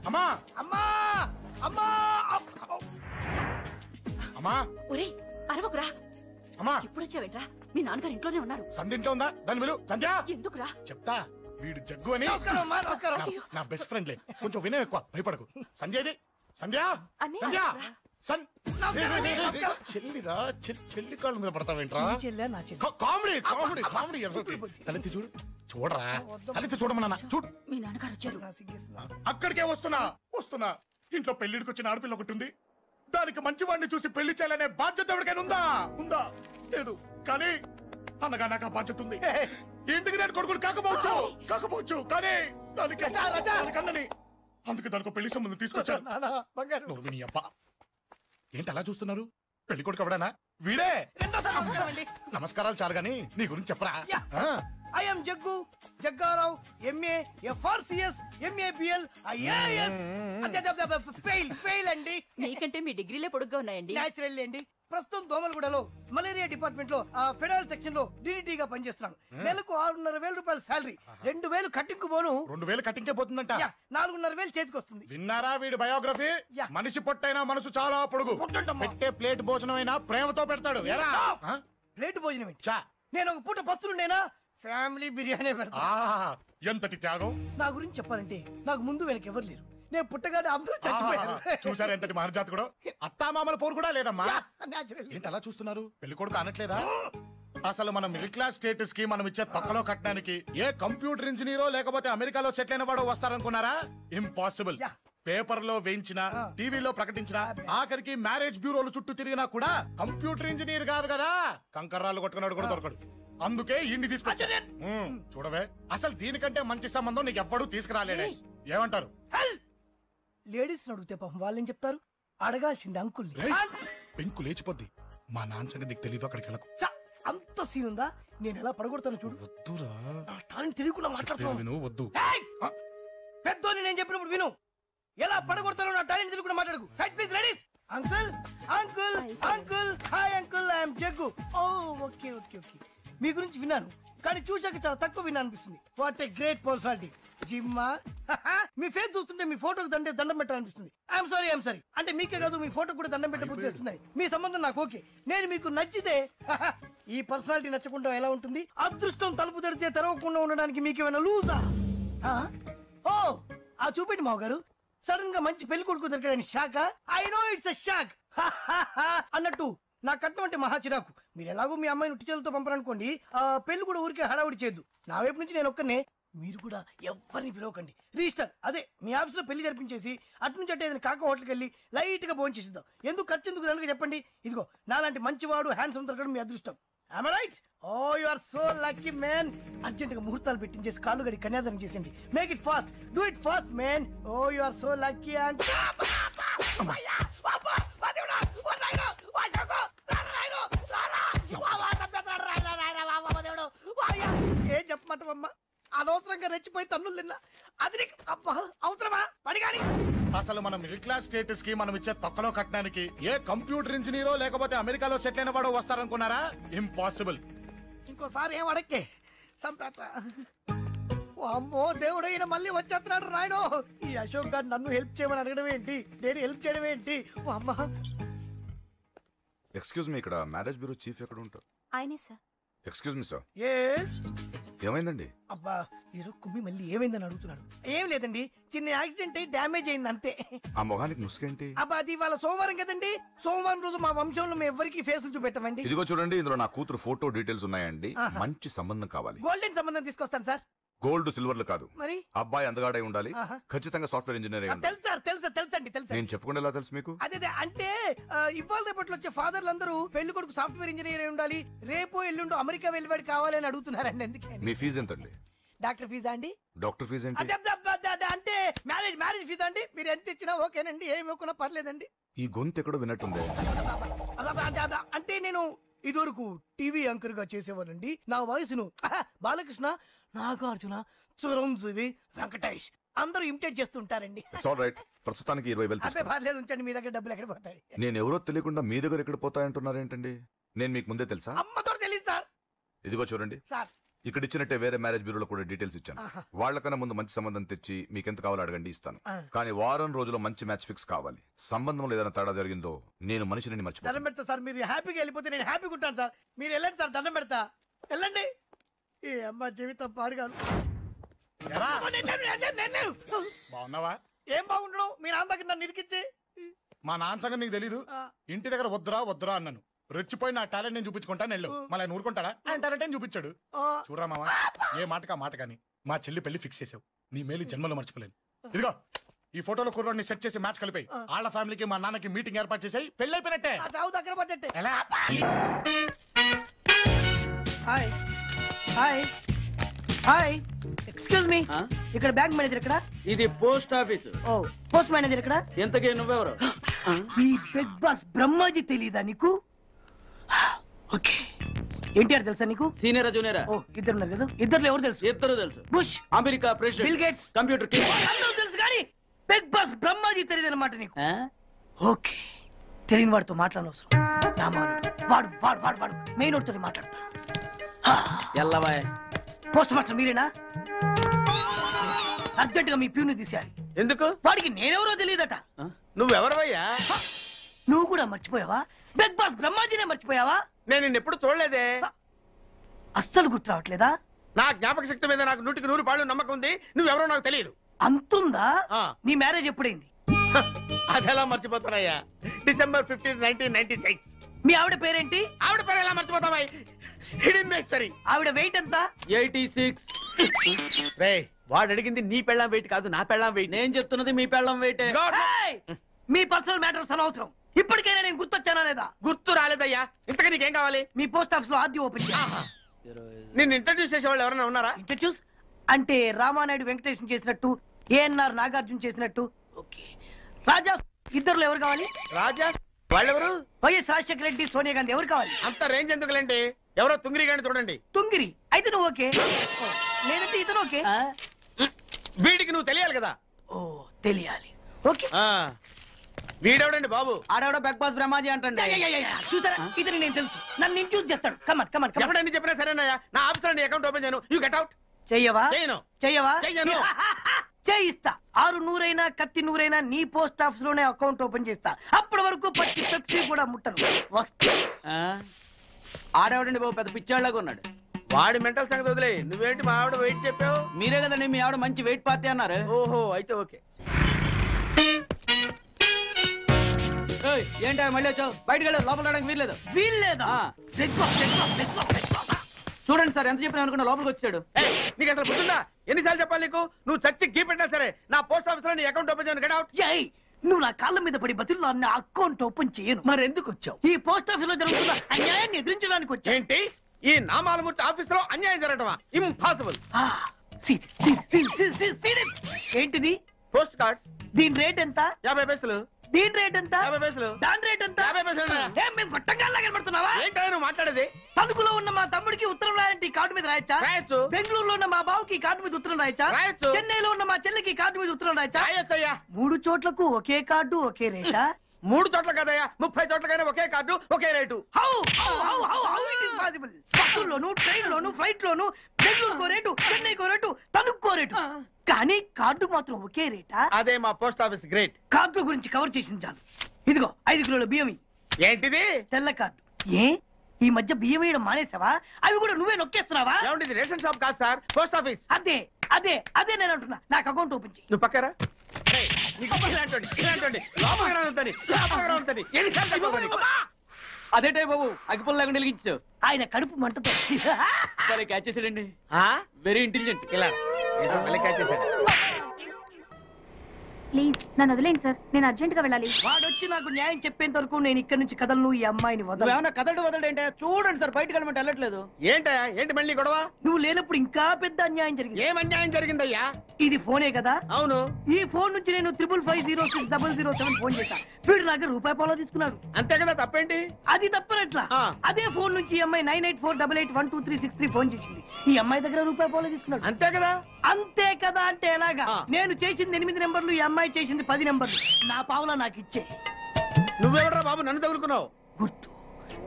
అమ్మా అమ్మా అమ్మా అమ్మా ఒరేయ్ అరవకురా. అమ్మా ఇప్పుడు వచ్చావేంట్రా? మీ నాన్నగారు ఇంట్లోనే ఉన్నారు. సంధ్య ఇంట్లో ఉందా? దాని విలు. సంధ్య ఎందుకురా? చెప్తా. వీడు జగ్గు అని నా బెస్ట్ ఫ్రెండ్లే. కొంచెం వినయం ఎక్కువ, భయపడకు. సంధ్యది సంధ్య సంధ్య చెల్లిరా. చెల్లి కాళ్ళ మీద పడతావేంట్రా? Comedy comedy comedy. తలెత్తి చూడు. చూడరా, తలెత్తి చూడమన్నా. చూడు, మీ నాన్నగారు వచ్చారు. అక్కడికే వస్తున్నా వస్తున్నా. ఇంట్లో పెళ్లిడికి వచ్చిన ఆడపిల్ల ఒకటి ఉంది. దానికి మంచివాడిని చూసి పెళ్లి చేయాలనే బాధ్యత ఎవరికైనా ఉందా? ఉందా? లేదు. కానీ అనగా నాకు ఆ బాధ్యత ఉంది. ఇంటికి నేను కొడుకుని కాకపోవచ్చు కానీ దానికన్నని. అందుకే దానికి పెళ్లి సంబంధం తీసుకొచ్చాను. అబ్బా, ఏంటి అలా చూస్తున్నారు? పెళ్లి కొడుకు ఎవడనా? వీడే. నమస్కారాలు చాలు గాని నీ గురించి చెప్పరా. I am Jaggu, Jaggarao, MA, FRCS, MABL, IAS. Fail అండి. మీకంటే మీ డిగ్రీలే పొడుగ్గా ఉన్నాయండి. న్యాచురల్ అండి. ప్రస్తుతం దోమలగూడలో మలేరియా డిపార్ట్మెంట్ లో ఫెడరల్ సెక్షన్ లో DDT గా పనిచేస్తున్నాను. నెలకు 6,500 రూపాయల శాలరీ, 2,000 కట్టింగ్ పోను. 2,000 కట్టింకే పోతుందంట. 4,500 చేతికి వస్తుంది. విన్నారా వీడి బయోగ్రఫీ? మనిషి పొట్టైనా మనసు చాలా పొడుగు. పెట్టే ప్లేట్ భోజనం అయినా ప్రేమతో పెడతాడు. ప్లేట్ భోజనం నేను ఒక పూట పస్తులుండేనా ఫ్యామిలీ బిర్యానీ పెడతా. ఎంతటి త్యాగం! నా గురించి చెప్పాలంటే నాకు ముందు వెనక ఎవరు లేరు. నేను పుట్టగానే అందరూ చచ్చిపోయారు. చూసారు ఎంతటి మహర్జాత్ కూడా. అత్తామామల పోరు కూడా లేదమ్మా. ఏంటి అలా చూస్తున్నారు? పెళ్లి కొడుకు అనట్లేదా? అసలు మన మిడిల్ క్లాస్ స్టేటస్ కి మనం ఇచ్చే తక్కువలో కట్టడానికి ఏ కంప్యూటర్ ఇంజనీరో లేకపోతే అమెరికాలో సెటిల్ అయిన వాడు వస్తారనుకున్నారా? ఇంపాసిబుల్. పేపర్ లో వేయించిన, టీవీలో ప్రకటించిన, ఆఖరికి మ్యారేజ్ బ్యూరోలు చుట్టూ తిరిగినా కూడా కంప్యూటర్ ఇంజనీర్ కాదు కదా, కంకర్రాలు కొట్టుకున్నాడు కూడా దొరకడు. అందుకే ఇండి తీసుకొచ్చా. చూడవే, అసలు దీనికంటే మంచి సంబంధం నీకు ఎవ్వడూ తీసుకురాలేడే. ఏమంటారు? లేడీస్ అడిగితే పాపం వాళ్ళేం చెప్తారు? అడగాల్సింది అంకుల్. పెంకు లేచిపోద్ది. మా నాన్న సంగతి నీకు తెలీదు. అక్కడికి వెళ్ళకు. అంత సీన్ ఉందా? నేను ఎలా పడగొడతాను చూడు. వద్దురా, తెలియకుండా మాట్లాడుతున్నాను. వద్దు. పెద్దోని నేను చెప్పినప్పుడు విను. ఎలా పడగొడతారో నా టాలెంట్ తెలియకుండా మాట్లాడకు. Side please ladies. Uncle uncle uncle hi uncle, I'm Jaggu. Oh okay okay okay. మీ గురించి విన్నాను కానీ చూశాక చాలా తక్కువ విన్నా అనిపిస్తుంది. What a great personality. జిమ్మా, మీ ఫేస్ చూస్తుంటే మీ ఫోటోకి దండం పెట్టాలనిపిస్తుంది. I'm sorry. అంటే మీకే కాదు, మీ ఫోటో కూడా దండం పెట్టే బుద్ధి వస్తున్నాయి. మీ సంబంధం నాకు ఓకే. నేను మీకు నచ్చితే ఈ పర్సనాలిటీ నచ్చకుండా ఎలా ఉంటుంది? అదృష్టం తలుపు తెరితే తెరవకుండా ఉండడానికి మీకేమైనా లూజా? ఓ ఆ చూపెట్టి మావ గారు. సడన్ గా మంచి పెళ్లి కొడుకు దొరికాడని shock. I know it's a shock అన్నట్టు నా కట్నం అంటే మహా చిరాకు. మీరు ఎలాగో మీ అమ్మాయిని ఉట్టిచేలతో పంపరనుకోండి, పెళ్లి కూడా ఊరికే హడావుడి చేయొద్దు. నా వైపు నుంచి నేను ఒక్కనే, మీరు కూడా ఎవరిని పిలవకండి. రిజిస్టర్ అదే మీ ఆఫీస్లో పెళ్లి జరిపించేసి అటు నుంచి అంటే ఏదైనా కాక హోటల్కి వెళ్ళి లైట్ గా భోజనం చేసిద్దాం. ఎందుకు ఖర్చు ఎందుకు దానికి చెప్పండి. ఇదిగో నాలాంటి మంచివాడు హ్యాండ్సమ్ దొరకడం మీ అదృష్టం. Am I right? Oh, you are so lucky, man. Urgent గా ముహూర్తాలు పెట్టించేసి కాళ్ళు గడి కన్యాదానం చేసేయండి. Make it fast. Do it fast, man. Oh, you are so lucky. And ఏం చెప్పమంటావమ్మా? అనవసరంగా రెచ్చిపోయి తన్నులు తిన్నా. అది అవసరమా? పడిగాని అసలు మన మిడిల్ క్లాస్ స్టేటస్ కి మనం ఇచ్చే తక్కువలో కట్టడానికి ఏ కంప్యూటర్ ఇంజనీరో లేకపోతే అమెరికాలో సెటిల్ అయిన వాడు వస్తారనుకున్నారా? ఇంపాసిబుల్. ఇంకోసారి ఏం అడక్కే సంపేట. అమ్మో దేవుడు, ఈయన మళ్ళీ వచ్చేస్తున్నాడు రాయడు. ఈ అశోక్ గారు నన్ను హెల్ప్ చేయమని అడగడం ఏంటి? నేను హెల్ప్ చేయడం ఏంటి? అమ్మా ఎక్స్క్యూజ్ మీ, ఇక్కడ మ్యారేజ్ బ్యూరో చీఫ్ ఎక్కడ ఉంటారు? ఆయనే sir. Excuse me sir. Yes. ఏమైందండి? అబ్బా ఈరోజు కుమ్మి మళ్ళీ ఏమైందని అడుగుతున్నాడు. ఏం లేదండి, చిన్న యాక్సిడెంట్ అయ్యి డ్యామేజ్ అయింది అంతే. ఆ మొహానికి ముసుకేంటి? అబ్బా అది ఇవాళ సోమవారం కదండి. సోమవారం రోజు మా వంశంలో మేము ఎవరికి ఫేసులు చూపెట్టమండి. ఇదిగో చూడండి, ఇందులో నా కూతురు ఫోటో డీటెయిల్స్ ఉన్నాయండి. మంచి సంబంధం కావాలి. గోల్డెన్ సంబంధం తీసుకొస్తాను సార్. గోల్డ్ సిల్వర్లు కాదు, మరి అబ్బాయి అందగాడై ఉండాలి. ఖచ్చితంగా సాఫ్ట్వేర్ ఇంజనీర్ అయి ఉండాలి. తెలుసండి. నేను చెప్పకుండా ఎలా తెలుసు మీకు? అదే అంటే ఇవాళ రేపట్లో వచ్చే ఫాదర్లు అందరూ పెళ్లి కొడుకు సాఫ్ట్వేర్ ఇంజనీర్ అయి ఉండాలి, రేపు ఎల్లుండు అమెరికా వెళ్ళివాడు కావాలని అడుగుతున్నారండి. అందుకే. మీ ఫీజు ఎంతండి? డాక్టర్ ఫీజా అండి? డాక్టర్ ఫీజు ఏంటి? అంటే మ్యారేజ్ ఫీజా అండి. మీరు ఎంత ఇచ్చినా ఓకేనండి, ఏమి ఇవ్వకున్నా పర్లేదండి. ఈ గొంతు ఎక్కడో విన్నట్టుంది. అంటే నేను ఇదివరకు టీవీ యాంకర్ గా చేసేవాడండి. నా వయసును బాలకృష్ణ, నాగార్జున, చిరంజీవి, వెంకటేష్ అందరూ ఇమిటేట్ చేస్తుంటారండి. ప్రస్తుతానికి 20,000. పర్లేదు ఉంచండి, మీ దగ్గర డబ్బులు ఎక్కడ పోతాయి? నేను ఎవరో తెలియకుండా మీ దగ్గర ఎక్కడ పోతాయంటున్నారేంటండి? నేను మీకు ముందే తెలుసా? అమ్మతో తెలియదు సార్. ఇదిగో చూడండి సార్, ఇక్కడ ఇచ్చినట్టే వేరే మ్యారేజ్ బ్యూరోలో కూడా డీటెయిల్స్ ఇచ్చాను. వాళ్ళకన్నా ముందు మంచి సంబంధం తెచ్చి మీకు ఎంత కావాలో అడగండి, ఇస్తాను. కానీ వారం రోజుల్లో మంచి మ్యాచ్ ఫిక్స్ కావాలి. సంబంధంలో ఏదైనా తేడా జరిగిందో నేను మనిషిని మర్చిపోతాను. దండం పెడతా సార్, మీరు హ్యాపీగా వెళ్ళిపోతే నేను హ్యాపీగా ఉంటాను సార్. మీరు వెళ్ళండి సార్, దండం పెడతా. వెళ్ళండి. ఈ అమ్మ జీవితం పాడుగాను. ఎరా, నేను లేను. బాగున్నావా? ఏం బాగుండడం, మీ నాన్న దగ్గర నన్ను ఇరికిచ్చి. మా నాన్న సంగతి నీకు తెలీదు. ఇంటి దగ్గర వద్దురా వద్దురా అన్నాను. రెచ్చిపోయి నా టాలెంట్ నేను చూపించుకుంటాను వెళ్ళు. మళ్ళీ ఆయన ఊరుకుంటాడా? ఆయన టాలెంట్ ఏం చూపించాడు. చూడరా మావా, ఏ మాటకా మాట కానీ మా చెల్లి పెళ్లి ఫిక్స్ చేసావు. నీ మేలు జన్మలో మర్చిపోలేను. ఇదిగో ఈ ఫోటోలో కుర్రాడిని సెట్ చేసి మ్యాచ్ కలిపాయి. వాళ్ళ ఫ్యామిలీకి మా నాన్నకి మీటింగ్ ఏర్పాటు చేసాయి. పెళ్లి అయిపోయినట్టే. చావు దగ్గర పడ్డట్టే. ఎలా? Hi hi hi, excuse me, ఇక్కడ బ్యాంక్ మేనేజర్ ఇక్కడ. ఇది పోస్ట్ ఆఫీస్. ఓ, పోస్ట్ మేనేజర్ ఇక్కడ. ఎంతకే నువ్వెవరు? ఈ బిగ్ బాస్ బ్రహ్మాజీ తెలీదా నీకు? ఓకే, ఎన్టీఆర్ తెలుసా నీకు? సీనియరా జూనియరా? ఓ, ఇద్దరు ఉన్నారు కదా. ఇద్దరు ఎవరు తెలుసు? ఇద్దరు తెలుసు. Bush, America president, bill gates, computer king. అందరూ తెలుసు కానీ బిగ్ బాస్ బ్రహ్మాజీ తెలియదు అనమాట నీకు. ఓకే, తెలియని వాడితో మాట్లాడనవసరం. నా మానుడు వాడు వాడు వాడు వాడు మెయిన్ వాడితో మాట్లాడతా. ఎల్లవాయ్. పోస్ట్ మాస్టర్ మీరేనా? అర్జెంట్ గా మీ ప్యూని తీసేయాలి. ఎందుకు? వాడికి నేనెవరో తెలియదట. నువ్వెవరవయ్యా? నువ్వు కూడా మర్చిపోయావా? బిగ్ బాస్ బ్రహ్మాజీనే మర్చిపోయావా? నేను నిన్నెప్పుడు చూడలేదే. అస్సలు గుర్తు రావట్లేదా? నా జ్ఞాపక శక్తి మీద నాకు 100% నమ్మకం ఉంది. నువ్వెవరో నాకు తెలియదు. అంతుందా? ఆ. నీ మ్యారేజ్ ఎప్పుడైంది? అదెలా మర్చిపోతానయ్యా? December 15, 1996. మీ ఆవిడ పేరేంటి? ఆవిడ పేరు ఎలా మర్చిపోతావా? Hidden mystery. ఆవిడ వెయిట్ ఎంత? 86. రే, వాడు అడిగింది నీ పెళ్ళాం వెయిట్ కాదు, నా పెళ్ళాం వెయిట్. నేను చెప్తున్నది మీ పెళ్ళాం వెయిట్. ఏయ్! మీ పర్సనల్ మ్యాటర్స్ అనవసరం. ఇప్పటికైనా నేను గుర్తొచ్చానా లేదా? గుర్తు రాలేదయ్యా. ఇంతకీ నీకేం కావాలి? మీ పోస్ట్ ఆఫీస్ లో ఆద్యం ఓపెన్ చేయాలి. నిన్ను ఇంట్రడ్యూస్ చేసే వాళ్ళు ఎవరైనా ఉన్నారా? ఇంట్రడ్యూస్ అంటే రామానాయుడు వెంకటేశం చేసినట్టు, ఏఎన్ఆర్ నాగార్జున చేసినట్టు. ఓకే, రాజా ఇద్దరులో ఎవరు కావాలి? రాజా వాళ్ళెవరు? వైఎస్ రాజశేఖర రెడ్డి, సోనియా గాంధీ ఎవరు కావాలి? అంత రేంజ్ ఎందుకులేండి, ఎవరో తుంగిరి గాని చూడండి. తుంగిరి అయితే నువ్వు ఓకే, లేదంటే ఇతను ఓకే. వీడికి నువ్వు తెలియాలి కదా. ఓ, తెలియాలి. ఓకే, వీడెవడండి బాబు? ఆడవిడ బిగ్ బాస్ బ్రహ్మాజీ అంటండి. చూసారా, ఇతను నేను తెలుసు. నన్ను ఇంట్రడ్యూస్ చేస్తాడు. Come on come on come on. ఎప్పుడైనా చెప్పినా సరేనయ్యా. నా ఆఫీస్ లో అకౌంట్ ఓపెన్ చేయను. You get out. చెయ్యవా? చేయను. చెయ్యవా? చెయ్యను. చేయిస్తా. 6 నూరైనా కత్తి నూరైనా నీ పోస్ట్ ఆఫీస్ లోనే అకౌంట్ ఓపెన్ చేస్తా. అప్పటి వరకు పచ్చి పెప్సీ కూడా ముట్టను. వస్తా. ఆడేవాడండి బాబు, పెద్ద పిచ్చాళ్ళగా ఉన్నాడు. వాడి మెంటల్ సంగతి వదిలే. నువ్వేంటి మా ఆవిడ వెయిట్ చెప్పావు? మీరే కదండి మీ ఆవిడ మంచి వెయిట్ పార్టీ అన్నారు. ఓహో, అయితే ఓకే. ఏంటా మళ్ళీ వచ్చావు? బయటకు వెళ్ళదు, లోపల రావడానికి వీల్లేదు. వీల్లేదా? చూడండి సార్, ఎంత చెప్పినా అనుకున్నా లోపలికి వచ్చాడు. నీకు అసలు గుర్తుందా? ఎన్నిసార్లు చెప్పాలి నీకు? నువ్వు చచ్చి గీ పెట్టినా సరే నా పోస్ట్ ఆఫీస్ లో నీ అకౌంట్ ఓపెన్ చేయను. Get out. నువ్వు నా కాళ్ళ మీద పడి బతుల్లో నా అకౌంట్ ఓపెన్ చేయను. మరి ఎందుకు వచ్చావు? ఈ పోస్ట్ ఆఫీస్ లో జరుగుతున్న అన్యాయాన్ని ఎదిరించడానికి వచ్చా. ఏంటి? ఈ నామాలమూర్తి ఆఫీస్ లో అన్యాయం జరగటమా? ఇంపాసిబుల్. ఏంటిది? Post cards. దీని రేట్ ఎంత? 50 పైసలు. దీని రేట్ ఎంత? 50 పైసలు. దాని రేట్ ఎంత? 50 పైసలు. మేము గొట్టంగా కనబడుతున్నావా? ఏంటో నువ్వు మాట్లాడేది? తణుకులో ఉన్న మా తమ్ముడికి ఉత్తరం రాయంటే కార్డు మీద రాయచ్చా? రాయొచ్చు. బెంగళూరులో ఉన్న మా బావుకి కార్డు మీద ఉత్తరం రాయచ్చా? రాయొచ్చు. చెన్నైలో ఉన్న మా చెల్లికి కార్డు మీద ఉత్తరం రాయచ్చా? రాయొచ్చయ్యా. 3 చోట్లకు ఒకే కార్డు ఒకే రేటా? 3 చోట్ల కదయ్యా, 30 చోట్లకైనా ఒకే కార్డు ఒకే రేటు. బస్సుల్లోను, ట్రైన్ లోను, ఫ్లైట్ లోను బెంగళూరుకో రేటు, చెన్నైకో రేటు, తణుక్కో రేటు. కానీ కార్డు మాత్రం ఒకే రేటా? అదే మా పోస్ట్ ఆఫీస్ గ్రేట్. కార్డు గురించి కవర్ చేసింది చాలు. ఇదిగో 5 కిలోల బియ్యం. ఏంటిది? తెల్ల కార్డు. ఏ ఈ మధ్య బియ్యం వేయడం మానేసావా? అవి కూడా నువ్వే నొక్కేస్తున్నావా? ఏమంటే రేషన్ షాప్ కాదు సార్, పోస్ట్ ఆఫీస్. అదే అదే అదే నేను అంటున్నా. నాకు అకౌంట్ ఓపెన్ చేయి. నువ్వు పక్కరా. అదేటే బాబు, అగ్గిపుల్ల లేకుండా వెలిగించావు. ఆయన కడుపు మంటతో సరే క్యాచ్ చేసాడండి. Very intelligent. ఇలా క్యాచ్ చేశాడు. ప్లీజ్ నన్ను వదిలేండి సార్, నేను అర్జెంట్ గా వెళ్ళాలి. వాడొచ్చి నాకు న్యాయం చెప్పేంత వరకు నేను ఇక్కడి నుంచి కదలను. ఈ అమ్మాయిని వదలు. ఏమన్నా కదలడు వదలంటే చూడండి సార్, బయటకు వెళ్ళమంటే వెళ్ళట్లేదు. ఏంటా? ఏంటి మళ్ళీ గొడవ? నువ్వు లేనప్పుడు ఇంకా పెద్ద అన్యాయం జరిగింది. ఏం అన్యాయం జరిగిందయ్యా? ఇది ఫోనే కదా? అవును. ఈ ఫోన్ నుంచి నేను 555060007 ఫోన్ చేశా. వీడు నాకు ₹1 తీసుకున్నాడు. అంతే కదా, తప్పేంటి? అది తప్పనట్లా. అదే ఫోన్ నుంచి ఈ అమ్మాయి 9848812363 ఫోన్ చేసింది. ఈ అమ్మాయి దగ్గర ₹1 తీసుకున్నాడు. అంతే కదా. అంతే కదా అంటే ఎలాగా? నేను చేసింది 8 నెంబర్లు, ఈ అమ్మాయి చేసింది 10 నెంబర్లు. నా పావులా నాకు ఇచ్చే. నువ్వెవడరా బాబు నన్ను తగులుకున్నావు? గుర్తు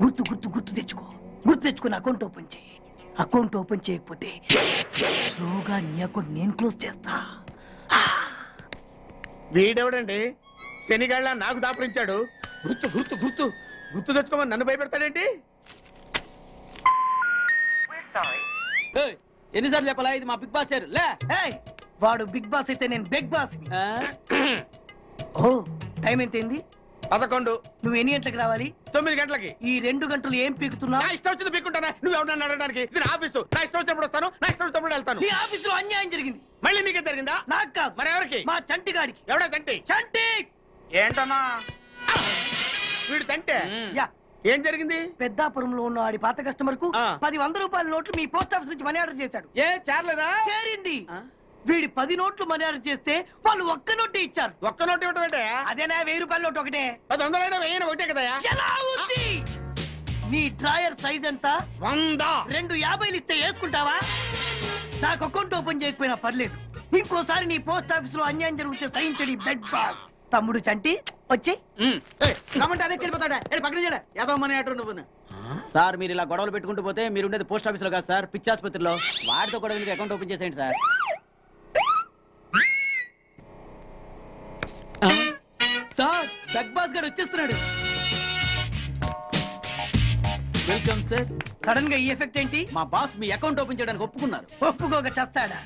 గుర్తు గుర్తు గుర్తు తెచ్చుకో. గుర్తు తెచ్చుకుని అకౌంట్ ఓపెన్ చేయి. అకౌంట్ ఓపెన్ చేయకపోతే స్లోగా నీ అకౌంట్ నేను క్లోజ్ చేస్తా. వీడెవడండి శనిగాళ్ళ నాకు దాపరించాడు? గుర్తు గుర్తు గుర్తు గుర్తు తెచ్చుకోమని నన్ను భయపెడతాడేంటి? ఎన్నిసార్లు చెప్పాలా ఇది మా బిగ్ బాస్ సార్ లే. వాడు బిగ్ బాస్ అయితే నేను బిగ్ బాస్. ఓ టైం ఎంతైంది? 11. నువ్వు ఎన్ని గంటలకు రావాలి? 9 గంటలకి. ఈ 2 గంటలు ఏం పీకుతున్నా? నా ఇష్టం వచ్చింది పీక్కుంటానా? నువ్వు ఎవరన్నా అడగడానికి? ఇది నా ఆఫీసు. నా ఇష్టం వచ్చినప్పుడు వస్తాను, నా ఇష్టం వచ్చినప్పుడు వెళ్తాను. ఈ ఆఫీసులో అన్యాయం జరిగింది. మళ్ళీ నీకే జరిగిందా? నాకు కాదు. మరి ఎవరికి? మా చంటి గాడికి. ఎవడా తంటి? చంటి ఏంటన్నా వీడు తంటే? యా. ఏం జరిగింది? పెద్దాపురంలో ఉన్న వాడి పాత కస్టమర్ కు 10 రూపాయల నోట్లు మీ పోస్ట్ ఆఫీస్ నుంచి మనీ ఆర్డర్ చేశాడు. ఏ చేరలేదా? చేరింది. వీడి 10 నోట్లు మనీ ఆర్డర్ చేస్తే వాళ్ళు ఒక్క నోటు ఇచ్చారు. ఒక్క నోటు ఇవ్వటం ఏంటే? అదేనా 1000 రూపాయల నోటు ఒకటే. 100 వెయ్యి ఒకటే కదా? ఎలా ఉంది? నీ డ్రాయర్ సైజ్ ఎంత? 100. 2 50లు ఇస్తే వేసుకుంటావా? నాకు అకౌంట్ ఓపెన్ చేయకపోయినా పర్లేదు. ఇంకోసారి నీ పోస్ట్ ఆఫీస్ లో అన్యాయం జరిగితే సహించడి బెడ్ బాస్. తమ్ముడు చంటి వచ్చి రమ్మంటే అదే వెళ్ళిపోతాడా? పక్కన చేయలే ఏదో మనీ ఆర్డర్ నువ్వు. సార్ మీరు ఇలా గొడవలు పెట్టుకుంటూ పోతే మీరు ఉండేది పోస్ట్ ఆఫీస్ లో కాదు సార్, పిచ్చి ఆసుపత్రిలో. వాడితో కూడా మీకు అకౌంట్ ఓపెన్ చేసేయండి సార్. సార్ బిగ్ బాస్ గారు వచ్చేస్తున్నాడు. Welcome sir. సడన్ గా ఈ ఎఫెక్ట్ ఏంటి? మా బాస్ మీ అకౌంట్ ఓపెన్ చేయడానికి ఒప్పుకున్నారు. ఒప్పుకోక చస్తాడా?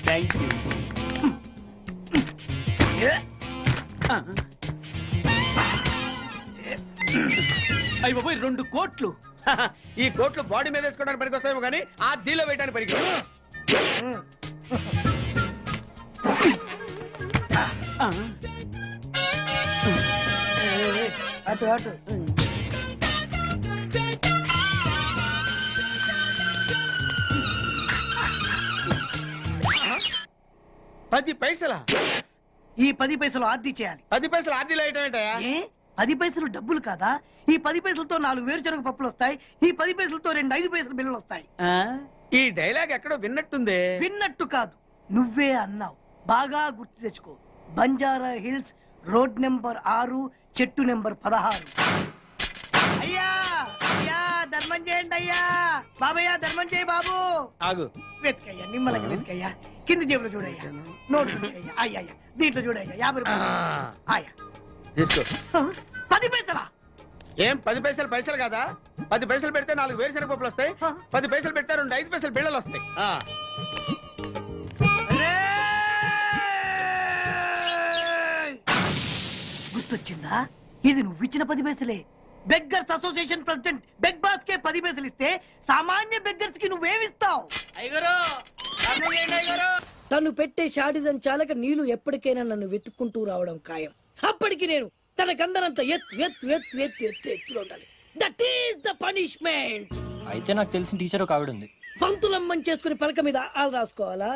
Thank you. అయ్యి బాబోయ్ 2 కోట్లు. ఈ కోట్లు బాడీ మీద వేసుకోవడానికి పనికి వస్తాయేమో కానీ ఆ దీలో వేయడానికి పనికి. అటు అటు 10 పైసలా? ఈ 10 పైసలు ఆర్డీ చేయాలి. 10 పైసలు ఆర్డీలో వేయటం ఏంటయ్యా? ఏ 10 పైసలు డబ్బులు కాదా? ఈ 10 పైసలతో 4 వేరుశనగ పప్పులు వస్తాయి. ఈ 10 పైసలతో 2 5 పైసలు బిల్లులు వస్తాయి. ఈ డైలాగ్ ఎక్కడో విన్నట్టుంది. విన్నట్టు కాదు, నువ్వే అన్నావు. బాగా గుర్తు తెచ్చుకో. బంజారా హిల్స్, రోడ్ నెంబర్ 6, చెట్టు నెంబర్ 16. అయ్యా అయ్యా ధర్మం చేయండి అయ్యా. బాబయ్య ధర్మం చేయి బాబు. ఆగు. వెతికయ్యా, నిమ్మలంగా వెతికయ్యా. కింది జేబులో చూడయ్యా. నోట్లు చూడయ్యా. అయ్యా దీంట్లో చూడయ్యా. 50 రూపాయలు. అయ్యా తీసుకో. 10 పైసలా? ఏం 10 పైసలు పైసలు కాదా? 10 పైసలు పెడితే 4 వేరుశనగ పప్పులు వస్తాయి. 10 పైసలు పెడితే 2 5 పైసలు బిళ్ళలు వస్తాయి. గుర్తొచ్చిందా? ఇది నువ్వు ఇచ్చిన 10 పైసలే. Beggars association president big boss కే 10 పైసలు ఇస్తే సామాన్య బెగ్గర్స్ కి నువ్వేమిస్తావు? తను పెట్టే షాడిజం చాలక నీళ్లు ఎప్పటికైనా నన్ను వెతుక్కుంటూ రావడం ఖాయం. అప్పటికి నేను తనకందనంత ఎత్తులో ఉండాలి. That is the punishment. అయితే నాకు తెలిసిన టీచర్ ఒక ఆవిడ ఉంది. పంతులమ్మని చేసుకుని పలక మీద ఆలు రాసుకోవాలా?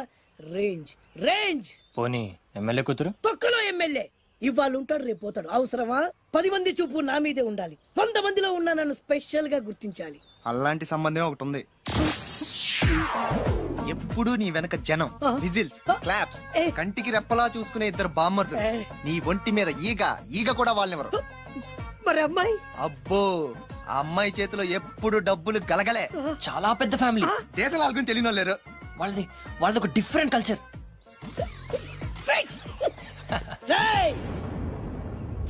Range range. పోనీ ఎమ్మెల్యే కూతురు? తొక్కలో ఎమ్మెల్యే. ఇవాళ ఉంటాడు, రేపు పోతాడు. అవసరమా? 10 మంది చూపు నా మీదే ఉండాలి. 100 మందిలో ఉన్న నన్ను స్పెషల్ గా గుర్తించాలి. అలాంటి సంబంధం ఒకటి ఉంది. ఎప్పుడు నీ వెనక జనం, విజిల్స్, క్లాప్స్, కంటికి రెప్పలా చూసుకునే 2 బామ్మర్దులు. నీ ఒంటి మీద ఈగ కూడా వాళ్ళెవరు. మరి అమ్మాయి? అబ్బో, ఆ అమ్మాయి చేతిలో ఎప్పుడు డబ్బులు గలగలే. చాలా పెద్ద ఫ్యామిలీ. దేశాల గురించి తెలియని లేరు. వాళ్ళది ఒక డిఫరెంట్ కల్చర్.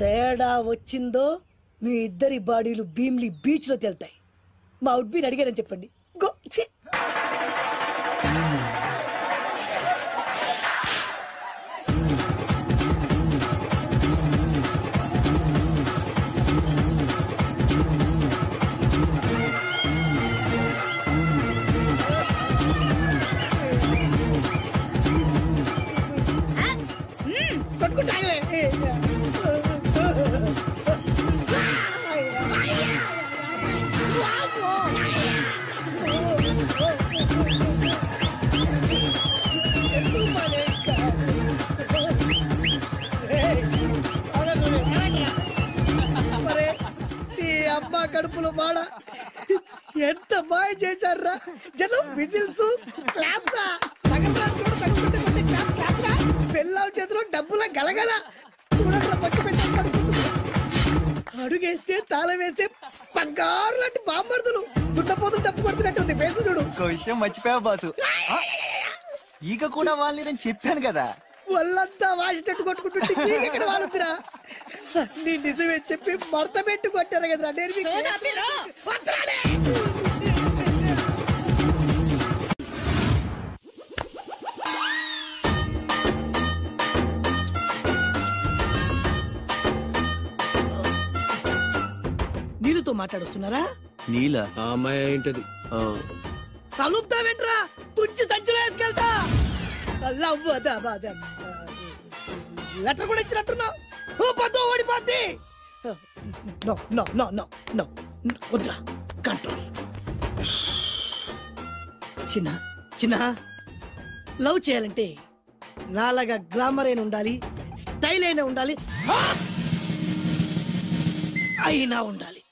తేడా వచ్చిందో మీ ఇద్దరి బాడీలు భీమ్లీ బీచ్ లో తేలుతాయి. మా ఉడ్బీని అడిగారని చెప్పండి. గో. కడుపులో బాడ ఎంత బాగా చేశారా జనం. విజిల్స్, క్లాప్సా, పిల్లల చేతిలో డబ్బుల గలగల. అడుగేస్తే తాళం వేస్తే బంగారు లాంటి బాంబర్దులు దున్నపోతులు డప్పు కొడుతున్నట్టుంది ఫేసు చూడు. ఇంకో విషయం మర్చిపోయావు బాసు, ఈగ కూడా వాళ్ళని చెప్పాను కదా. వాళ్ళంతా వాసినట్టు కొట్టుకుంటుంటే ఇక్కడ వాళ్ళురా నీ నిజమే చెప్పి మడత పెట్టి కొట్టారు కదరా. నేను నీళ్ళతో మాట్లాడుస్తున్నారా? నీలా ఆ అమ్మాయి ఏంటది? తలుపుతావేంట్రా? తుంచి సంచులో వేసుకెళ్తా. లెటర్ కూడా ఇచ్చినట్టున్నావు. పద్దు ఓడిపోద్ది. No no no no no వద్దురా, కంట్రోల్. చిన్న చిన్న లవ్ చేయాలంటే నాలాగా గ్లామర్ అయినా ఉండాలి, స్టైల్ అయినా ఉండాలి, అయినా ఉండాలి.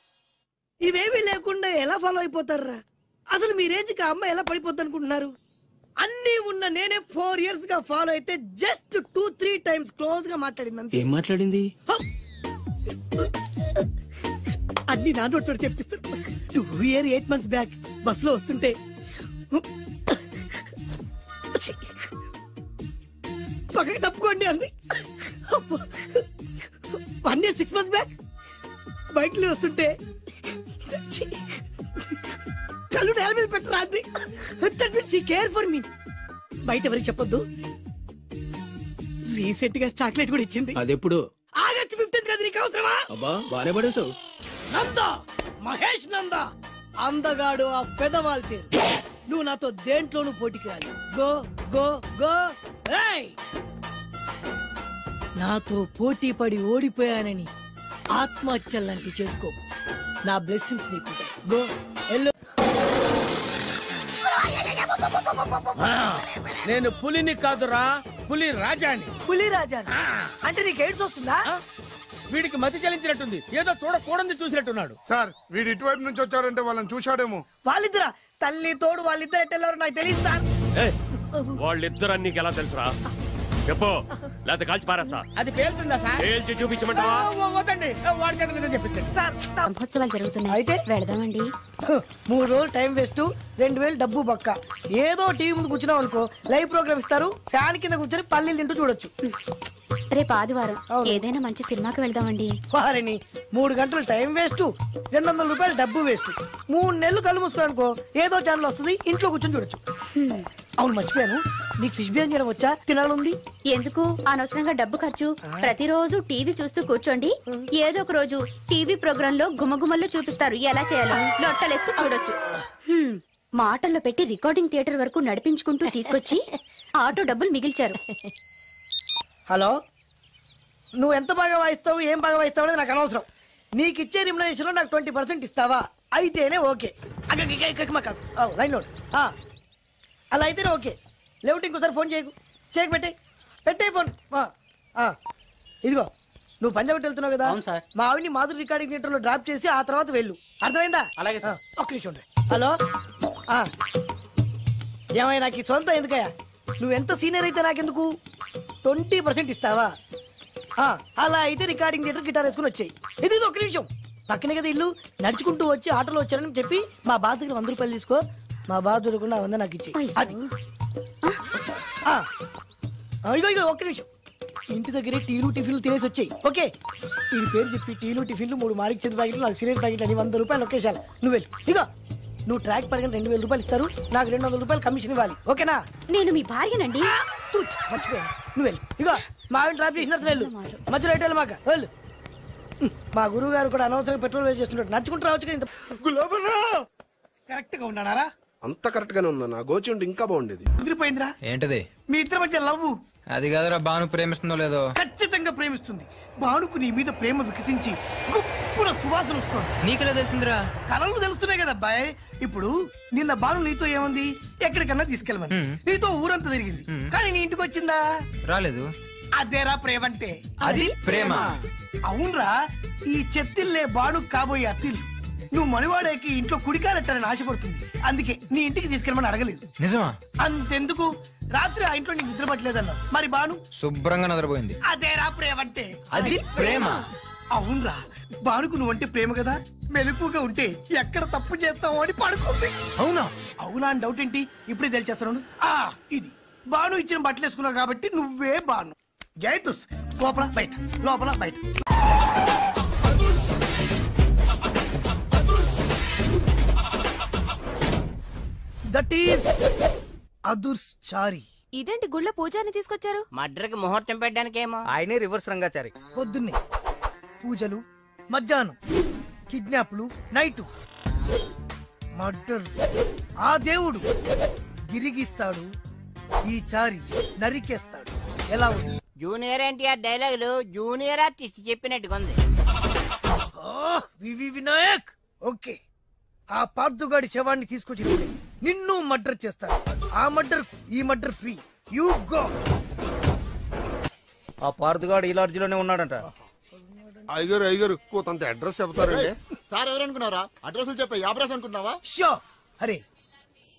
ఇవేమీ లేకుండా ఎలా ఫాలో అయిపోతారా? అసలు మీ రేంజ్కి ఆ అమ్మాయి ఎలా పడిపోద్ది అనుకుంటున్నారు? అన్నీ ఉన్న నేనే 4 years గా ఫాలో అయితే జస్ట్ 2-3 times క్లోజ్ గా మాట్లాడింది. ఏం మాట్లాడింది? అన్ని నా నోటితో చెప్పిస్తాను. 2 years 8 months బ్యాక్ బస్సులో వస్తుంటే పక్కకి తప్పుకోండి అంది. 1 year 6 months బ్యాక్ బైక్ లో వస్తుంటే కళ్ళు నేల మీద పెట్టరా అంది. Care for me. బయట ఎవరికి చెప్పొద్దు. రీసెంట్ గా చాక్లెట్ కూడా ఇచ్చింది. అదెప్పుడు? August 15th కదా. నీకు అవసరమా? అబ్బా బానే పడేసావు. నందా, మహేష్ నందా, అందగాడు ఆ పెదవాల్ తీరు. నువ్వు నాతో దేంట్లోనూ పోటీకి రాలి. Go go go. నాతో పోటీ పడి ఓడిపోయానని ఆత్మహత్యలాంటి చేసుకో. నా బ్లెస్సింగ్స్ నీకుంటాయి. Go yellow. నేను పులిని కాదురా, పులి రాజాని. పులి రాజా అంటే నీకు ఎయిడ్స్ వస్తుందా? వీడికి మతి చలించినట్టుంది, ఏదో చూడకూడదు చూసినట్టున్నాడు. సార్ వీడు ఇటువైపు నుంచి వచ్చాడంటే వాళ్ళని చూశాడేమో. వాళ్ళిద్దరా? తల్లి తోడు వాళ్ళిద్దరు ఎట్టెళ్ళారు నాకు తెలియదు సార్. వాళ్ళిద్దరు నీకు ఎలా తెలుసురా? చెప్పు, లేకపోతే కాల్చి పారేస్తా. అది పేలుతుందా సార్? పేల్చి చూపించమంటావా? వద్దండి, వాడికి నిజం చెప్పింది సార్. మహోత్సవాలు జరుగుతున్నాయి, అయితే వెళదామండి. 3 రోజులు టైం వేస్ట్, 2000 డబ్బు బక్క. ఏదో టీవీ ముందు కూర్చున్నాం అనుకో, లైవ్ ప్రోగ్రామ్ ఇస్తారు, ఫ్యాన్ కింద కూర్చొని పల్లీలు తింటూ చూడొచ్చు. రేపు ఆదివారం ఏదైనా మంచి సినిమాకి వెళ్దామండి. వారిని 3 గంటలు టైం వేస్ట్, 200 రూపాయలు డబ్బు వేస్ట్. 3 నెలలు కళ్ళు మూసుకోనుకో, ఏదో ఛానల్ వస్తుంది, ఇంట్లో కూర్చొని చూడొచ్చు. అవును మర్చిపోయాను, నీకు ఫిష్ బిర్యానీ చేయడం వచ్చా? తినాలుంది. ఎందుకు అనవసరంగా డబ్బు ఖర్చు? ప్రతిరోజు టీవీ చూస్తూ కూర్చోండి, ఏదో ఒక రోజు టీవీ ప్రోగ్రామ్ లో గుమగుమల్లో చూపిస్తారు ఎలా చేయాలో. లొట్టలేస్తూ చూడొచ్చు. మాటల్లో పెట్టి రికార్డింగ్ థియేటర్ వరకు నడిపించుకుంటూ తీసుకొచ్చి ఆటో డబ్బులు మిగిల్చారు. హలో, నువ్వు ఎంత బాగా వాయిస్తావు, ఏం బాగా వాయిస్తావు అనేది నాకు అనవసరం. నీకు ఇచ్చే రిమ్యునరేషన్ లో నాకు 20% ఇస్తావా? అయితేనే ఓకే. Line note. అలా అయితేనే ఓకే. లేవుటి ఇంకోసారి ఫోన్ చేయకు. పెట్టే ఫోన్. ఇదిగో, నువ్వు పంజాబ్ వెళ్తున్నావు కదా, మా ఆవిడ్ని మాధురి రికార్డింగ్ థియేటర్ లో డ్రాప్ చేసి ఆ తర్వాత వెళ్ళు. అర్థమైందా? అలాగే సార్. ఒక్క నిమిషం ఉండే. హలో, ఏమైనా నాకు ఈ సొంత ఎందుకయ్యా? నువ్వెంత సీనియర్ అయితే నాకెందుకు? 20% ఇస్తావా? అలా అయితే రికార్డింగ్ థియేటర్ గిటార్ వేసుకుని వచ్చాయి. ఇది ఒక్క నిమిషం, పక్కనే కదా ఇల్లు. నడుచుకుంటూ వచ్చి ఆటోలో వచ్చానని చెప్పి మా బాస్ దగ్గర 100 రూపాయలు తీసుకో. మా బాస్ దొరకకుండా 100 నాకు ఇచ్చేయి. ఇగో ఒక్క నిమిషం, ఇంటి దగ్గరే టీలు టిఫిన్లు తినేసి వచ్చాయి. ఓకే, ఈ పేరు చెప్పి టీలు టిఫిన్లు 3 మారికి చెంది ప్యాకెట్లు, 4 సిగరెట్ ప్యాకెట్లు అని 100 రూపాయలు ఒకేసారి. నువ్వు వెళ్ళు. ఇగో, నువ్వు ట్రాక్ పడగానే 2000 రూపాయలు ఇస్తారు, నాకు 200 రూపాయలు కమిషన్ ఇవ్వాలి. ఓకేనా? నేను మీ భార్యనండి. మర్చిపోయాను. నువ్వు వెళ్ళు. ఇగో, మా ఆవిడ డ్రాప్ చేసిన వెళ్ళు. మధ్యలో రైట్ వెళ్ళి మాక వెళ్ళు. మా గురువు గారు కూడా అనవసరంగా పెట్రోల్ వేస్ట్ చేస్తుంటాడు. నడుచుకుంటూ రావచ్చు కదా. కరెక్ట్ గా ఉన్నారా? అంత కరెక్ట్ గానే ఉందా? నా గోచి ఉంటే ఇంకా బాగుండేది. కుదిరిపోయిందిరా. ఏంటది? మీ ఇద్దరి మధ్య లవ్. అది కాదురా, బాను ప్రేమిస్తుందో లేదో. ఖచ్చితంగా ప్రేమిస్తుంది. బానుకు నీ మీద ప్రేమ వికసించి గుప్పుల సువాసన వస్తుంది. నీకెలా తెలిసిందిరా? కళలు తెలుస్తున్నాయి కదా అబ్బాయి. ఇప్పుడు నిన్న బాను నీతో ఏముంది, ఎక్కడికన్నా తీసుకెళ్ళమని నీతో ఊరంతా తిరిగింది, కానీ నీ ఇంటికి వచ్చిందా? రాలేదు. అదేరా ప్రేమ అంటే. అది ప్రేమ. అవునరా, ఈ చెత్తిల్లే బాను కాబోయే అత్తిల్లు. నువ్వు మనివాడేకి ఇంట్లో కుడికాలెట్టాలని ఆశపడుతుంది, అందుకే నీ ఇంటికి తీసుకెళ్ళమని అడగలేదు. నిజమా? అంతెందుకు, రాత్రి ఆ ఇంట్లో నీకు నిద్ర పట్టలేదన్నా. మరి బాను శుభ్రంగా నిద్రపోయింది. అదేరా ప్రేమ అంటే. అది ప్రేమ. అవునరా, బానుకు నువ్వంటే ప్రేమ కదా, మెలకుగా ఉంటే ఎక్కడ తప్పు చేస్తావు అని పడుకుంది. అవునా? అవునా అని డౌట్ ఏంటి, ఇప్పుడే తెలిచేస్తాను. ఇది బాను ఇచ్చిన బట్టలు వేసుకున్నావు కాబట్టి నువ్వే బాను. జైతుస్ లోపల బయట, లోపల బయట. దట్ ఈస్ అదుర్చారి. ఇదేంటి గుళ్ళ పూజారిని తీసుకొచ్చారు? మడ్రకి ముహూర్తం పెట్టడానికేమో. ఆయనే రివర్స్ రంగాచారి. పొద్దున్నే పూజలు, మధ్యాహ్నం కిడ్నాప్లు, నైటు మర్డర్. ఆ దేవుడు గిరిగిస్తాడు, ఈ చారి నరికేస్తాడు. ఎలా ఉంది? జూనియర్ ఎన్టీఆర్ డైలాగులు జూనియర్ ఆర్టిస్ట్ చెప్పినట్టుగా ఉంది. వినాయక్. ఓకే, ఆ పార్థుగాడి శవాన్ని తీసుకొచ్చినప్పుడు నిన్ను మర్డర్ చేస్తాడు. ఆ మర్డర్, ఈ మర్డర్ ఫ్రీ. You go. ఆ పార్థుగాడు ఈ లాడ్జిలోనే ఉన్నాడంట. అయ్యగారు కొంత అడ్రస్ చెప్తారండి. సార్ ఎవరనుకున్నారా? అడ్రస్ చెప్పే అడ్రస్ అనుకున్నావా? షో. అరే,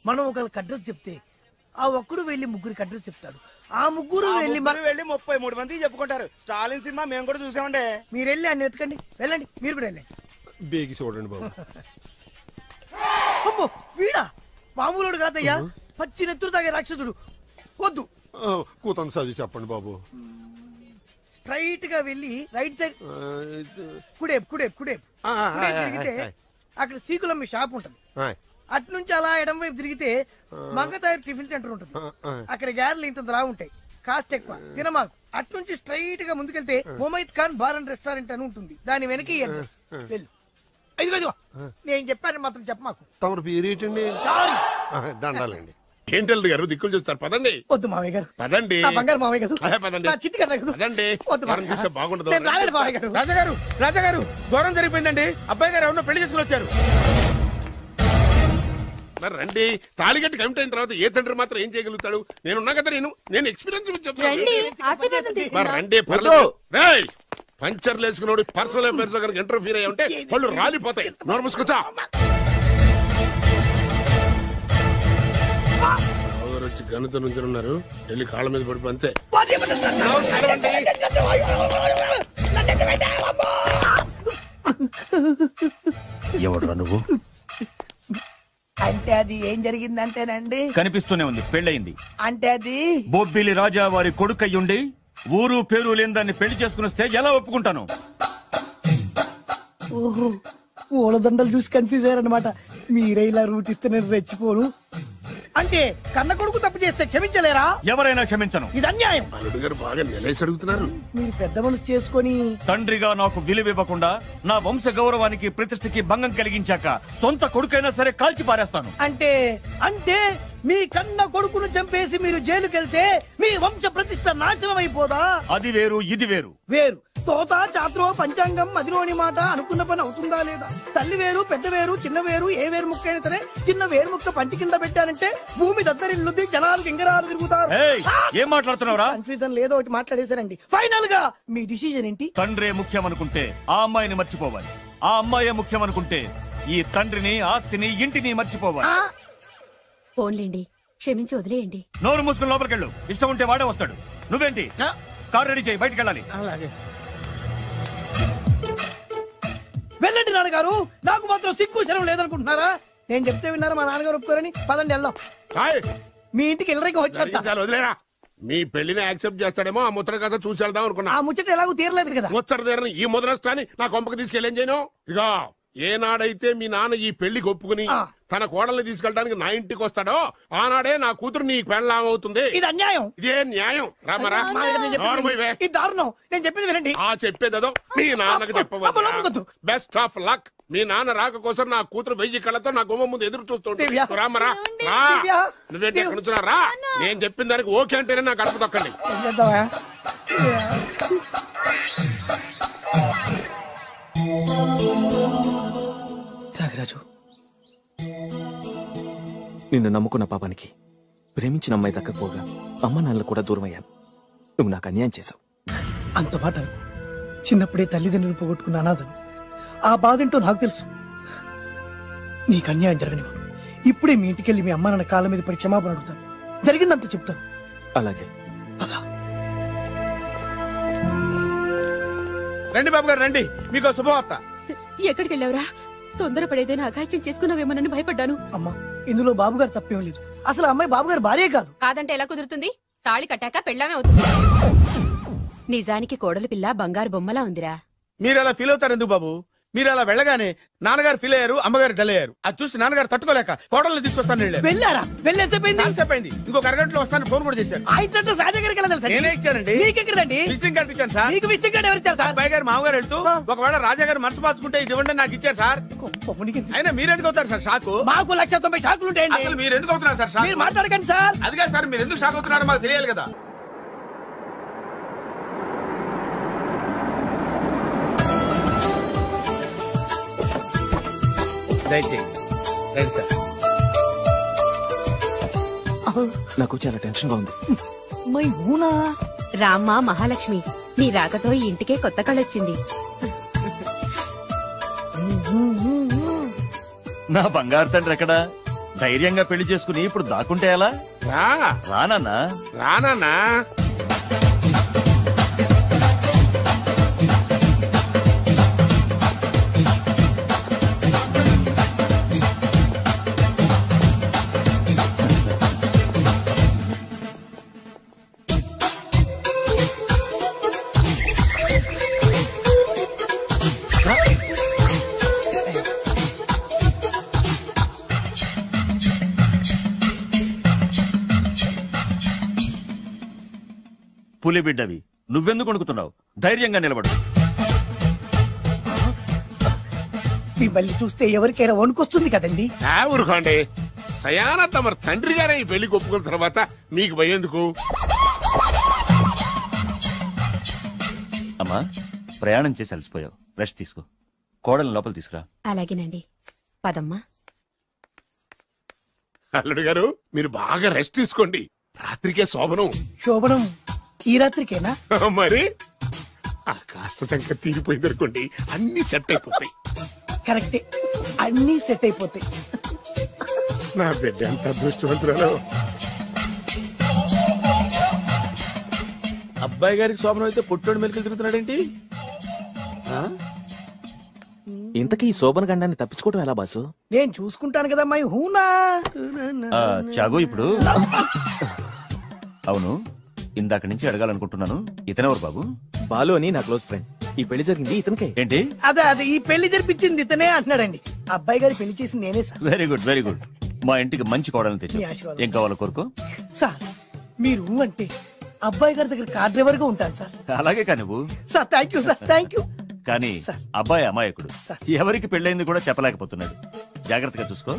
మనం ఒకళ్ళకి అడ్రస్ చెప్తే ఆ ఒక్కడు వెళ్ళి ముగ్గురికి అడ్రస్ చెప్తాడు. ఆ ముగ్గురు వెళ్ళి 33 మంది చెప్పుకుంటారు. స్టాలిన్ సినిమా మేము కూడా చూసామండి. మీరు వెళ్ళి అన్ని వెతకండి. వెళ్ళండి, మీరు కూడా వెళ్ళండి. బేగి చూడండి బాబు. అమ్మో, వీడా? మామూలుడు కాదయ్యా, పచ్చి నెత్తురు తాగే రాక్షసుడు. వద్దు, కూతంత చదివి చెప్పండి బాబు. స్ట్రైట్ గా వెళ్ళి రైట్ సైడ్ కుడేపు కుడేపు కుడేపు తిరిగితే అక్కడ సీకులమ్మి షాప్ ఉంటుంది. అటు నుంచి అలా ఎడం వైపు తిరిగితే మంగతాయి టిఫిన్ సెంటర్ ఉంటుంది. అక్కడ గ్యారెలు ఇంత రా ఉంటాయి, కాస్ట్ ఎక్కువ, తినమాకు. అటు నుంచి స్ట్రైట్ గా ముందుకెళ్తే Mumaith Khan bar and restaurant అని ఉంటుంది. దాని వెనక వెళ్ళు. ఇదిగో నేను చెప్పాను మాత్రం చెప్పమాకు. తమరు పేరేటండి? చారి. దండాలండి. ఏంటల్లుడు గారు దిక్కులు చూస్తారు, పదండి. వద్దు మామయ్య గారు, పదండి. బంగారు మామయ్య గారు, పదండి. చిట్టి గారు పదండి. చూస్తే బాగుండదు. రాజాగారు రాజాగారు ఘోరం జరిగిపోయిందండి. అబ్బాయి గారు ఎవరినో పెళ్లి చేసుకుని వచ్చారు. మరి రండి. తాళిగట్టి కమిట్ అయిన తర్వాత ఏ తండ్రి మాత్రం ఏం చేయగలుగుతాడు? నేనున్నా కదా, నేను ఎక్స్పీరియన్స్ చెప్తాను. మరి రండి, పర్లేదు. పంచర్లు వేసుకున్నాడు పర్సనల్ అఫైర్స్ లో కనుక ఇంటర్ఫీర్ అయ్యి ఉంటే పళ్ళు రాలిపోతాయి. నోరు మూసుకొచ్చా. వచ్చి గనుతో నుంచి ఉన్నారు, వెళ్ళి కాళ్ళ మీద పడిపో అంతే. ఎవడురా నువ్వు? అంటే అది ఏం జరిగిందంటేనండి, కనిపిస్తూనే ఉంది, పెళ్ళయింది. అంటే అది బొబ్బిలి రాజా వారి కొడుకయ్యుండి ఊరు పేరు లేని దాన్ని పెళ్లి చేసుకుని వస్తే ఎలా ఒప్పుకుంటాను? ఓహో, ఓలదండలు చూసి కన్ఫ్యూజ్ అయ్యారనమాట. మీరే ఇలా రూట్ ఇస్తే నేను రెచ్చిపోను. అంటే కన్న కొడుకు తప్పు చేస్తే క్షమించలేరా? ఎవరైనా క్షమించను. ఇది అన్యాయం. అల్లుడు గారు బాగా నిలేసి అడుగుతున్నారు. మీరు పెద్ద మనసు చేసుకొని తండ్రిగా నాకు విలువ ఇవ్వకుండా నా వంశ గౌరవానికి ప్రతిష్టకి భంగం కలిగించాక సొంత కొడుకైనా సరే కాల్చి పారేస్తాను. అంటే అంటే మీ కన్న కొడుకును చంపేసి మీరు జైలుకెళ్తే మీ వంశ ప్రతిష్ట నాశనం అయిపోదా? అది వేరు, ఇది వేరు. వేరు. తోత చాత్రో పంచాంగం మదిలోని మాట అనుకున్న పని అవుతుందా లేదా? తల్లి వేరు, పెద్ద వేరు, చిన్న వేరు, ఏ వేరు ముక్క అయినా సరే చిన్న వేరు ముక్క పంటి కింద పెట్టానంటే భూమి దద్దరిల్లుద్ది, జనాలు గింగరాలు తిరుగుతారు. ఏం మాట్లాడుతున్నావురా? కన్ఫ్యూజన్ లేదో ఒకటి మాట్లాడేశారండి. ఫైనల్ గా మీ డిసిజన్ ఏంటి? తండ్రే ముఖ్యం అనుకుంటే ఆ అమ్మాయిని మర్చిపోవాలి. ఆ అమ్మాయే ముఖ్యం అనుకుంటే ఈ తండ్రిని, ఆస్తిని, ఇంటిని మర్చిపోవాలి. పోన్లేండి, క్షమించి వదిలేయండి. నోరు మూసుకుని లోపలికెళ్ళు. ఇష్టం ఉంటే వాడే వస్తాడు. నువ్వేంటి? కార్ రెడీ చేయి, బయటికి వెళ్ళాలి. వెళ్ళండి నాన్నగారు, నాకు మాత్రం సిగ్గు శరం లేదనుకుంటున్నారా? నేను చెప్తే విన్నారా? మా నాన్నగారు ఒప్పుకోరని. పదండి వెళ్దాం. మీ ఇంటికి ఎల్లరికి వచ్చేస్తా. వదిలేరా, మీ పెళ్లిని యాక్సెప్ట్ చేస్తాడేమో. ఆ ముద్ర కథ చూసి వెళ్దాం అనుకున్నా. ఆ ముచ్చట ఎలాగో తీరలేదు కదా. ముచ్చట తీరని ఈ ముద్రష్టాన్ని నా కొంపకి తీసుకెళ్ళేం చేయను. ఇక ఏనాడైతే మీ నాన్న ఈ పెళ్లికి ఒప్పుకుని తన కోడల్ని తీసుకెళ్ళడానికి నా ఇంటికి వస్తాడో ఆనాడే నా కూతురు నీ పెళ్ళాం అవుతుంది. ఇది అన్యాయం. ఇదే న్యాయం. రామరా, ఇది దారుణం. నేను చెప్పేది వినండి. ఆ చెప్పేదేదో మీ నాన్నకి చెప్పవచ్చు. Best of luck. మీ నాన్న రాక కోసం నా కూతురు 1000 కళ్ళతో నా గుమ్మ ముందు ఎదురు చూస్తుంటే. రామరా, నువ్వేంటి ఎక్కడ నుంచున్నా? రా, నేను చెప్పిన దానికి ఓకే అంటేనే నా గడప తొక్కండి. త్యాగరాజు, నిన్ను నమ్ముకున్న పాపానికి ప్రేమించిన అమ్మాయి దక్కకపోగా అమ్మ నాన్నలు కూడా దూరం అయ్యాను. నువ్వు నాకు అన్యాయం చేశావు. అంత మాట చిన్నప్పుడే తల్లిదండ్రులు పోగొట్టుకున్న అనాథను. ఆ బాధ ఏంటో నాకు తెలుసు. నీకు అన్యాయం జరగనివ్వను. ఇప్పుడే మీ ఇంటికెళ్ళి మీ అమ్మ నాన్న కాళ్ళ మీద పడి క్షమాపణ అడుగుతాను. జరిగిందంత చెప్తాను. అలాగే. రండి బాబు గారు రండి, మీకు శుభవార్త. ఎక్కడికి వెళ్ళావురా? తొందరపడేదైనా అఘాయిత్యం చేసుకున్నావేమోనని భయపడ్డాను. అమ్మా ఇందులో బాబు గారు తప్పేం లేదు. అసలు అమ్మాయి బాబు గారు భార్యే కాదు. కాదంటే ఎలా కుదురుతుంది? తాళి కట్టాక పెళ్ళామే అవుతుంది. నిజానికి కోడలి పిల్ల బంగారు బొమ్మలా ఉందిరా. మీరు అలా ఫీల్ అవుతారు ఎందుకు బాబు? మీరు అలా వెళ్ళగానే నాన్నగారు ఫీల్ అయ్యారు, అమ్మగారు డల్ అయ్యారు. అది చూసి నాన్నగారు తట్టుకోలేక కోడల్ని తీసుకొస్తాను వెళ్ళారా? వెళ్ళేసేపోయింది. ఇంకో అరగంటలో వస్తాను ఫోన్ కూడా చేశారు. ఆయన సాజా గారికి ఎలా తెలుసా? నేనే ఇచ్చానండి. మీకెక్కడండి? విజిటింగ్ కార్డు ఇచ్చాను సార్. మీకు విజిటింగ్ కార్డు ఎవరు ఇచ్చారు సార్? అబ్బాయి గారు మామగారు వెళ్తూ ఒకవేళ రాజా గారు మనసు మార్చుకుంటే ఇది ఇవ్వండి నాకు ఇచ్చారు సార్. అయినా మీరు ఎందుకు అవుతారు సార్ షాక్? మాకు 190 షాకులు ఉంటాయండి. అసలు మీరు ఎందుకు అవుతున్నారు సార్ షాక్? మీరు మాట్లాడకండి సార్. అదిగా సార్, మీరు ఎందుకు షాక్ అవుతున్నారో మాకు తెలియాలి కదా. నాకు చాలా టెన్షన్ గా ఉంది. రామ్మ మహాలక్ష్మి, నీ రాకతో ఈ ఇంటికే కొత్త కళొచ్చింది. నా బంగారు తండ్రి ఎక్కడా? ధైర్యంగా పెళ్లి చేసుకుని ఇప్పుడు దాక్కుంటే ఎలా? రానన్నా రానన్నా పులి బిడ్డవి, నువ్వెందుకు వణుకుతున్నావు? ధైర్యంగా నిలబడు. మిమ్మల్ని చూస్తే ఎవరికైనా వణుకొస్తుంది కదండి. ఊరుకోండి, సయానా తమ తండ్రి గారే ఈ పెళ్లి ఒప్పుకున్న తర్వాత మీకు భయందుకు? అమ్మా, ప్రయాణం చేసి అలసిపోయావు, రెస్ట్ తీసుకో. కోడలు లోపల తీసుకురా. అలాగేనండి, పదమ్మా. అల్లుడు గారు, మీరు బాగా రెస్ట్ తీసుకోండి. రాత్రికే శోభనం. శోభనం ఈ రాత్రికేనా? మరి ఆ కాస్త సంఖ్య తీరిపోయింది అనుకోండి, అన్ని సెట్ అయిపోతాయి. కరెక్టే, అన్ని సెట్ అయిపోతాయి. నా బిడ్డ ఎంత అదృష్టవంతురాలు. అబ్బాయి గారికి శోభనం అయితే పుట్టోడు మెలికలు తిరుగుతున్నాడేంటి? ఇంతకీ ఈ శోభన గండాన్ని తప్పించుకోవడం ఎలా బాసు? నేను చూసుకుంటాను కదా మై హూనా. చాగు ఇప్పుడు. అవును, ఇందాక నుంచి అడగాలనుకుంటున్నాను, ఇతనెవరు బాబు? బాలు అని నా క్లోజ్ ఫ్రెండ్. ఈ పెళ్లి జరిగింది ఇతనికే. ఏంటి? అదే ఈ పెళ్లి జరిపించింది ఇతనే అంటున్నాడండి. అబ్బాయి గారి పెళ్లి చేసింది నేనే sir. Very good, very good. మా ఇంటికి మంచి కోడలు తెచ్చు. మీ ఆశీర్వాదం ఏం కావాలో కోరుకో. సార్ మీరు అంటే అబ్బాయి గారి దగ్గర కార్ డ్రైవర్ గా ఉంటాను సార్. అలాగే కానీ నువ్వు. Sir thank you sir, thank you. కానీ అబ్బాయి అమాయకుడు, ఎవరికి పెళ్ళైంది కూడా చెప్పలేకపోతున్నాడు. జాగ్రత్తగా చూసుకో.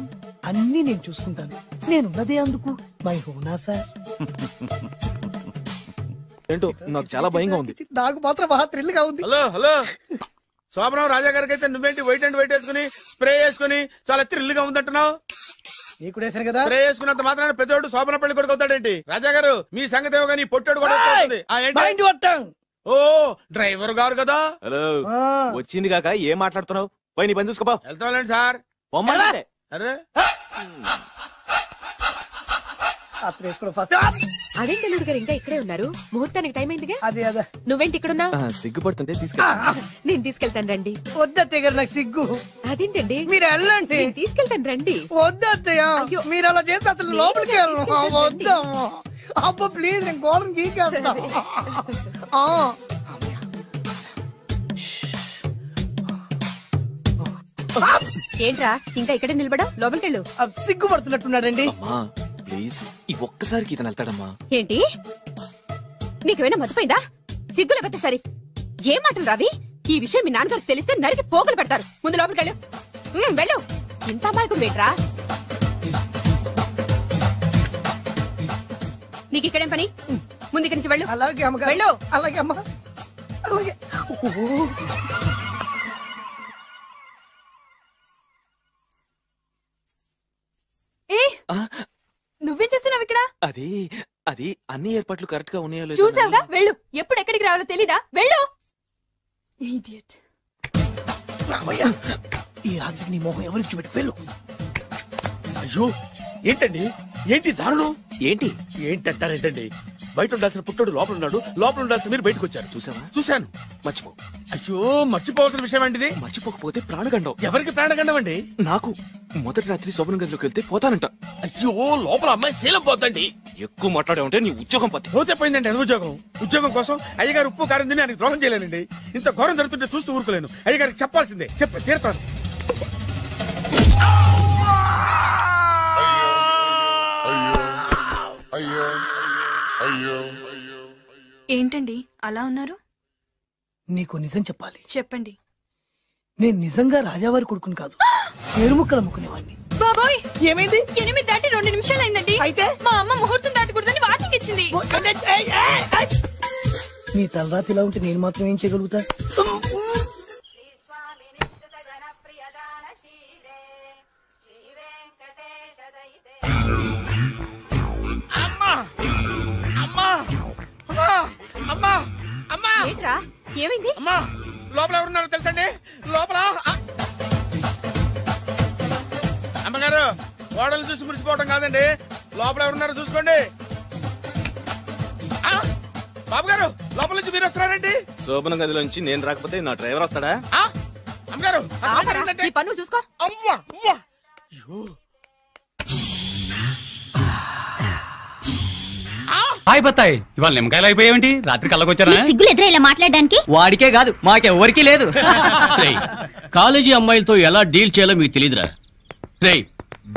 అన్ని నేను చూసుకుంటాను, నేనున్నదే అందుకు మై హూనా సార్. ఏంటో నాకు చాలా భయంగా ఉంది. నాకు మాత్రం బాగా థ్రిల్ గా ఉంది. హలో హలో, శోభనం రాజా గారికి అయితే నువ్వేంటి వైట్ అండ్ వైట్ వేసుకుని స్ప్రే వేసుకుని చాలా థ్రిల్ గా ఉందంటున్నావు? నీకు వేసాను కదా. స్ప్రే వేసుకున్నంత మాత్రాన పెద్దోడు శోభన పెళ్లి కొడుకు అవుతాడేంటి? రాజా గారు, మీ సంగతి ఏమో కానీ పొట్టోడు కూడా అవుతుంది. ఓ డ్రైవర్ గారు కదా. హలో, వచ్చింది కాక ఏం మాట్లాడుతున్నావు? పోయి నీ పని చూసుకోపో. వెళ్తాండి సార్. అరే అదేంటి అల్లుడు గారు ఇంకా ఇక్కడే ఉన్నారు? ముహూర్తానికి టైం అయిందిగా. అదే అదే. నువ్వేంటి ఇక్కడున్నావు? సిగ్గుపడుతుంటే తీసుకెళ్ళి. నేను తీసుకెళ్తాను రండి. వద్దత్తయ్య గారు, నాకు సిగ్గు. అదేంటండి? మీరు వెళ్ళండి. తీసుకెళ్తాను రండి. వద్దత్తయ్య, మీరు అలా చేస్తే అసలు లోపలికి వెళ్ళను. వద్దమ్మా, అబ్బా ప్లీజ్, నేను గోడను గీకేస్తా. ఏంట్రా ఇంకా ఇక్కడే నిలబడా? లోపలికెళ్ళు. సిగ్గుపడుతున్నట్టున్నాడండి. ప్లీజ్, ఈ ఒక్కసారికి ఇతను వెళ్తాడమ్మా. ఏంటి, నీకేమైనా మతిపోయిందా? సిగ్గు లేకపోతే సరే. ఏం మాటలు రావి? ఈ విషయం మీ నాన్నగారికి తెలిస్తే నరికి పోగులు పెడతారు. ముందు లోపలికెళ్ళు. వెళ్ళు. ఇంత అమాయకుడు వేట్రా? నీకు ఇక్కడేం పని? ముందు ఇక్కడి నుంచి వెళ్ళు. అలాగే అమ్మ. వెళ్ళు. అలాగే అమ్మా, అలాగే. నువ్వేం చేస్తున్నావు ఇక్కడ? అది అది అన్ని ఏర్పాట్లు కరెక్ట్ గా ఉన్నాయో లేదో చూసావుగా. వెళ్ళు. ఎప్పుడు ఎక్కడికి రావాలో తెలీదా? వెళ్ళు. ఇడియట్. ఈ రాత్రికి నీ మొహం ఎవరికి చూపెట్టి వెళ్ళు. అయ్యో ఏంటండి, ఏంటి దారుణం? ఏంటి ఏంటంటారేంటండి? బయట ఉండాల్సిన పుట్టోడు లోపల ఉన్నాడు, లోపల ఉండాల్సిన మీరు బయటకు వచ్చారు. చూసావా? చూశాను. మర్చిపో. అయ్యో, మర్చిపోవాల్సిన విషయం ఏంటిది? మర్చిపోకపోతే ప్రాణగండం. ఎవరికి ప్రాణగండం అండి? నాకు. మొదటి రాత్రి శోభన గదిలోకి వెళ్తే పోతానంట. అయ్యో, లోపల అమ్మాయి శీలం పోతండి. ఎక్కువ మాట్లాడే ఉంటే నీ ఉద్యోగం పోతే. పోతే పోయిందండి అది ఉద్యోగం. ఉద్యోగం కోసం అయ్యగారు ఉప్పు కారం తిని ఆయనకు ద్రోహం చేయలేనండి. ఇంత ఘోరం జరుగుతుంటే చూస్తూ ఊరుకోలేను. అయ్యగారికి చెప్పాల్సిందే, చెప్పి తీరుతాను. ఏంటండి అలా ఉన్నారు? నీకు నిజం చెప్పాలి. చెప్పండి. నేను నిజంగా రాజావారి కొడుకుని కాదు, పేరుముక్కలు అమ్ముకునేవాడిని. బాబోయ్, ఏమైంది? 8 దాటి 2 నిమిషాలు అయిందండి. అయితే మా అమ్మ ముహూర్తం దాటకూడదని వార్నింగ్ ఇచ్చింది. నీ తలరాతి ఇలా ఉంటే నేను మాత్రం ఏం చేయగలుగుతా? ఏంట్రా, ఏమైంది? అమ్మా, లోపల ఎవరున్నారో తెలుసండి? లోపల అమ్మగారు, ఓడలు చూసి మురిసిపోవడం కాదండి, లోపల ఎవరున్నారో చూసుకోండి. బాబు గారు, లోపల నుంచి మీరు వస్తున్నారండి? శోభన గదిలోంచి నేను రాకపోతే నా డ్రైవర్ వస్తాడా? అమ్మగారు, నీ పన్ను చూసుకో. అమ్మా, అమ్మా. హాయ్ బత్తాయి, ఇవాళ నిమ్మకాయలు అయిపోయావేంటి? రాత్రి కళ్ళకొచ్చారా? సిగ్గులు ఎదురా ఇలా మాట్లాడడానికి? వాడికే కాదు, మాకెవ్వరికీ లేదు. కాలేజీ అమ్మాయిలతో ఎలా డీల్ చేయాలో మీకు తెలియదురా. రేయ్,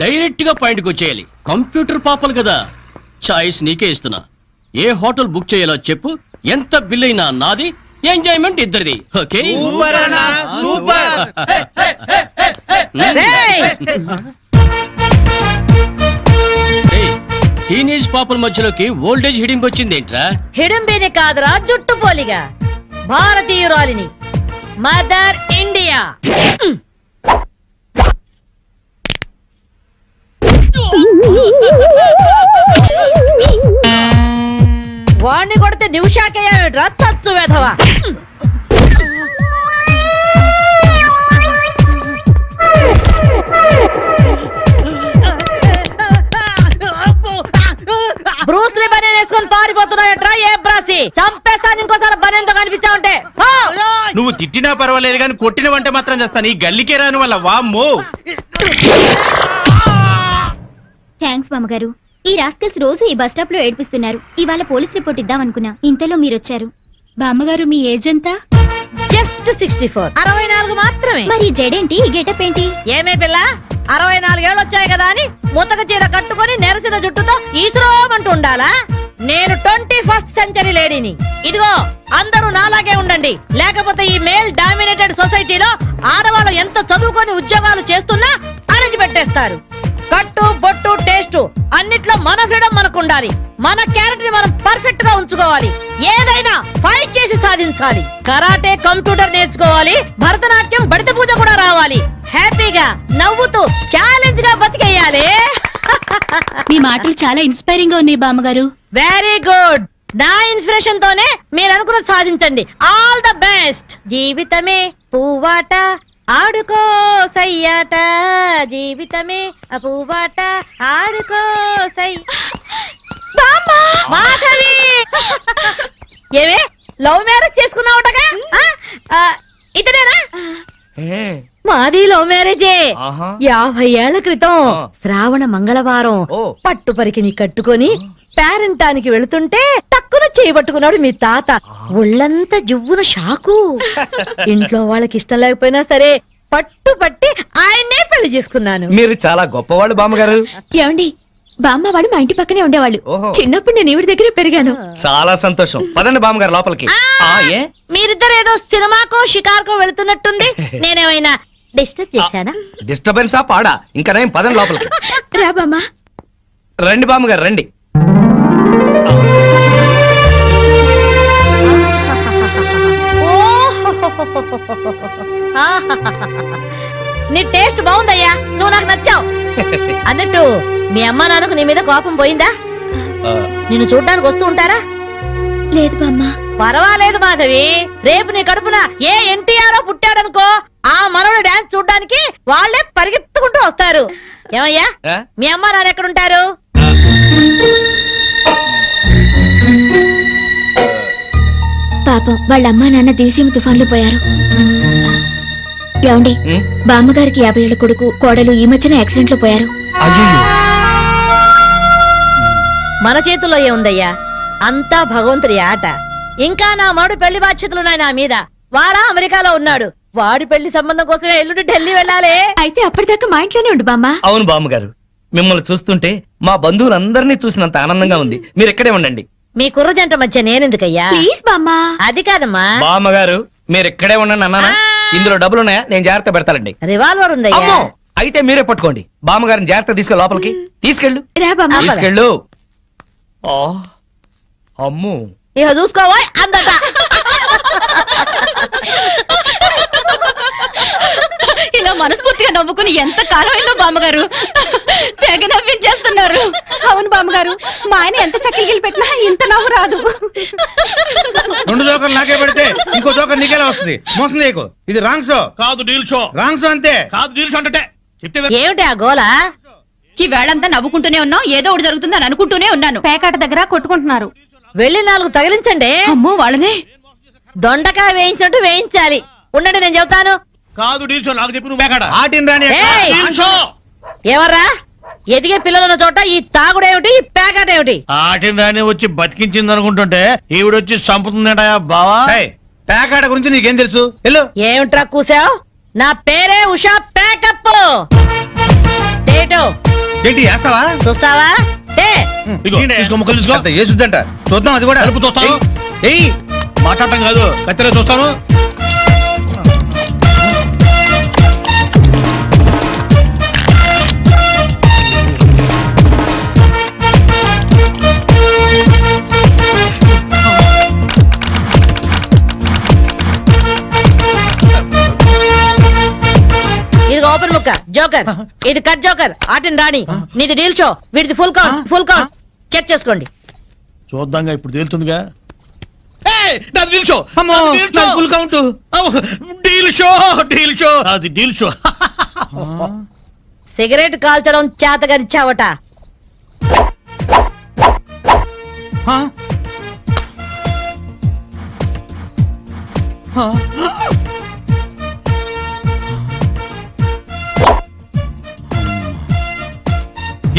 డైరెక్ట్ గా పాయింట్కి వచ్చేయాలి. కంప్యూటర్ పాపలు కదా, చాయిస్ నీకే ఇస్తున్నా. ఏ హోటల్ బుక్ చేయాలో చెప్పు, ఎంత బిల్ అయినా నాది, ఎంజాయ్మెంట్ ఇద్దరిది. ఓకే? టీనేజ్ పాపల మధ్యలోకి ఓల్డేజ్ హిడింపు వచ్చింది ఏంట్రా? హిడంబేనే కాదురా, జుట్టు పోలిగా భారతీయురాలిని, మదర్ ఇండియా. వాణ్ణి కొడితే నిమిషాకేయా తచ్చు వెధవా. బ్రూస్లీ బనేన్ వేసుకొని పారిపోతున్నాయట్రా ఏ బ్రాసి, చంపేస్తాను ఇంకోసారి బనేన్తో కనిపించావంటే. నువ్వు తిట్టినా పర్వాలేదు కానీ కొట్టిన వంట మాత్రం చేస్తాను. ఈ గల్లికే రాను వల్ల వామ్మో. థ్యాంక్స్ మామగారు. ఈ రాస్కల్స్ రోజు ఈ బస్ స్టాప్ లో ఏడిపిస్తున్నారు. ఇవాళ పోలీస్ రిపోర్ట్ ఇద్దాం అనుకున్నా, ఇంతలో మీరొచ్చారు. బామ్మగారు, మీ ఏజ్ ఎంత? జస్ట్ 64. 64 మాత్రమే. మరి జడేంటి, ఈ గెటప్ ఏంటి? ఏమే పిల్ల, 64 ఏళ్ళు వచ్చాయి కదా అని ముతక చీర కట్టుకొని నెరసిన జుట్టుతో ఈశ్వరమంటూ ఉండాలా? నేను 21st సెంచరీ లేడీని. ఇదిగో, అందరూ నాలాగే ఉండండి, లేకపోతే ఈ మేల్ డామినేటెడ్ సొసైటీలో ఆడవాళ్ళు ఎంత చదువుకొని ఉద్యోగాలు చేస్తున్నా అణిచిపెట్టేస్తారు. కట్టు బొట్టు టేస్ట్ అన్నిట్లో మన ఫ్రీడమ్ మనకు ఉండాలి. మన క్యారెక్టర్ ని మనం పర్ఫెక్ట్ గా ఉంచుకోవాలి. ఏదైనా ఫైట్ చేసి సాధించాలి. కరాటే, కంప్యూటర్ నేర్చుకోవాలి. భరతనాట్యం, బడిత పూజ కూడా రావాలి. హ్యాపీగా నవ్వుతూ ఛాలెంజ్ గా బతికేయాలి. మీ మాటలు చాలా ఇన్స్పైరింగ్ గా ఉన్నాయి బామ్మగారు. Very good. నా ఇన్స్పిరేషన్ తోనే మీరు అనుకున్నది సాధించండి. All the best. జీవితమే పువ్వాట, ఆడుకో సయ్యాట, జీవితమే పువ్వాట, ఆడుకో సై. మాధవి, ఏమే లవ్ మ్యారేజ్ చేసుకున్నావుటగా? ఇతనేనా? మాది లవ్ మ్యారేజే. 50 ఏళ్ల క్రితం శ్రావణ మంగళవారం పట్టు పరికిని కట్టుకొని పేరంటానికి వెళుతుంటే టక్కున చేయబట్టుకున్నాడు మీ తాత. ఒళ్ళంతా జువ్వున షాకు. ఇంట్లో వాళ్ళకి ఇష్టం లేకపోయినా సరే పట్టు పట్టి ఆయన్నే పెళ్లి చేసుకున్నాను. మీరు చాలా గొప్పవాళ్ళు బామ్మగారు. ఏమండి, బామ్మ వాళ్ళు మా ఇంటి పక్కనే ఉండేవాళ్ళు. చిన్నప్పుడు నేను ఈవిడ దగ్గరే పెరిగాను. చాలా సంతోషం. పదండి బామ్మగారు లోపలికి. మీరిద్దరు ఏదో సినిమాకో షికార్కో వెళుతున్నట్టుంది. నేనేమైనా డిస్టర్బ్ చేశానా? డిస్టర్బెన్స్ ఆ పాడా? ఇంకా నేను పదండి లోపలికి. రా బామ్మ. రండి బామ్మగారు రండి. నీ టేస్ట్ బాగుందయ్యా, నువ్వు నాకు నచ్చావు. అన్నట్టు మీ అమ్మా నాన్నకు నీ మీద కోపం పోయిందా? నిన్ను చూడ్డానికి వస్తూ ఉంటారా? లేదు బామ్మ. పర్వాలేదు మాధవి, రేపు నీ కడుపున ఏ ఎన్టీఆర్ పుట్టాడనుకో, ఆ మనవడు డాన్స్ చూడ్డానికి వాళ్ళే పరిగెత్తుకుంటూ వస్తారు. ఏమయ్యా, మీ అమ్మా నాన్న ఎక్కడుంటారు? పాపం వాళ్ళ అమ్మా నాన్న దివిసీమ తుఫాన్లో పోయారు. ఏమండి, బామ్మగారికి 50 ఏళ్ల కొడుకు కోడలు ఈ మధ్యన యాక్సిడెంట్ లో పోయారు. మన చేతుల్లో ఏముందయ్యా, అంతా భగవంతుడి ఆట. ఇంకా నా మాడు పెళ్లి బాధ్యతలున్నాయి నా మీద. వాడా అమెరికాలో ఉన్నాడు. వాడి పెళ్లి సంబంధం కోసమే ఎల్లుండి ఢిల్లీ వెళ్ళాలి. అయితే అప్పటిదాకా మా ఇంట్లోనే ఉండు బామ్మ. అవును బామ్మగారు, మిమ్మల్ని చూస్తుంటే మా బంధువులందరినీ చూసినంత ఆనందంగా ఉంది. మీరు ఇక్కడే ఉండండి. మీ కుర్ర జంట మధ్య నేనెందుకయ్యా? ప్లీజ్ బామ్మా. అది కాదమ్మా. బామ్మగారు మీరు ఇక్కడే ఉండండి అన్నానా? ఇందులో డబ్బులున్నాయా? నేను జాగ్రత్త పెడతానండి. రివాల్వర్ ఉందయ్యా. అయితే మీరే పట్టుకోండి. బామ్మగారిని జాగ్రత్త తీసుకెళ్ళి లోపలికి తీసుకెళ్ళు. తీసుకెళ్ళు. అమ్ము ఇక చూసుకోవా అందట. ఇలా మనస్ఫూర్తిగా నవ్వుకుని ఎంత కాలమైందో బామ్మగారు. తెగ నవ్వించేస్తున్నారు. అవును బామ్మగారు, మా ఆయన ఎంత చక్కగిలి పెట్టినా ఇంత నవ్వు రాదు. 2 జోకర్లు నాకే పెడితే ఇంకో జోకర్ నీకేలా వస్తుంది? మోసం చేయకు. ఇది రాంగ్ షో కాదు, డీల్ షో. రాంగ్ షో అంతే. కాదు, డీల్ షో అంటే ఏమిటి ఆ గోలా? ఈ వేళంతా నవ్వుకుంటూనే ఉన్నాం. ఏదో ఒకటి జరుగుతుందని అనుకుంటూనే ఉన్నాను. పేకాట దగ్గర కొట్టుకుంటున్నారు. వెళ్ళి 4 తగిలించండి. అమ్మో, వాళ్ళనే దొండకాయ వేయించినట్టు వేయించాలి. ఉండండి, నేను చెబుతాను. కాదు, డీల్ షో. నాకు చెప్పి నువ్వు పేకాట. ఏమర్రా, ఎదిగే పిల్లలున్న చోట ఈ తాగుడేమిటి, ఈ పేకాట ఏమిటి? ఆటిని వచ్చి బతికించింది అనుకుంటుంటే ఈవిడొచ్చి చంపుతుందట బావా. పేకాట గురించి నీకేం తెలుసు? ఏమిట్రా కూసావు? నా పేరే ఉషా పేకప్. ఏంటి వేస్తావా? చూస్తావా? ఏసుద్దంట. చూద్దాం అది కూడా. చూస్తాను. మాట్లాడటం కాదు, కత్తిరే చూస్తాను. ఇది ఓపెన్ ముక్క జోకర్, ఇది కట్ జోకర్. ఆటిని రాణి, నీది డీల్ షో, వీటిది full count. Full count check చేసుకోండి. చూద్దాంగా, ఇప్పుడు తేలుతుందిగా. సిగరెట్ కాల్చడం చేతగరిచావట.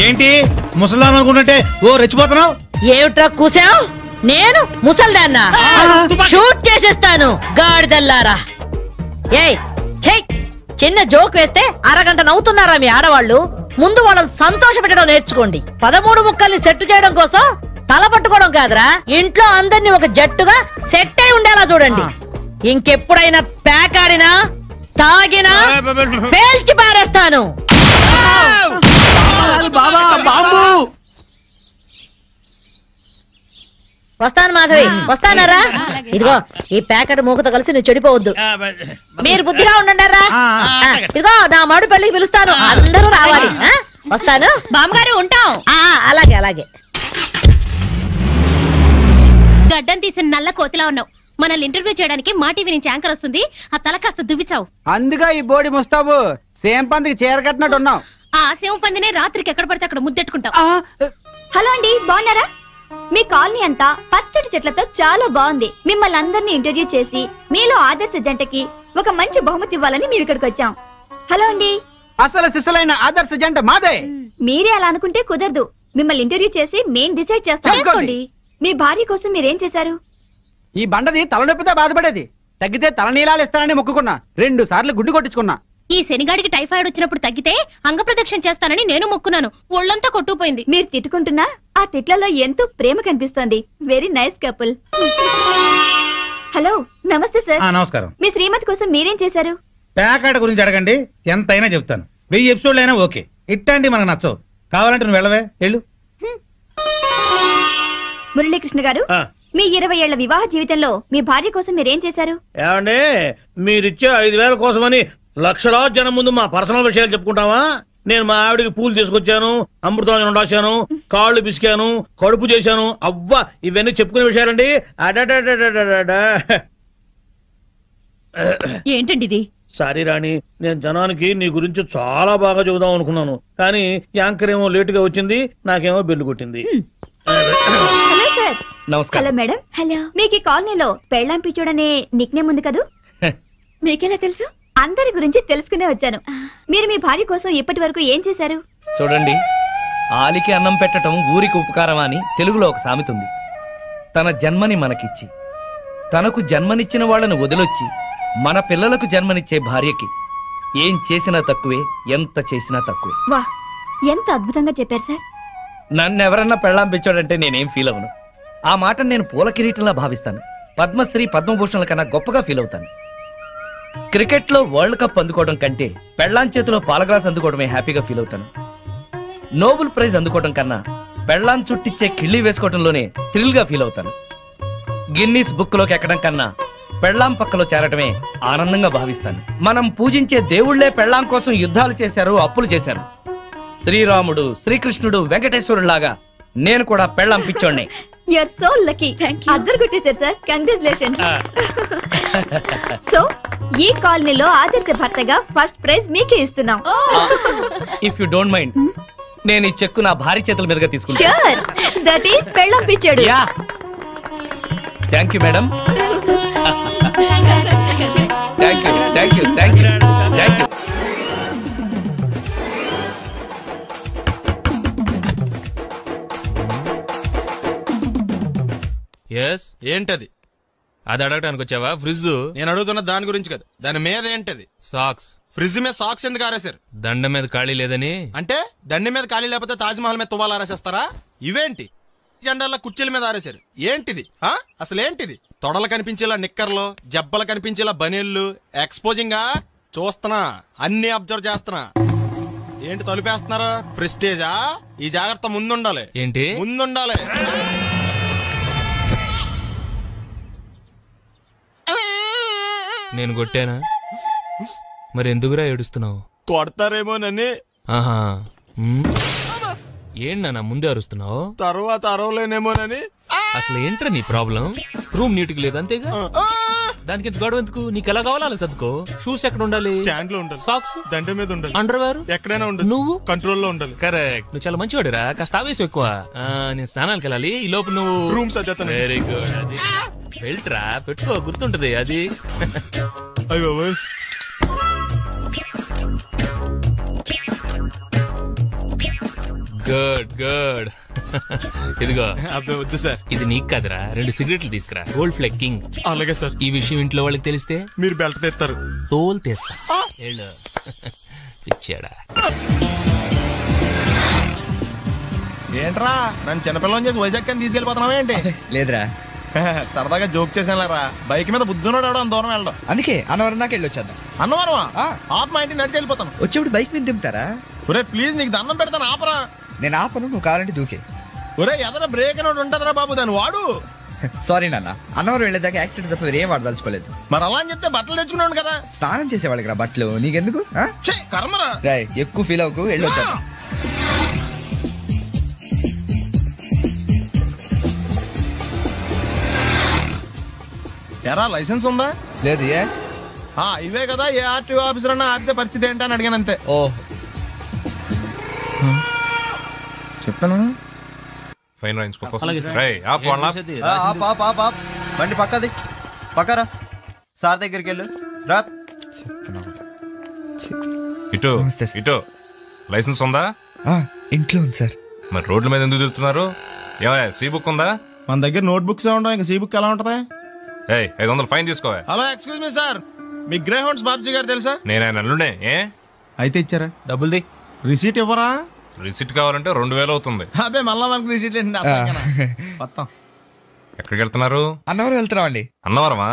ఏంటి ముసలాం అనుకుంటుంటే ఓ రెచ్చిపోతున్నావు? ఏమిట్రా కూసావు? నేను ముసల్దాన్నా? షూట్ చేసేస్తాను గాడిదల్లారా. ఏయ్ చిన్న జోక్ వేస్తే అరగంట నవ్వుతున్నారా మీ ఆడవాళ్ళు? ముందు వాళ్ళని సంతోష పెట్టడం నేర్చుకోండి. 13 ముక్కల్ని సెట్ చేయడం కోసం తల పట్టుకోవడం కాదురా, ఇంట్లో అందరినీ ఒక జట్టుగా సెట్ అయి ఉండేలా చూడండి. ఇంకెప్పుడైనా పేకాడినా తాగినా పేల్చి పారేస్తాను. వస్తాను మాధవి, వస్తానరా. ఇదిగో ఈ ప్యాకెట్ మూకతో కలిసి నువ్వు చెడిపోవద్దు. మీరు బుద్ధిగా ఉండండిరా. ఇదిగో నా మాడు పెళ్లికి పిలుస్తాను, అందరూ రావాలి. వస్తాను బామ్మగారు, ఉంటాం. అలాగే అలాగే. గడ్డం తీసిన నల్ల కోతిలా ఉన్నావు. మనల్ని ఇంటర్వ్యూ చేయడానికి మా టీవీ నుంచి యాంకర్ వస్తుంది. ఆ తల కాస్త దువ్విచావు. అందుగా ఈ బోడి ముస్తాబు సేమ్ పందికి చీర కట్టినట్టు ఉన్నావు. ఆ సేవ పందినే రాత్రికి ఎక్కడ పడితే అక్కడ ముద్దెట్టుకుంటావు. హలో అండి, బాగున్నారా? మీ కాలనీ అంతా పచ్చటి చెట్లతో చాలా బాగుంది. మిమ్మల్ని అందరినీ ఇంటర్వ్యూ చేసి మీలో ఆదర్శ జంటకి ఒక మంచి బహుమతి ఇవ్వాలని మేము ఇక్కడికి వచ్చాం. హలో అండి. అసలు సిసలైన ఆదర్శ జంట మాదే. మీరే అలా అనుకుంటే కుదరదు. మిమ్మల్ని ఇంటర్వ్యూ చేసి మేం డిసైడ్ చేస్తాం. మీ భార్య కోసం మీరేం చేశారు? ఈ బండది తలనొప్పితో బాధపడేది. తగ్గితే తలనీలాలు ఇస్తానని మొక్కుకున్నా. 2 సార్లు గుడ్డు కొట్టించుకున్నా. ఈ శనిగాడికి టైఫాయిడ్ వచ్చినప్పుడు తగ్గితే అంగప్రదక్షిణ చేస్తానని నేను మొక్కున్నాను. ఒళ్ళంతా కొట్టుకుపోయింది. మీరు తిట్టుకుంటున్నా ఆ తిట్లలో ఎంతో ప్రేమ కనిపిస్తోంది. Very nice couple. హలో, నమస్తే సార్. నమస్కారం. మీ శ్రీమతి కోసం మీరేం చేశారు? పేకాట గురించి అడగండి, ఎంతైనా చెప్తాను. 1000 ఎపిసోడ్లు అయినా ఓకే. ఇట్టాంటి మనకు నచ్చవు. కావాలంటే నువ్వు వెళ్ళవే, వెళ్ళు. మురళీకృష్ణ గారు, మీ 20 ఏళ్ల వివాహ జీవితంలో మీ భార్య కోసం మీరేం చేశారు? ఏమండి, మీరిచ్చే 5000 కోసమని లక్షలాది జనం ముందు మా పర్సనల్ విషయాలు చెప్పుకుంటావా? నేను మా ఆవిడికి పూలు తీసుకొచ్చాను, అమృతం రాశాను, కాళ్ళు పిసికాను, కడుపు చేశాను. అవ్వ, ఇవన్నీ చెప్పుకునే విషయాలండి. ఏంటండి ఇది? సారీ రాణి, నేను జనానికి నీ గురించి చాలా బాగా చెబుదాం అనుకున్నాను, కానీ యాంకర్ ఏమో లేటుగా వచ్చింది, నాకేమో బెల్లు కొట్టింది. Hello sir. నమస్కారం. Hello madam. హలో. మీకు ఈ కాలనీలో పెళ్ళాం పిచ్చోడనే నిక్ నేమ్ ఉంది కదూ? మీకెలా తెలుసు? అందరి గురించి తెలుసుకునే వచ్చాను. మీరు మీ భార్య కోసం ఇప్పటి వరకు ఏం చేశారు? చూడండి, ఆలికి అన్నం పెట్టడం ఊరికి ఉపకారం అని తెలుగులో ఒక సామెత ఉంది. తన జన్మని మనకిచ్చి తనకు జన్మనిచ్చిన వాళ్ళను వదిలొచ్చి మన పిల్లలకు జన్మనిచ్చే భార్యకి ఏం చేసినా తక్కువే, ఎంత చేసినా తక్కువే. వా, ఎంత అద్భుతంగా చెప్పారు సార్. నన్నెవరన్నా పెళ్ళాం పెంచాడంటే నేనేం ఫీల్ అవను. ఆ మాట నేను పూల కిరీటంలా భావిస్తాను. పద్మశ్రీ పద్మభూషణల కన్నా గొప్పగా ఫీల్ అవుతాను. క్రికెట్ లో వరల్డ్ కప్ అందుకోవడం కంటే పెళ్ళాం చేతిలో పాలగ్లాస్ అందుకోవడమే హ్యాపీగా ఫీల్ అవుతాను. నోబెల్ ప్రైజ్ అందుకోవడం కన్నా పెళ్ళాం చుట్టిచ్చే కిళ్ళి వేసుకోవడంలోనే థ్రిల్ గా ఫీల్ అవుతాను. గిన్నీస్ బుక్ లోకి ఎక్కడం కన్నా పెళ్ళాం పక్కలో చేరటమే ఆనందంగా భావిస్తాను. మనం పూజించే దేవుళ్లే పెళ్ళాం కోసం యుద్ధాలు చేశారు, అప్పులు చేశారు. శ్రీరాముడు, శ్రీకృష్ణుడు, వెంకటేశ్వరులాగా నేను కూడా పెళ్ళాం పిచ్చోడ్నే. You are so lucky. అద్దరు కొట్టేశారు సార్. కంగ్రాచులేషన్స్. సో ఈ కాలనీలో ఆదర్శ భర్తగా ఫస్ట్ ప్రైజ్ మీకే ఇస్తున్నాం. ఇఫ్ యు డోంట్ మైండ్, నేను ఈ చెక్కు నా భార్య చేతుల మీదుగా తీసుకుంటాను. ష్యూర్, దట్ ఈస్ పెళ్ళాం పిచ్చాడు. Yeah, thank you madam. Thank you, thank you, thank you, thank you. ఏంటది? అది అడగడానికి వచ్చావా? ఫ్రిడ్జ్. నేను అడుగుతున్న దాని గురించి కదా, దాని మీద ఏంటది? సాక్స్. ఫ్రిడ్జ్ మీద సాక్స్ ఎందుకు ఆరేశారు? దండ మీద ఖాళీ లేదని. అంటే దండ మీద ఖాళీ లేకపోతే తాజ్మహల్ మీద తువ్వాలు ఆరేసేస్తారా? ఇవేంటి జెండాల కుర్చీల మీద ఆరేశారు? ఏంటిది అసలు ఏంటిది? తొడలు కనిపించేలా నిక్కర్లు, జబ్బలు కనిపించేలా బనీళ్లు, ఎక్స్పోజింగ్ గా చూస్తున్నా, అన్ని అబ్జర్వ్ చేస్తున్నా. ఏంటి తలుపేస్తున్నారు? ప్రెస్టేజా? ఈ జాగ్రత్త ముందుండాలి. ఏంటి ముందుండాలి? నేను కొట్టానా? మరి ఎందుకురా ఏడుస్తున్నావు? కొడతారేమోనని. ఆహా, ఏంటన్నా ముందే అరుస్తున్నావు? తర్వాత అరవలేనేమోనని. అసలు ఏంట్రా నీ ప్రాబ్లం? రూమ్ నీట్ గా లేదు అంతేగా, దానికి గొడవ ఎందుకు? నీకు ఎలా కావాలో సర్దుకో. షూస్ ఎక్కడ ఉండాలి? స్టాండ్ లో ఉండాలి. సాక్స్ దండ మీద ఉండాలి. అండర్వేర్ ఎక్కడైనా ఉండాలి. నువ్వు కంట్రోల్ లో ఉండాలి. కరెక్ట్. నువ్వు చాలా మంచివాడిరా, కాస్త ఆవేశం ఎక్కువ. నేను స్నానానికి వెళ్ళాలి, ఈ లోపు నువ్వు రూమ్ సర్దేస్తాను. Very good. అది బెల్ట్రా, పెట్టుకో, గుర్తుంటది అది. అయ్యో గుడ్ గుడ్. ఇదిగో. అబ్బే వద్దు సార్, ఇది నీకు కాదురా, 2 సిగరెట్లు తీసుకురా. Gold flake king. అలాగే సార్. ఈ విషయం ఇంట్లో వాళ్ళకి తెలిస్తే మీరు బెల్ట్ తెస్తారు. తోలు తెస్తా. పిచ్చాడా? ఏంట్రా నన్ను చిన్నపిల్లని చేసి వైజాగ్ అని తీసుకెళ్ళిపోతున్నావా ఏంటి? లేదురా, సరదాగా జోక్ చేసానులేరా. బైక్ మీద బుద్ధున్నాడు అంత దూరం వెళ్ళడం. అందుకే అన్నవరం దాకా వెళ్ళి వచ్చేద్దాం. అన్నవరమా? ఆప్ మా ఇంటికి నడిచి వెళ్ళిపోతాను. వచ్చేప్పుడు బైక్ మీద దింపుతారా? ఒరే ప్లీజ్, నీకు దండం పెడతాను, ఆపరా. నేను ఆపను, నువ్వు కావాలంటే దూకే. ఒరే ఎదర బ్రేక్ అని ఉంటుందిరా బాబు, దాన్ని వాడు. సారీ నాన్న, అన్నవరం వెళ్ళేదాకా యాక్సిడెంట్ తప్ప ఏం వాడదలుచుకోలేదు. మరి అలా అని చెప్తే బట్టలు తెచ్చుకున్నాను కదా. స్నానం చేసేవాళ్ళకి రా బట్టలు, నీకెందుకు? కర్మరా. రాయ్, ఎక్కువ ఫీల్ అవ్వకు, వెళ్ళి వచ్చేద్దాం. ఎరా లైసెన్స్ ఉందా? లేదు. ఏ ఇవే కదా, ఏ ఆర్టీఓ ఆఫీసర్ అన్నా ఆపితే పరిస్థితి ఏంటని అడిగాను అంతే. ఓ చెప్తాను. ఫైన్ బండి పక్కది, పక్కరా. సార్ దగ్గరికి వెళ్ళు రా. ఇటు ఇటు. లైసెన్స్ ఉందా? ఇంట్లో ఉంది సార్. మరి రోడ్ల మీద ఎందుకు తిరుగుతున్నారు? ఏమయ్యా, సీ బుక్ ఉందా? మన దగ్గర నోట్ బుక్స్ ఉండవు, ఇంకా సీ బుక్ ఎలా ఉంటది? 500 ఫైన్ తీసుకోవా. హలో, ఎక్స్క్యూజ్ మీ సార్, మీ గ్రే హౌండ్స్ బాబ్జీ గారు తెలుసా? నేను ఆయన అల్లుడే. అయితే ఇచ్చారా? డబ్బుల్ది. రిసీట్ ఇవ్వరా? రిసీట్ కావాలంటే 2000 అవుతుంది. అబ్బే మళ్ళా మనకు రిసీట్ ఏంటి? మొత్తం ఎక్కడికి వెళ్తున్నారు? అన్నవరం వెళ్తున్నాం అండి. అన్నవరమా?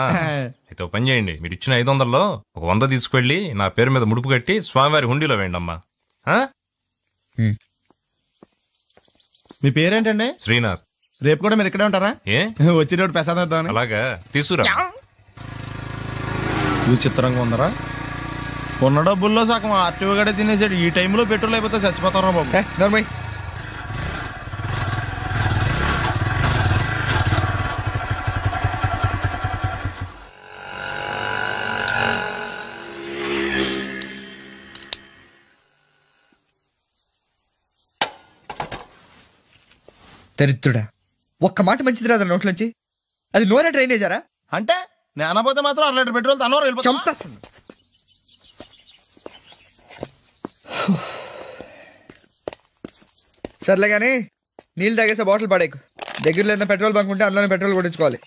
అయితే పని చేయండి, మీరు ఇచ్చిన 500లో ఒక 100 తీసుకెళ్లి నా పేరు మీద ముడుపు కట్టి స్వామివారి హుండీలో వేయండి అమ్మా. మీ పేరేంటండి? శ్రీనాథ్. రేపు కూడా మీరు ఇక్కడే ఉంటారా? వచ్చినప్పుడు ప్రసాదం ఇద్దాం. అలాగా, తీసుకురా. విచిత్రంగా ఉందరా, ఉన్న డబ్బుల్లో సగం ఆర్టీఓ గడే తినేసాడు. ఈ టైంలో పెట్రోల్ అయిపోతే చచ్చిపోతారా బాబు. దరిద్రుడా, ఒక్క మాట మంచిది రాదా నోట్లోంచి? అది నోరే డ్రైనేజారా? అంటే నేను అనబోతే మాత్రం 1 లీటర్ పెట్రోల్ తనవరం వెళ్ళిపోతా. సర్లే కానీ నీళ్ళు తాగేసే బాటిల్ పడేకు. దగ్గరలో ఏదైనా పెట్రోల్ బంక్ ఉంటే అందులోనే పెట్రోల్ కొట్టించుకోవాలి.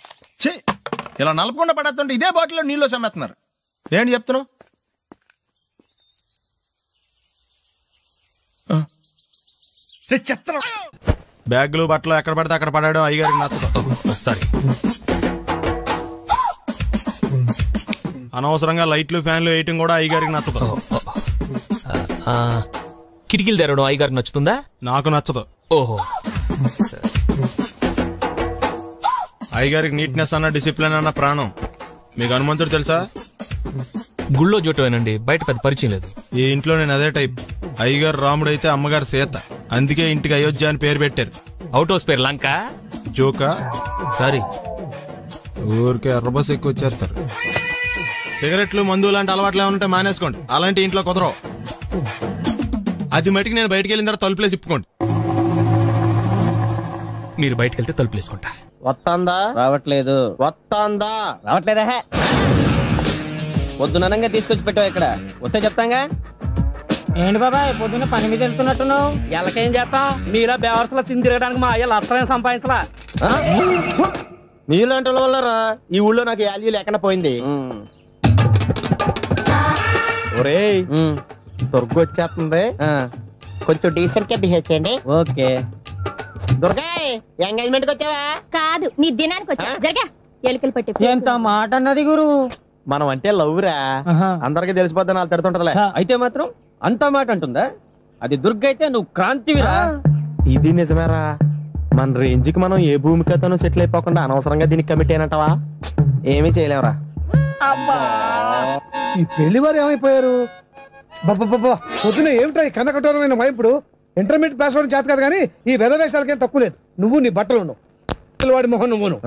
ఇలా నలపకుండా పడేస్తుంటే ఇదే బాటిల్లో నీళ్ళు సమ్మేస్తున్నారు. ఏంటి చెప్తున్నావు? బ్యాగులు బట్టలు ఎక్కడ పడితే అక్కడ పడడం అయ్యగారికి నచ్చదు. సారీ. అనవసరంగా లైట్లు ఫ్యాన్లు వేయటం కూడా అయ్యగారికి నచ్చదు. కిటికీలు తెరవడం అయ్యగారికి నచ్చుతుందా? నాకు నచ్చదు. ఓహో. అయ్యగారికి నీట్నెస్ అన్న డిసిప్లిన్ అన్న ప్రాణం. మీకు హనుమంతుడు తెలుసా? గుళ్ళో జోటమేనండి, బయట పెద్ద పరిచయం లేదు. ఈ ఇంట్లో నేను అదే టైప్. అయ్యగారు రాముడు అయితే అమ్మగారు సీత. అందుకే ఇంటికి అయోధ్య అని పేరు పెట్టారు. అవుట్ హౌస్ పేరు లంక. జోకా? సారీ. ఊరికే ఎర్రబస్ ఎక్కువ వచ్చేస్తారు. సిగరెట్లు మందు లాంటి అలవాట్లు ఏమంటే మానేసుకోండి. అలాంటి ఇంట్లో కుదరవు. అది మటుకు నేను బయటకు వెళ్ళిన తర్వాత తలుపులేసి ఇప్పుకోండి. మీరు బయటకు వెళ్తే తలుపులేసుకుంటా. వస్తాందా? రావట్లేదు. వస్తాందా? రావట్లేదా? పొద్దుననంగా తీసుకొచ్చి పెట్టావు ఇక్కడ. వస్తే చెప్తాంగా. ఏంటి బాబాయ్ పొద్దున్న పని మీద వెళ్తున్నట్టున్నావు? ఎలాకేం చేస్తాం? మీలా బేవర్సలా తిని తిరగడానికి మా అయ్య లక్షణం సంపాదించలా. మీలాంటి వల్లరా ఈ ఊళ్ళో నాకు వాల్యూ లేకుండా పోయింది. ఒరేయ్ దుర్గ వచ్చేస్తుంది, కొంచెం డీసెంట్ గా బిహేవ్ చేయండి. ఓకే. దుర్గా ఎంగేజ్మెంట్ కి వచ్చావా? కాదు, నీ దినానికి వచ్చా. జరగా ఎలుకలు పట్టి. ఎంత మాట అన్నది గురు. మనం అంటే లవ్ రా, అందరికి తెలిసిపోద్దని వాళ్ళు తిడుతుంటదిలే. అయితే మాత్రం అంత మాట అంటుందా? అది దుర్గ అయితే నువ్వు క్రాంతివిరా. ఇది నిజమేరా. మన రేంజ్ కి మనం ఏ భూమికతోనూ సెటిల్ అయిపోకుండా అనవసరంగా దీనికి కమిట్ అయినట్టవా? ఏమీ చేయలేవురా. ఈ పెళ్లి వారు ఏమైపోయారు? బాబా పొద్దున ఏమిటా ఈ కన్నకఠోరమైన వైపుడు? ఇంటర్మీడియట్ పాస్ అవడం చేత కాదు కానీ ఈ వెధవేషాలకేం తక్కువ లేదు. నువ్వు నీ బట్టలు ఉండవు, వాడి మొహం నువ్వును.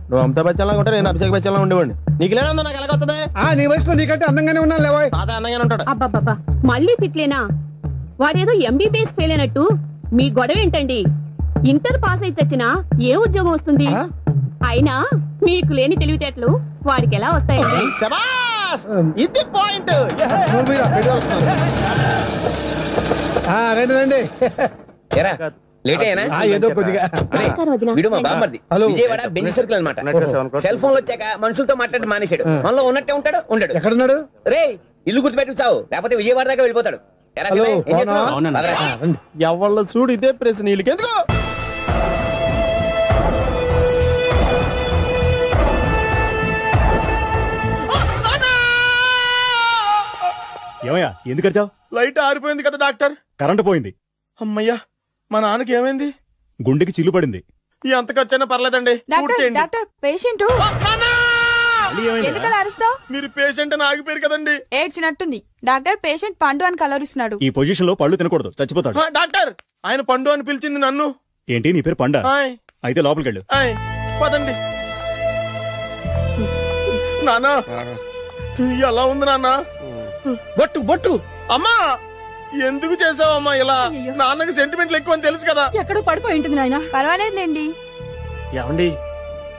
నువ్వు అమితాబ్ బచ్చన్ లాగా ఉంటే నేను అభిషేక్ బచ్చన్ లాగా ఉండేవాడిని. నీకు లేనందో నాకు ఎలాగొస్తుంది? నీ వయసులో నీకంటే అందంగానే ఉన్నాను లేవా? తాత అందంగానే ఉంటాడు. అబ్బాబ్బా మళ్ళీ తిట్లేనా? వాడేదో ఎంబీబీఎస్ ఫెయిల్ అయినట్టు మీ గొడవ ఏంటండి? ఇంటర్ పాస్ అయి చచ్చినా ఏ ఉద్యోగం వస్తుంది? అయినా మీకు లేని తెలివితేటలు వాడికి ఎలా వస్తాయండి? ఇది పాయింట్. రండి రండి. ఏదో కొద్దిగా విజయవాడ బెంచ్ సర్కిల్ అనమాట. సెల్ ఫోన్ వచ్చాక మనుషులతో మాట్లాడి మానేశాడు. మనలో ఉన్నట్టే ఉంటాడు. ఉండడు. ఎక్కడున్నాడు? రే ఇల్లు గుర్తుపెట్టి చావు, లేకపోతే విజయవాడ దాకా వెళ్ళిపోతాడు. ఎవళ్ళ చూడు ఇదే ప్రశ్న. వీళ్ళకి ఎందుకు? ఏమయ్యా ఎందుకు వచ్చావు? లైట్ ఆరిపోయింది కదా డాక్టర్. కరెంటు పోయింది. అమ్మయ్యా, మా నాన్నకి ఏమైంది? గుండెకి చిల్లు పడింది. ఎంత ఖర్చైనా పర్లేదండి. డాక్టర్ పేషెంట్ ఎందుకలా అరుస్తావు? మీరు పేషెంట్ అని ఆగిపోయారు కదండి. ఏడ్చినట్టుంది. డాక్టర్ పేషెంట్ పండు అని కలవరిస్తున్నాడు. ఈ పొజిషన్ లో పళ్ళు తినకూడదు, చచ్చిపోతాడు. డాక్టర్ ఆయన పండు అని పిలిచింది నన్ను. ఏంటి నీ పేరు పండా? అయితే లోపలికి వెళ్ళు. పదండి. నాన్న ఎలా ఉంది నాన్న? బొట్టు బొట్టు. అమ్మా ఎందుకు చేసావమ్మా ఇలా? నాన్నకి సెంటిమెంట్లు ఎక్కువ అని తెలుసు కదా. ఎక్కడో పడిపోయి ఉంటుంది నాయన. పర్వాలేదులేండి. ఏమండి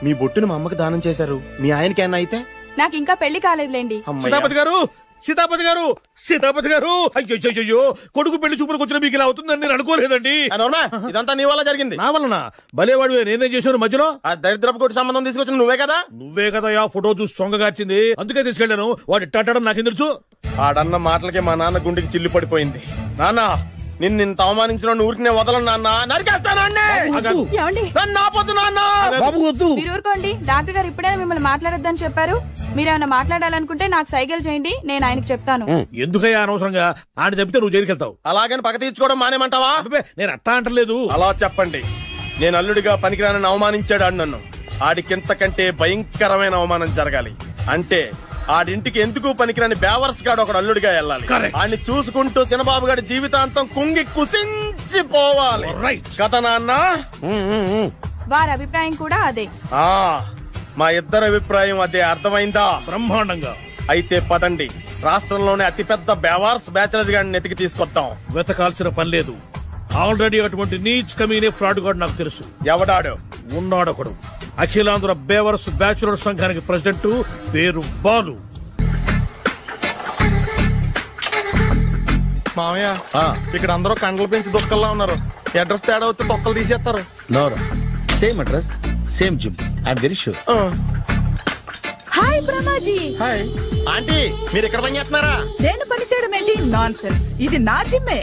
మీ బొట్టును మా అమ్మకి దానం చేశారు, మీ ఆయనకి ఏమన్నా అయితే? నాకు ఇంకా పెళ్లి కాలేదులేండి. సీతాపతి గారు, సీతాపతి గారు, సీతాపతి గారు, అయ్యో కొడుకు పెళ్లి చూపులకు వచ్చిన మీకు ఇలా అవుతుందని నేను అనుకోలేదండి. ఇదంతా నీ వల్ల జరిగింది. నా వలన? భలేవాడు, నేనేం చేశాను మధ్యలో? ఆ దరిద్రపు కొట్టి సంబంధం తీసుకొచ్చిన నువ్వే కదా. నువ్వే కదా ఆ ఫోటో చూసి సొంగగార్చింది, అందుకే తీసుకెళ్లాను. వాడు ఇట్టాడని నాకేం తెలుసు? ఆడన్న మాటలకే మా నాన్న గుండెకి చిల్లు పడిపోయింది. నాన్న నిన్ను అవమానించిన ఊరికి నేను వదలను నాన్న, నరికేస్తానండి. మీరు ఊరుకోండి. డాక్టర్ గారు ఇప్పుడే మిమ్మల్ని మాట్లాడొద్దని చెప్పారు. మీరేమైనా మాట్లాడాలనుకుంటే నాకు సైకిల్ చేయండి, నేను ఆయనకు చెప్తాను. ఎందుకయ్యా అనవసరంగా? ఆయన చెప్తే నువ్వు జైలుకి వెళ్తావు. అలాగని పక్క తీర్చుకోవడం మానేమంటావా? నేను అట్టా అంటలేదు. అలా చెప్పండి. నేను అల్లుడిగా పనికిరానని అవమానించాడు ఆడు నన్ను. ఆడికింతకంటే భయంకరమైన అవమానం జరగాలి. అంటే ఆడింటికి ఎందుకు పనికిరాని బేవర్స్ గాడు ఒకడు అల్లుడిగా వెళ్ళాలి. ఆడిని చూసుకుంటూ చిన్నబాబు గారి జీవితాంతం కుంగి కుసించిపోవాలి కదా నాన్న. వారి అభిప్రాయం కూడా అదే. మా ఇద్దరి అభిప్రాయం అదే. అర్థమైందా? బ్రహ్మాండంగా. అయితే పదండి, రాష్ట్రంలోనే అతిపెద్ద బేవార్స్ బ్యాచిలర్ గాడిని ఎతికి తీసుకొద్దాం. వెతకాల్సిన పని లేదు. ఆల్రెడీ అటువంటి నీచ్ కమీనే ఫ్రాడ్ గాడు నాకు తెలుసు. ఎవడాడు? ఉన్నాడొకడు. అఖిలాంధ్ర బేవరస్ బ్యాచులర్ సంఘానికి ప్రెసిడెంట్, పేరు బాలు. మామయ్య ఇక్కడ అందరూ కండలు పెంచి దుక్కల్లా ఉన్నారు. అడ్రస్ తేడా వస్తే తొక్కలు తీసేస్తారు. Same address, same gym. I'm very sure. Hi Brahmaji. Hi aunty, మీరు ఇక్కడ పని చేస్తున్నారా? నేను పని చేయడం ఏంటి? Non sense. ఇది నా జిమ్మే.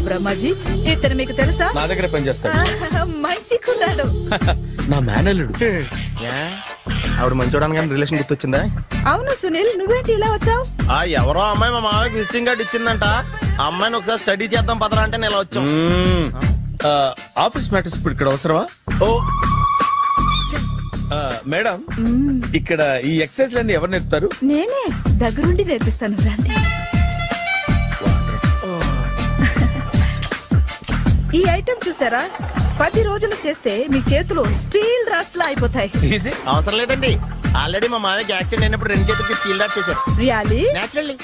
బ్రహ్మాజీ, ఇతను మీకు తెలుసా? నా దగ్గర పని చేస్తాడు. మంచి కుర్రాడు. నా మేనల్లుడు. ఆవిడ మంచోడానికి కానీ రిలేషన్ గుర్తొచ్చిందా? అవును సునీల్, నువ్వేంటి ఇలా వచ్చావు? ఎవరో అమ్మాయి మా మామయ్యకి విజిటింగ్ కార్డు ఇచ్చిందంట. ఆ అమ్మాయిని ఒకసారి స్టడీ చేద్దాం పదరా అంటే నేను ఇలా వచ్చాం. ఆఫీస్ మ్యాటర్స్ ఇప్పుడు ఇక్కడ అవసరమా? ఓ మేడం, ఇక్కడ ఈ ఎక్సర్సైజ్ లన్నీ ఎవరు నేర్పుతారు? నేనే దగ్గరుండి నేర్పిస్తాను. రండి. ఈ ఐటెం చూసారా? 10 రోజులు చేస్తే మీ చేతులు స్టీల్ రాట్స్ లా అయిపోతాయి. అవసరం లేదండి, ఆల్రెడీ మా మామయ్యకి యాక్సిడెంట్ అయినప్పుడు 2 చేతులకి స్టీల్ డాట్ చేశారు. రియల్లీ? నేచురల్లీ.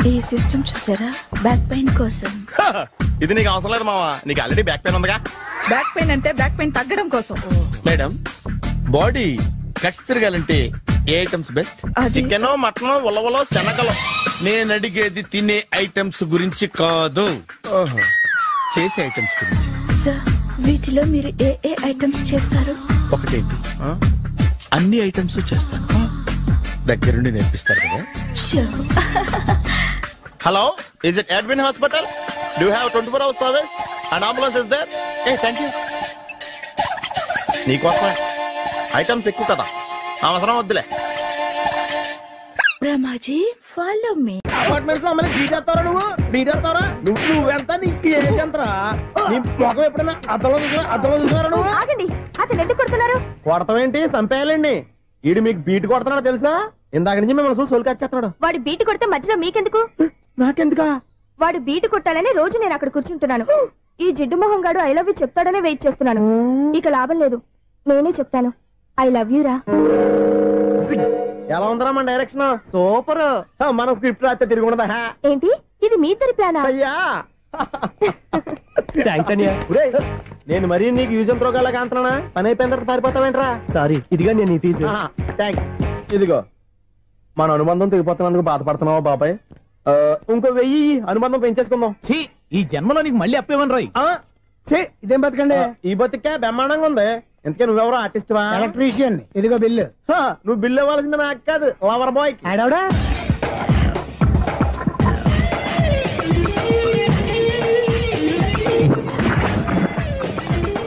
ఈ సిస్టమ్ చూసారా? బ్యాక్ పెయిన్ కోసం. ఇది నీకు అవసరం లేదు మావా, నీకు ఆల్రెడీ బ్యాక్ పెయిన్ ఉందిగా. బ్యాక్ పెయిన్ అంటే బ్యాక్ పెయిన్ తగ్గడం కోసం. మేడం, బాడీ కట్స్ తిరగాలంటే ఏ ఐటమ్స్ బెస్ట్? చికెన్, మటన్, ఉలవలో, శనగలు. నేను అడిగేది తినే ఐటమ్స్ గురించి కాదు, చేసే ఐటమ్స్ గురించి. సార్, వీటిలో మీరు ఏ ఏ ఐటమ్స్ చేస్తారు? ఒకటేంటి, అన్ని ఐటమ్స్ చేస్తాను. దగ్గరుండి నేర్పిస్తారు కదా. Hello, is it admin hospital? Do you have 24 hours service and ambulance is there? Thank you. నీకోసమే ఐటమ్స్ ఎక్కువ కదా, అవసరం వద్దులే. Brahmaji, follow me. అపార్ట్మెంట్స్ లో అమ్మని బీటేస్తారా? నువ్వెంత నీకు ఏంటంతరా? నీ మొఖం ఎప్పుడైనా అద్దంలో చూసారా నువ్వు? ఆగండి, అతను ఎందుకు కొడుతున్నారు? కొడతామేంటి, చంపేయాలండి. ఈడు మీకు బీట్ కొడుతున్నాడు తెలుసా? ఇందాక నుంచి మిమ్మల్ని చూసి సోల్కొచ్చేస్తున్నాడు. వాడు బీటు కొడితే మధ్యలో మీకెందుకు? నాకెందుకా? వాడు బీటు కొట్టాలని రోజు నేను అక్కడ కూర్చుంటున్నాను. ఈ జిడ్డు మొహం గాడు ఐ లవ్ యూ చెప్తాడనే వెయిట్ చేస్తున్నాను. ఇక లాభం లేదు, నేనే చెప్తాను. ఐ లవ్ యూ రా. ఎలా ఉందరా మన డైరెక్షన్? సూపర్. మన స్క్రిప్ట్ రాస్తే తిరిగి ఉండదా? ఏంటి ఇది మీ ఇద్దరి ప్లానా? అయ్యా నేను మరీ నీకు యూజ్ అంత రోగాలకు అంటున్నా. పని అయిపోయిన తర్వాత పారిపోతావేంట్రా? సారీ, ఇదిగా నేను తీసి. థ్యాంక్స్. ఇదిగో, మన అనుబంధం తెగిపోతున్నందుకు బాధపడుతున్నావా బాబాయ్? ఇంకో 1000 అనుబంధం పెంచేసుకుందాం. ఈ జన్మలో నీకు మళ్ళీ అప్పేమని రాయి. ఇదేం బతకండి? ఈ బతికే బ్రహ్మాండంగా ఉంది. ఎందుకే నువ్వెవరో ఆర్టిస్ట్ వా? ఎలక్ట్రీషియన్. ఇదిగో బిల్లు. నువ్వు బిల్లు ఇవ్వాల్సింది నాకు కాదు, లవర్ బాయ్. ఆడవడా?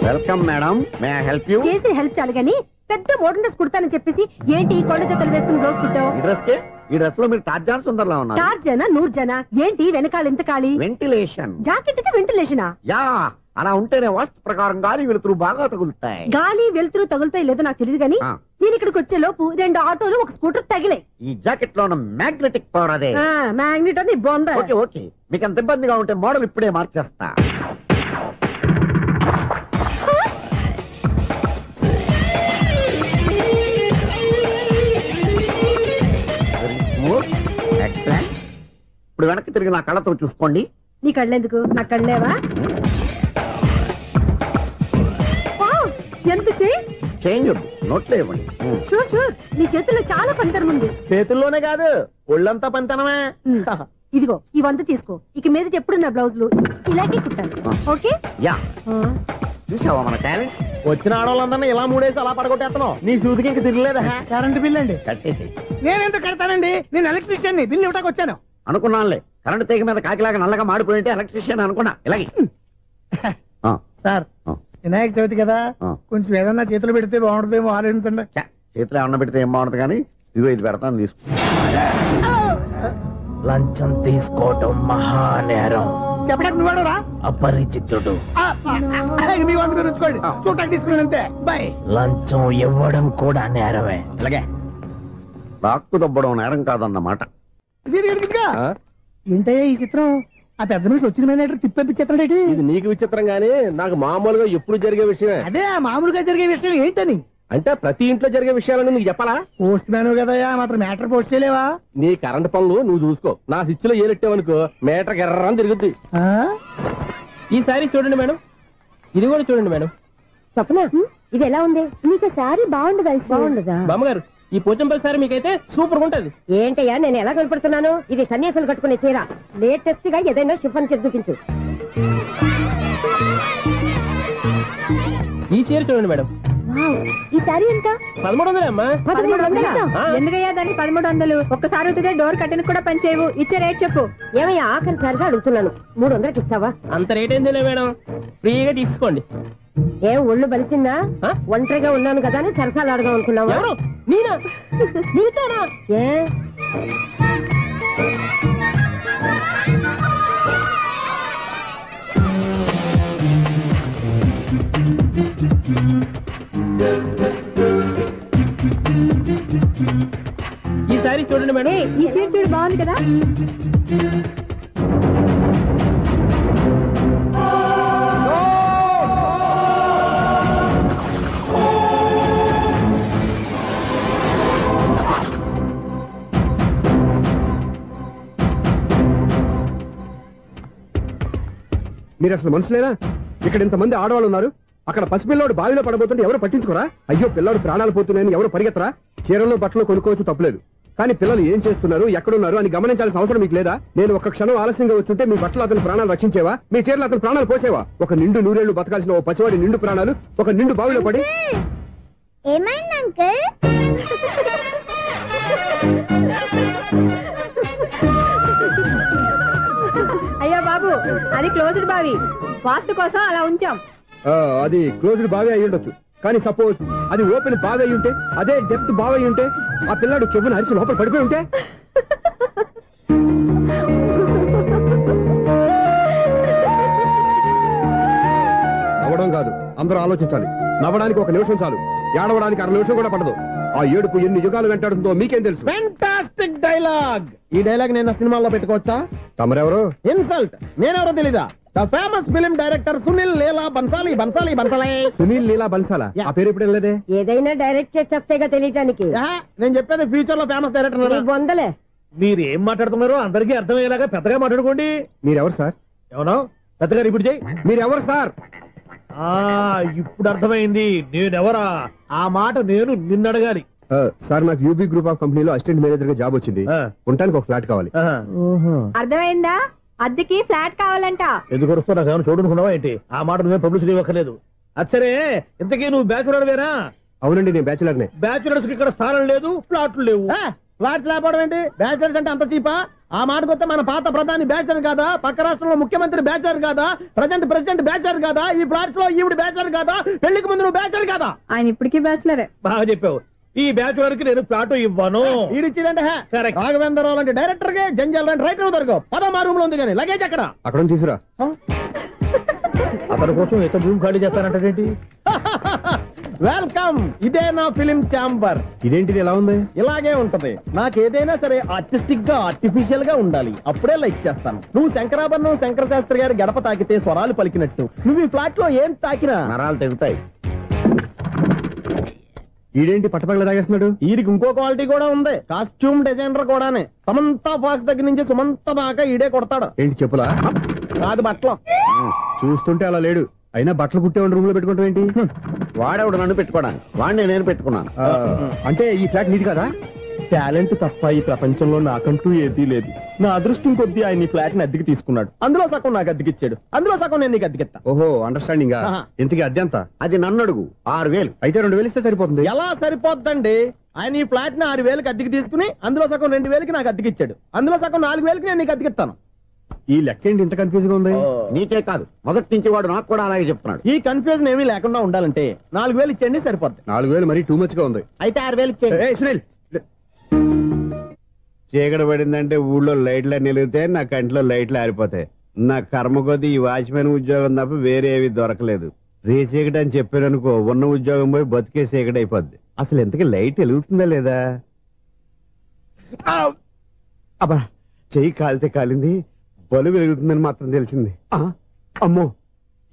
Welcome madam, may I help you? చేసి హెల్ప్ చాలు గానీ పెద్ద మోడల్ డ్రెస్ కుడతానని చెప్పేసి ఏంటి కొండ జతలు వేసుకుని దోసుకుంటావు? ఈ డ్రెస్ లో మీరు టార్జాన్ సుందర్లా ఉన్నారు. టార్జనా నూర్జనా? ఏంటి వెనకాల ఎంత ఖాళీ? వెంటిలేషన్. జాకెట్ కి వెంటిలేషనా? యా, అలా ఉంటేనే వాస్తు ప్రకారం గాలి వెలుతురు బాగా తగులుతాయి. గాలి వెలుతురు తగులుతాయి లేదో నాకు తెలియదు గానీ నేను ఇక్కడికి వచ్చే లోపు 2 ఆటోలు, 1 స్కూటర్ తగిలాయి. ఈ జాకెట్ లో ఉన్న మ్యాగ్నెటిక్ పవర్ అదే. మ్యాగ్నెట్ అని బొంద. ఓకే ఓకే, మీకు అంత ఇబ్బందిగా ఉంటే మోడల్ ఇప్పుడే మార్చేస్తా. ఇప్పుడు వెనక్కి తిరిగి నా కళ్ళతో చూసుకోండి. నీ కళ్ళెందుకు? నా కళ్ళేవా? ఎంత చేంజ్ నోట్లో ఇవ్వండి. షూర్ షూర్, నీ చేతుల్లో చాలా పనితనం ఉంది. చేతుల్లోనే కాదు, ఒళ్ళంతా పనితనమే. ఇదిగో ఈ 100 తీసుకో. ఇక మీద ఎప్పుడు నా బ్లౌజులు ఇలాగే కుట్టాను. ఓకే? యా. చూసావా మన టాలెంట్? వచ్చిన ఆడవాళ్ళందరినీ ఇలా మూడేసి అలా పడగొట్టేస్తున్నావు. నీ సూదికి ఇంక తిరగలేదా? కరెంట్ బిల్ అండి. కట్టేసి. నేనెందుకు కడతానండి? నేను ఎలక్ట్రీషియన్ ని, బిల్ ఇవ్వడానికి వచ్చాను. అనుకున్నానులే, కరెంట్ తీగ మీద కాకిలాగా నల్లగా మాడిపోయింటే ఎలక్ట్రీషియన్ అనుకున్నా. ఇలాగే సార్, వినాయక చవితి కదా, కొంచెం ఏదన్నా చేతులు పెడితే బాగుంటుందేమో ఆలోచించండి. చేతులు ఏమన్నా పెడితే ఏం బాగుంటుంది కానీ ఇదిగో ఇది పెడతాను, తీసుకో. లంచం తీసుకోవటం మహానేరం. చెప్పడానికి నువ్వేడరా? అపరిచితుడు. మీ వంట మీరు ఉంచుకోండి, చూడటానికి తీసుకుని అంతే. బాయ్. లంచం ఇవ్వడం కూడా నేరమే. అలాగే రాక్కు దబ్బడం నేరం కాదన్నమాట. ఏంటయ్యా ఈ చిత్రం? ఆ పెద్ద నుంచి వచ్చిన మేనేటర్ తిప్పించేస్తాడు. ఇది నీకు విచిత్రం గానీ నాకు మామూలుగా ఎప్పుడు జరిగే విషయమే. అదే మామూలుగా జరిగే విషయం ఏంటని? అంటే ప్రతి ఇంట్లో జరిగే విషయాలను మీకు చెప్పాలా? పోస్ట్ మ్యాన్ కదయ్యా, మాత్రం మ్యాటర్ పోస్ట్ చేయలేవా? నీ కరెంట్ పనులు నువ్వు చూసుకో. నా స్విచ్ లో ఏలెట్టావనుకో మీటర్ ఎర్రని తిరుగుద్ది. ఈసారి చూడండి మేడం, ఇది కూడా చూడండి మేడం. చెప్పనా ఇది ఎలా ఉంది? నీకు సారీ బాగుండదా? బాగుండదా బామ్మగారు? ఈ పోచంపల్లి సారీ మీకైతే సూపర్ ఉంటది. ఏంటయ్యా నేను ఎలా కనపడుతున్నాను? ఇది సన్యాసులు కట్టుకునే చీర. లేటెస్ట్ గా ఏదైనా షిఫన్ చేసి చూపించు. ఈ చీర చూడండి మేడం. ఈ సారీ ఎంత? 1300 అమ్మా. 1300? ఎందుకయ్యా దాన్ని 1300? ఒక్కసారి అవుతుందే డోర్ కట్టిన కూడా పనిచేయవు. ఇచ్చే రేట్ చెప్పు. ఏమయ్యా ఆఖరిసారిగా అడుగుతున్నాను, 300కి ఇస్తావా? అంత రేట్ ఏందిలే మేడం, ఫ్రీగా తీసుకోండి. ఏం ఒళ్ళు బలిసిందా? ఒంటరిగా ఉన్నాను కదా అని సరసాలు అడదాం అనుకున్నావా? నేనా? నీతోనా? ఏ ఈ సారీ చూడండి మేడం. ఈ చీర చూడు బాగుంది కదా. మీరు అసలు మనుషులేనా? ఇక్కడ ఇంతమంది ఆడవాళ్ళు ఉన్నారు, అక్కడ పసిపిల్లాడు బావిలో పడబోతుంటే ఎవరు పట్టించుకోరా? అయ్యో పిల్లాడు ప్రాణాలు పోతున్నాయని ఎవరు పరిగెత్తరా? చీరల్లో బట్టలు కొనుక్కోవచ్చు తప్పలేదు, కానీ పిల్లలు ఏం చేస్తున్నారు, ఎక్కడున్నారు అని గమనించాల్సిన అవసరం మీకు లేదా? నేను ఒక్క క్షణం ఆలస్యంగా వచ్చుంటే మీ బట్టలు అతని ప్రాణాలు రక్షించేవా? మీ చీరలు అతని ప్రాణాలు పోసేవా? ఒక నిండు నూరేళ్లు బతకాల్సిన ఓ పసివాడి నిండు ప్రాణాలు ఒక నిండు బావిలో పడి. ఏమైంది అంకుల్? అయ్యో బాబు, అది క్లోజ్డ్ బావి, వాస్తు కోసం అలా ఉంచాం. అది క్లోజ్డ్ బావి అయి ఉండొచ్చు, కానీ సపోజ్ అది ఓపెన్ బావి అయి ఉంటే, అదే డెప్త్ బావి అయి ఉంటే, ఆ పిల్లాడు కెవ్వును అరిచి లోపల పడిపోయి ఉంటే? నవ్వడం కాదు, అందరూ ఆలోచించాలి. నవ్వడానికి 1 నిమిషం చాలు, ఏడవడానికి 1/2 నిమిషం కూడా పడదు. ఆ ఏడుపు ఎన్ని యుగాలు వెంటాడుతుందో మీకేం తెలుసు? Fantastic dialogue. ఈ డైలాగ్ నేను సినిమాలో పెట్టుకోవచ్చా? తమరెవరు? ఇన్సల్ట్. నేనెవరో తెలీదా? The famous film director Sunil Leela Bhansali. Sunil Leela బన్సాలా? ఆ పేరు ఇప్పుడు లేదే. ఏదైనా డైరెక్ట్ చేసి చెప్తేగా తెలియటానికి. నేను చెప్పేది ఫ్యూచర్ లో ఫేమస్ డైరెక్టర్. బొందలే. మీరు ఏం మాట్లాడుతున్నారో అందరికీ అర్థమయ్యేలాగా పెద్దగా మాట్లాడుకోండి. మీరెవరు సార్? ఎవరో పెద్దగా రిపీట్ చేయి. మీరెవరు సార్? ఇప్పుడు అర్థమైంది నేనెవరా. ఆ మాట నేను నిన్నడగాలి. సార్, నాకు యూబీ గ్రూప్ ఆఫ్ కంపెనీలో అసిస్టెంట్ మేనేజర్ గా జాబ్ వచ్చింది. ఉండటానికి ఒక ఫ్లాట్ కావాలి. అర్థమైందా? అద్దెకి ఫ్లాట్ కావాలంట. ఎందుకు వస్తున్నా నాకు చూడనుకున్నావా ఏంటి? ఆ మాట నువ్వే పబ్లిసిటీ ఇవ్వక్కర్లేదు. అచ్చరే, ఇంతకీ నువ్వు బ్యాచులర్ వేరా? అవునండి, నేను బ్యాచులర్నే. బ్యాచులర్స్ కి ఇక్కడ స్థానం లేదు, ఫ్లాట్లు లేవు. ఫ్లాట్స్ లేకపోవడం ఏంటి? బ్యాచులర్స్ అంటే అంత చీపా? ఆ మాటకొస్తే మన పాత ప్రధాని బ్యాచులర్ కాదా? పక్క రాష్ట్రంలో ముఖ్యమంత్రి బ్యాచులర్ కాదా? ప్రెసిడెంట్ బ్యాచులర్ కాదా? ఈ ఫ్లాట్స్ లో ఈవిడ బ్యాచులర్ కాదా? పెళ్లికి ముందు నువ్వు బ్యాచులర్ కాదా? ఆయన ఇప్పటికీ బ్యాచులరే. బాగా చెప్పావు. ఈ బ్యాచులర్ కి నేను ఫ్లాట్ ఇవ్వను. ఇడిచిందంటే రాఘవేంద్రరావు లాంటి డైరెక్టర్ కి జంజల్ లాంటి రైటర్ దొరకవు. 13 రూమ్ లో ఉంది కానీ లగేజ్ అక్కడ. అక్కడ తీసుకురా. అతని కోసం ఎంత భూమి ఖాళీ చేస్తానంటే వెల్కమ్. ఇదే నా ఫిలిం ఛాంబర్. ఇదేంటిది ఎలా ఉంది? ఇలాగే ఉంటది. నాకేదైనా సరే ఆర్టిస్టిక్ గా ఆర్టిఫిషియల్ గా ఉండాలి, అప్పుడే లైక్ చేస్తాను. నువ్వు శంకరాభరణం శంకర శాస్త్రి గారి గడప తాకితే స్వరాలు పలికినట్టు నువ్వు ఈ ఫ్లాట్ లో ఏం తాకినా నరాలు తెగుతాయి. ఈడేంటి పట్టపగల తాగేస్తున్నాడు? వీడికి ఇంకో క్వాలిటీ కూడా ఉంది. కాస్ట్యూమ్ డిజైనర్ కూడానే. సమంత ఫాక్స్ దగ్గర నుంచి సుమంత దాకా ఈడే కొడతాడు. ఏంటి చెప్పులా? కాదు, బట్టలు. చూస్తుంటే అలా లేడు. అయినా బట్టలు కుట్టే రూమ్ లో పెట్టుకుంటాం ఏంటి? వాడేవాడు నన్ను పెట్టుకోడా? వాడిని నేను పెట్టుకున్నాను. అంటే ఈ ఫ్లాట్ నీది కదా? టాలెంట్ తప్ప ఈ ప్రపంచంలో నాకంటూ ఏదీ లేదు. నా అదృష్టం కొద్దీ ఆయన ఈ ఫ్లాట్ ని అద్దెకి తీసుకున్నాడు. అందులో సగం నాకు అద్దెకిచ్చాడు, అందులో సగం నేను నీకు అద్దెకిస్తా. ఓహో, అండర్స్టాండింగ్. ఇంతకీ అద్దె ఎంత? అది నన్ను అడుగు. 6000. అయితే 2000 ఇస్తే సరిపోతుంది. ఎలా సరిపోద్దండి? ఆయన ఈ ఫ్లాట్ ని 6000కి అద్దెకి తీసుకుని అందులో సగం 2000కి నాకు అద్దెకిచ్చాడు, అందులో సగం 4000కి నేను నీకు అద్దెకిస్తాను. ఈ లెక్క ఏంటి ఇంత కన్ఫ్యూజ్ గా ఉంది? నీకే కాదు, మొదటి నుంచి వాడు నాకు కూడా అలాగే చెప్తున్నాడు. ఈ కన్ఫ్యూజన్ ఏమీ లేకుండా ఉండాలంటే 4000 ఇచ్చేయండి, సరిపోద్ది. 4000 మరీ టూ మచ్ గా ఉంది. అయితే 6000 ఇచ్చేయండి. చీకటి పడిందంటే ఊళ్ళో లైట్లు నిలిగితే నా కంటిలో లైట్లు ఆరిపోతాయి. నా కర్మ కొద్దీ ఈ వాచ్మెన్ ఉద్యోగం తప్ప వేరే ఏవి దొరకలేదు. రేచీకటి అని చెప్పారనుకో, ఉన్న ఉద్యోగం పోయి బతికే చీకటి అయిపోద్ది. అసలు ఎంతకీ లైట్ వెలుగుతుందా లేదా? అబ్బా, చెయ్యి కాలితే కాలింది, బలుబు వెలుగుతుందని మాత్రం తెలిసింది. అమ్మో,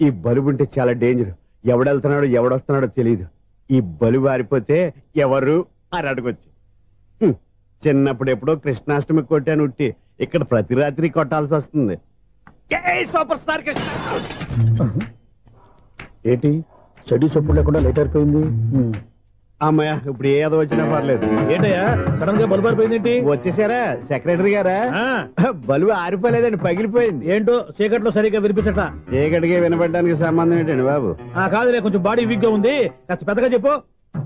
ఈ బలుబు ఉంటే చాలా డేంజర్. ఎవడెళ్తున్నాడో ఎవడొస్తున్నాడో తెలియదు. ఈ బలు వారిపోతే ఎవరు అని అడగొచ్చు. చిన్నప్పుడు ఎప్పుడో కృష్ణాష్టమి కొట్టాను ఉట్టి, ఇక్కడ ప్రతి రాత్రి కొట్టాల్సి వస్తుంది. జై సూపర్ స్టార్ కృష్ణ. ఏంటి చెడు చప్పుడు లేకుండా లేట్ అయిపోయింది. అమ్మయ్య ఇప్పుడు ఏదో వచ్చినా పర్లేదు. ఏంటయ్యా సడన్ గా బల్బు ఆరిపోయింది? వచ్చేసారా సెక్రటరీ గారా? బల్బు ఆరిపోలేదండి, పగిలిపోయింది. ఏంటో చీకట్లో సరిగ్గా వినిపించట. చీకటికి వినపడడానికి సంబంధం ఏంటండి బాబు? కాదులే, కొంచెం బాడీ వీక్ గా ఉంది, కాస్త పెద్దగా చెప్పు.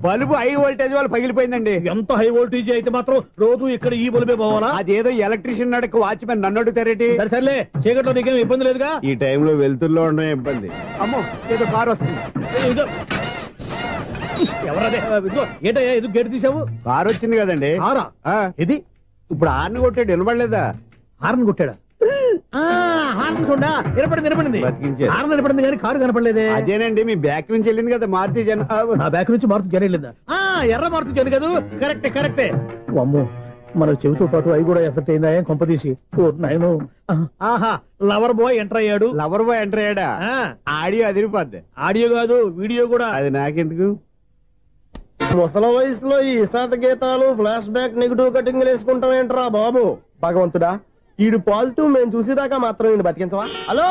బల్బు హై వోల్టేజ్ వాళ్ళు పగిలిపోయిందండి. ఎంత హై వోల్టేజ్ అయితే మాత్రం రోజు ఇక్కడ ఈ బల్బే పోవాలా? అదేదో ఎలక్ట్రీషియన్ నడక వాచ్మెన్ నన్ను అడుగుతారేటి? సర్లే, చీకట్లో నీకేం ఇబ్బంది లేదుగా? ఈ టైంలో వెళ్తుల్లో ఉండడం ఇబ్బంది. అమ్మో ఏదో కారు వస్తుంది. ఎవరదే? ఏంటయ్యా ఇది గేట్ తీసావు? కారు వచ్చింది కదండి. కారా? ఇది ఇప్పుడు హార్న్ కొట్టాడు, వినపడలేదా? హార్న్ కొట్టాడా? హార్న్ చూడా వినపడింది. హార్న్ వినపడింది కానీ కారు కనపడలేదే. అదేనండి మీ బ్యాక్ నుంచి వెళ్ళింది కదా మారుతి జన. నా బ్యాక్ నుంచి మారుతి జన వెళ్ళిందా? ఎర్ర మారుతి జన కదా. కరెక్టే. అమ్మో మనకు చెవితో పాటు అవి కూడా ఎఫెక్ట్ అయిందా కొంపదీసి? నాయను. ఆహా, లవర్ బాయ్ ఎంటర్ అయ్యాడు. లవర్ బాయ్ ఎంటర్ అయ్యాడా? ఆడియో అదిరిపోద్ది. ఆడియో కాదు వీడియో కూడా. అది నాకెందుకు? ముసల వయసులో ఈ ఇసాత గీతాలు, ఫ్లాష్ బ్యాక్, నెగిటివ్ కటింగ్ వేసుకుంటాం ఏంట్రా బాబు? భగవంతుడా, ఈడు పాజిటివ్ మేము చూసేదాకా మాత్రం ఈయన బతికించవా? హలో,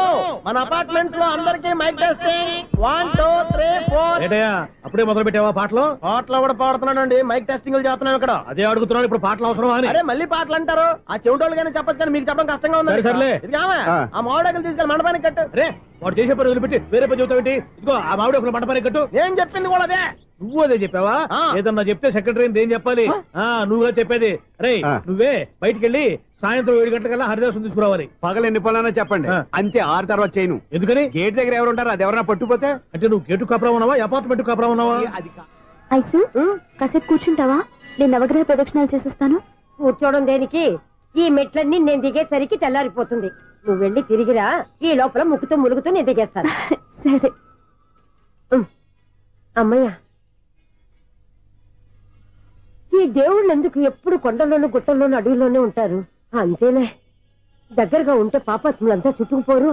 మన అపార్ట్మెంట్స్ లో అందరికీ మైక్ టెస్టింగ్ 1 2 3 4. ఏంటయ్యా అప్పుడే మొదలు పెట్టావా పాటలు? పాటలు కూడా పాడుతున్నాడు, మైక్ టెస్టింగ్ చేస్తున్నాం ఇక్కడ. అదే అడుగుతున్నాడు, ఇప్పుడు పాటలు అవసరమా అని. అరే మళ్ళీ పాటలు అంటారు, ఆ చెవిటోళ్ళు కానీ చెప్పచ్చు కానీ మీకు చెప్పడం కష్టంగా ఉంది. సర్లే, ఆ మామిడాకులు తీసుకెళ్ళి మండపానికి కట్టు. అరే వాడు చేసే పని వదిలిపెట్టి వేరే పని చెబుతావేంటి? ఇదిగో ఆ మామిడాకులు మండపానికి కట్టు. నేను చెప్పింది కూడా అదే. నువ్వు అదే చెప్పావా? ఏదన్నా చెప్తే సెక్రటరీ ఏం చెప్పాలి? నువ్వుగా చెప్పేది. రే నువ్వే బయటికి వెళ్ళి సాయంత్రం 7 గంటలకల్లా హరిదాసు తీసుకురావాలి. పగలు ఎన్ని పనులైనా చెప్పండి, అంతే 6 తర్వాత చేయను. ఎందుకని? గేట్ దగ్గర ఎవరు ఉంటారు, అది ఎవరైనా పట్టుకుపోతే. అంటే నువ్వు గేటు కాపురా ఉన్నావా, అపార్ట్మెంట్ కాపురా ఉన్నావా? ఐసు కాసేపు కూర్చుంటావా? నేను నవగ్రహ ప్రదక్షిణాలు చేసేస్తాను. కూర్చోవడం దేనికి? ఈ మెట్లన్నీ నేను దిగేసరికి తెల్లారిపోతుంది. నువ్వు వెళ్ళి తిరిగిరా, ఈ లోపల ముక్కుతూ ములుగుతూ నేను దిగేస్తాను. సరే అమ్మయ్య, ఈ దేవుళ్ళు ఎందుకు ఎప్పుడు కొండల్లోనూ గుట్టల్లోనూ అడవిలోనే ఉంటారు? అంతేలే, దగ్గరగా ఉంటే పాపాత్ములంతా చుట్టుకుపోరు.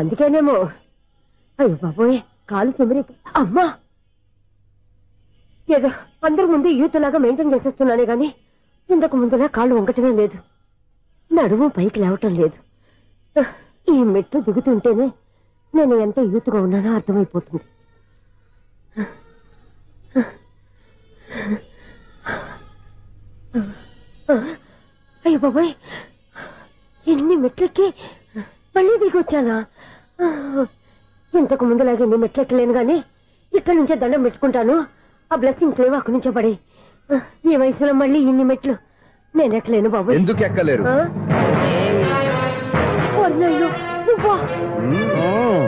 అందుకేనేమో. అయ్యో బాబోయ్, కాలు తిమిరి. అమ్మా, ఏదో అందరి ముందు యూత్లాగా మెయింటైన్ చేసేస్తున్నానే గాని ఇంతకు ముందులా కాళ్ళు వంకటమే లేదు, నడుము పైకి లేవటం లేదు. ఈ మెట్లు దిగుతుంటేనే నేను ఎంత యూత్గా ఉన్నానో అర్థమైపోతుంది. అయ్యో బాబాయ్, ఎన్ని మెట్లెక్కి మళ్ళీ దిగొచ్చానా? ఇంతకు ముందులాగే ఎన్ని మెట్లెక్కలేను గాని ఇక్కడి నుంచే దండం పెట్టుకుంటాను. ఆ బ్లెస్సింగ్స్ లేవు అక్కడి నుంచే పడి. ఈ వయసులో మళ్ళీ ఇన్ని మెట్లు నేను ఎక్కలేను బాబు. ఎందుకు ఎక్కలేరు?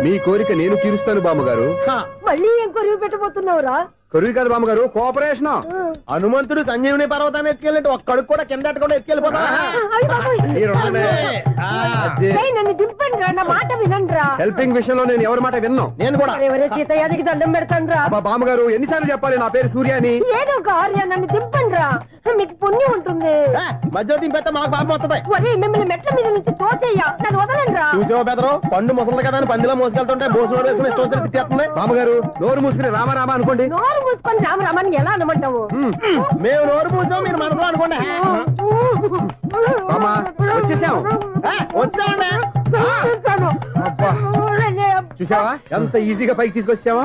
మీ కోరిక నేను తీరుస్తాను బామ్మగారు. మళ్ళీ ఏం కొరివి పెట్టబోతున్నావురా? కొరివి కాదు బామ్మగారు, కోఆపరేషన్. హనుమంతుడు సంజీవుని పర్వతాన్ని ఎత్తుకెళ్ళినట్టు ఒక్కడికి కూడా కింద కూడా ఎత్తుకెళ్ళిపోతా. నన్ను దింపండి రా, నా మాట వినండి రా. హెల్పింగ్ విషయంలో నేను ఎవరి మాట విన్నాను. నేను కూడా ఎవరే సీతయ్యానికి దండం పెడతాను రా. బామ్మగారు ఎన్నిసార్లు చెప్పాలి నా పేరు సూర్యాని? ఏదో ఒక ఆర్య, నన్ను దింపండి రా, మీకు పుణ్యం ఉంటుంది. మధ్య దింపేస్తే మాకు పాపం వస్తుంది. ఒరే మిమ్మల్ని మెట్ల మీద నుంచి తోచేయ్యా, నన్ను వదలండి రా. చూసావా బెదరు, పండు ముసలి కదా అని పందిలో మోసుకెళ్తుంటే భోజనం వేసుకుని స్తోత్రం తిట్టేస్తుంది. బామ్మగారు నోరు మూసుకుని రామారామ అనుకోండి. నోరు మూసుకొని రామరామాన్ని ఎలా అనమంటావు? మేము నోరు మూసాం, మీరు మనసులో అనుకోండి. వచ్చేసాం. చూసావా ఎంత ఈజీగా పైకి తీసుకొచ్చావా?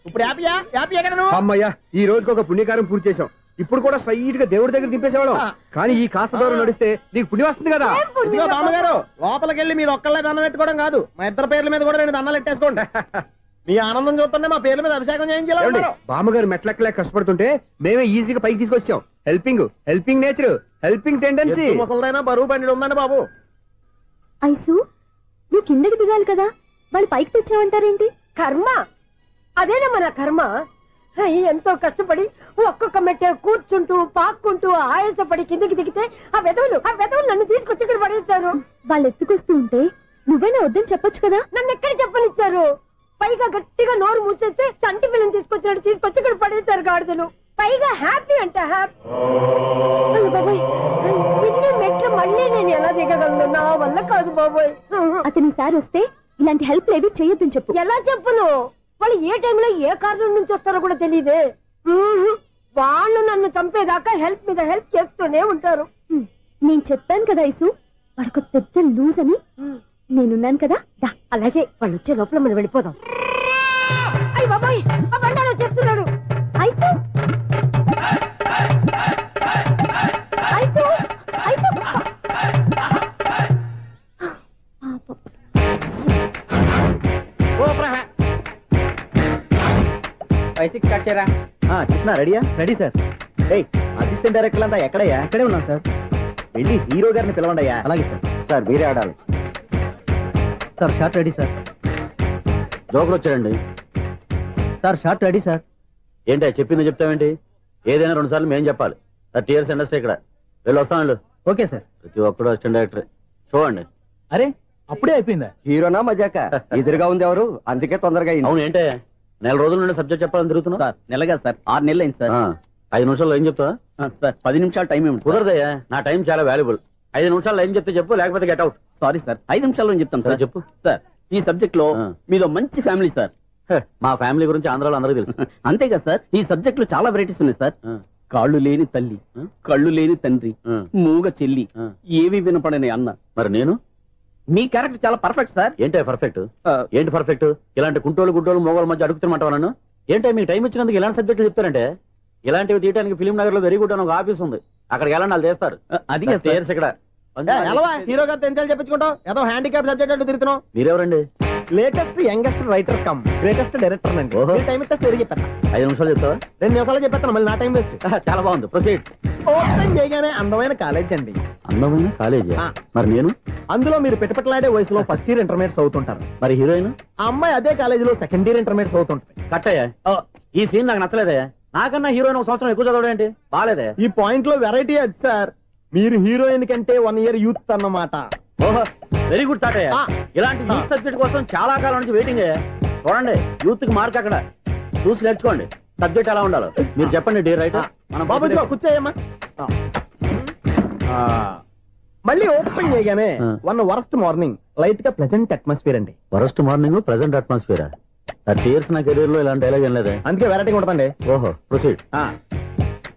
ఇప్పుడు హ్యాపీయా కదా నువ్వు? అమ్మయ్యా, ఈ రోజుకి ఒక పుణ్యకారం పూర్తి చేసాం. ఇప్పుడు కూడా స్ట్రైట్ గా దేవుడి దగ్గర దింపేసేవాళ్ళం. కానీ ఈ కాస్త దూరం నడిస్తే నీకు పుణ్యం వస్తుంది కదా. ఇదిగో బామ్మగారు, లోపలికి వెళ్ళి మీరు ఒక్కళ్ళే దండం పెట్టుకోవడం కాదు, మా ఇద్దరు పేర్ల మీద కూడా నేను దండాలు పెట్టేసుకోండి. మీ ఆనందం చూస్తుంటే మా పేర్ల మీద అభిషేకం చేయించాలి. బామ్మగారు మెట్లెక్కలేక కష్టపడుతుంటే మేమే ఈజీగా పైకి తీసుకొచ్చాం. Helping nature, helping tendency. ముసలైనా బరువు బండి ఉందండి బాబు. ఐసు నువ్వు కిందకి దిగాలి కదా, వాళ్ళు పైకి తెచ్చావంటారేంటి? కర్మ అదేనమ్మా నా కర్మ. ఎంతో కష్టపడి ఒక్కొక్క మెట్టే కూర్చుంటూ పాక్కుంటూ ఆయాసపడి కిందికి దిగితే ఆ వెధవులు నన్ను తీసుకొచ్చి ఇక్కడ పడేశారు. వాళ్ళు ఎత్తుకొస్తూ ఉంటే నువ్వేనా వద్దని చెప్పొచ్చు కదా. నన్ను ఎక్కడ చెప్పనిచ్చారు? పైగా గట్టిగా నోరు మూసేస్తే చంటి పిల్లని తీసుకొచ్చి ఇక్కడ పడేశారు గాడిదలు. పైగా హ్యాపీ అంటే హ్యాపీ. బాబోయ్, ఇన్ని మెట్లు మళ్ళీ నేను ఎలా దిగగలను? నా వల్ల కాదు బాబోయ్. అతని సార్ వస్తే ఇలాంటి హెల్ప్ లేవి చేయొద్దని చెప్పు. ఎలా చెప్పును? వాళ్ళు ఏ టైంలో ఏ కారణం నుంచి వస్తారో కూడా తెలియదే. వాళ్ళు నన్ను చంపేదాకా హెల్ప్ మీద హెల్ప్ చేస్తూనే ఉంటారు. నేను చెప్పాను కదా ఐసు, వాడికి పెద్ద లూజ్ అని. నేనున్నాను కదా. అలాగే వాళ్ళు వచ్చే లోపల మనం వెళ్ళిపోదాం. అయ్య బాబాయ్, ఆ బండారు వచ్చేస్తున్నాడు. ఐసు ఐసు ఐసు 5-6 స్టార్ట్ చేయరా. కృష్ణ రెడీయా? Ready sir. అసిస్టెంట్ డైరెక్టర్ అంతా ఎక్కడయ్యా? ఇక్కడే ఉన్నాం సార్. వెళ్ళి హీరో గారిని పిలవండి అయ్యా. అలాగే సార్. సార్ మీరే ఆడాలి sir. Short ready sir. Joker వచ్చాడండి సార్. Short ready sir. ఏంటి చెప్పింది చెప్తావేంటి? ఏదైనా 2 సార్లు మేము చెప్పాలి. 30 years ఇండస్ట్రీ ఇక్కడ. వెళ్ళి వస్తాను. Okay sir. ప్రతి ఒక్కడు అసిస్టెంట్ డైరెక్టర్. చూడండి. అరే అప్పుడే అయిపోయిందా? హీరోనా మజాక? ఎదురుగా ఉంది ఎవరు, అందుకే తొందరగా అయింది. అవును ఏంటే నెల రోజుల నుండి సబ్జెక్ట్ చెప్పాలని తిరుగుతున్నా సార్. నెలగా సార్, 6 నెలలు అయింది సార్. 5 నిమిషాల్లో ఏం చెప్తా సార్? 10 నిమిషాలు టైం ఏమి కుదరదయ్యా. నా టైం చాలా వాల్యుబుల్. 5 నిమిషాల్లో ఏం చెప్తే చెప్పు, లేకపోతే గెట్ అవుట్. సారీ సార్, 5 నిమిషాల్లో చెప్తాను సార్. చెప్పు సార్. ఈ సబ్జెక్ట్ లో మీదో మంచి ఫ్యామిలీ సార్. మా ఫ్యామిలీ గురించి ఆంధ్రాలో అందరికీ తెలుసు. అంతేగా సార్, ఈ సబ్జెక్ట్ లో చాలా వెరైటీస్ ఉన్నాయి సార్. కాళ్ళు లేని తల్లి, కళ్ళు లేని తండ్రి, మూగ చెల్లి, ఏవి వినపడని అన్న. మరి నేను మీ క్యారెక్టర్ చాలా పర్ఫెక్ట్ సార్. ఏంటే పర్ఫెక్ట్? ఏంటి పర్ఫెక్ట్? ఇలాంటి కుంటోలు గుడ్డోలు మోగోల మధ్య అడుగుతున్నమాట నన్ను. ఏంటంటే మీకు టైం ఇచ్చినందుకు ఇలాంటి సబ్జెక్టులు చెప్తారంటే? ఇలాంటివి తీయడానికి ఫిలిం నగర్ లో వెరీ గుడ్ అని ఒక ఆఫీస్ ఉంది. అక్కడికి వెళ్ళండి, వాళ్ళు చేస్తారు. అది ఇక్కడ హీరో గారితో ఎంత చెప్పించుకుంటావు? ఏదో హ్యాండిక్యాప్ సబ్జెక్ట్ అంటూ తిరుగుతున్నావు. మీరెవరండి? Latest youngest writer cum greatest director అండి. టైం ఇస్తే స్టోరీ చెప్పాను. 5 నిమిషాలు చెప్తావా? 2 నిమిషాలు చెప్పేస్తాను, మళ్ళీ నా టైం వేస్ట్. చాలా బాగుంది, ప్రొసీడ్. ఓపెన్ చేయగానే అందమైన కాలేజ్ అండి. అందమైన కాలేజ్? మరి నేను అందులో మీరు పెట్టుపట్లాడే వయసులో ఫస్ట్ ఇయర్ ఇంటర్మీడియట్స్ అవుతుంటారు. మరి హీరోయిన్ ఆ అమ్మాయి అదే కాలేజీలో సెకండ్ ఇయర్ ఇంటర్మీడియట్స్ అవుతుంటాయి. కట్టయ్యా, ఈ సీన్ నాకు నచ్చలేదే. నాకన్నా హీరోయిన్ 1 సంవత్సరం ఎక్కువ చదవడం ఏంటి? బాలేదే. ఈ పాయింట్ లో వెరైటీ అది సార్. మీరు హీరోయిన్ కంటే 1 year యూత్ అన్నమాట. ఓహో, వెరీ గుడ్ థాట్. ఇలాంటి యూత్ సబ్జెక్ట్ కోసం చాలా కాలం నుంచి వెయిటింగ్. చూడండి, యూత్ కి మార్క్ అక్కడ చూసి నేర్చుకోండి. సబ్జెక్ట్ ఎలా ఉండాలో మీరు చెప్పండి. డే రైట్ మనం బాబు కూర్చోయమ్మా. మళ్ళీ ఓపెన్ చేయగానే వరస్ట్ మార్నింగ్, లైట్ గా ప్లెజెంట్ అట్మాస్ఫియర్ అండి. Worst morning, pleasant atmosphere. 30 years నా కెరీర్ లో ఇలాంటి డైలాగ్ ఏం లేదే. అందుకే వెరైటీ ఉంటుందండి. ఓహో, ప్రొసీడ్.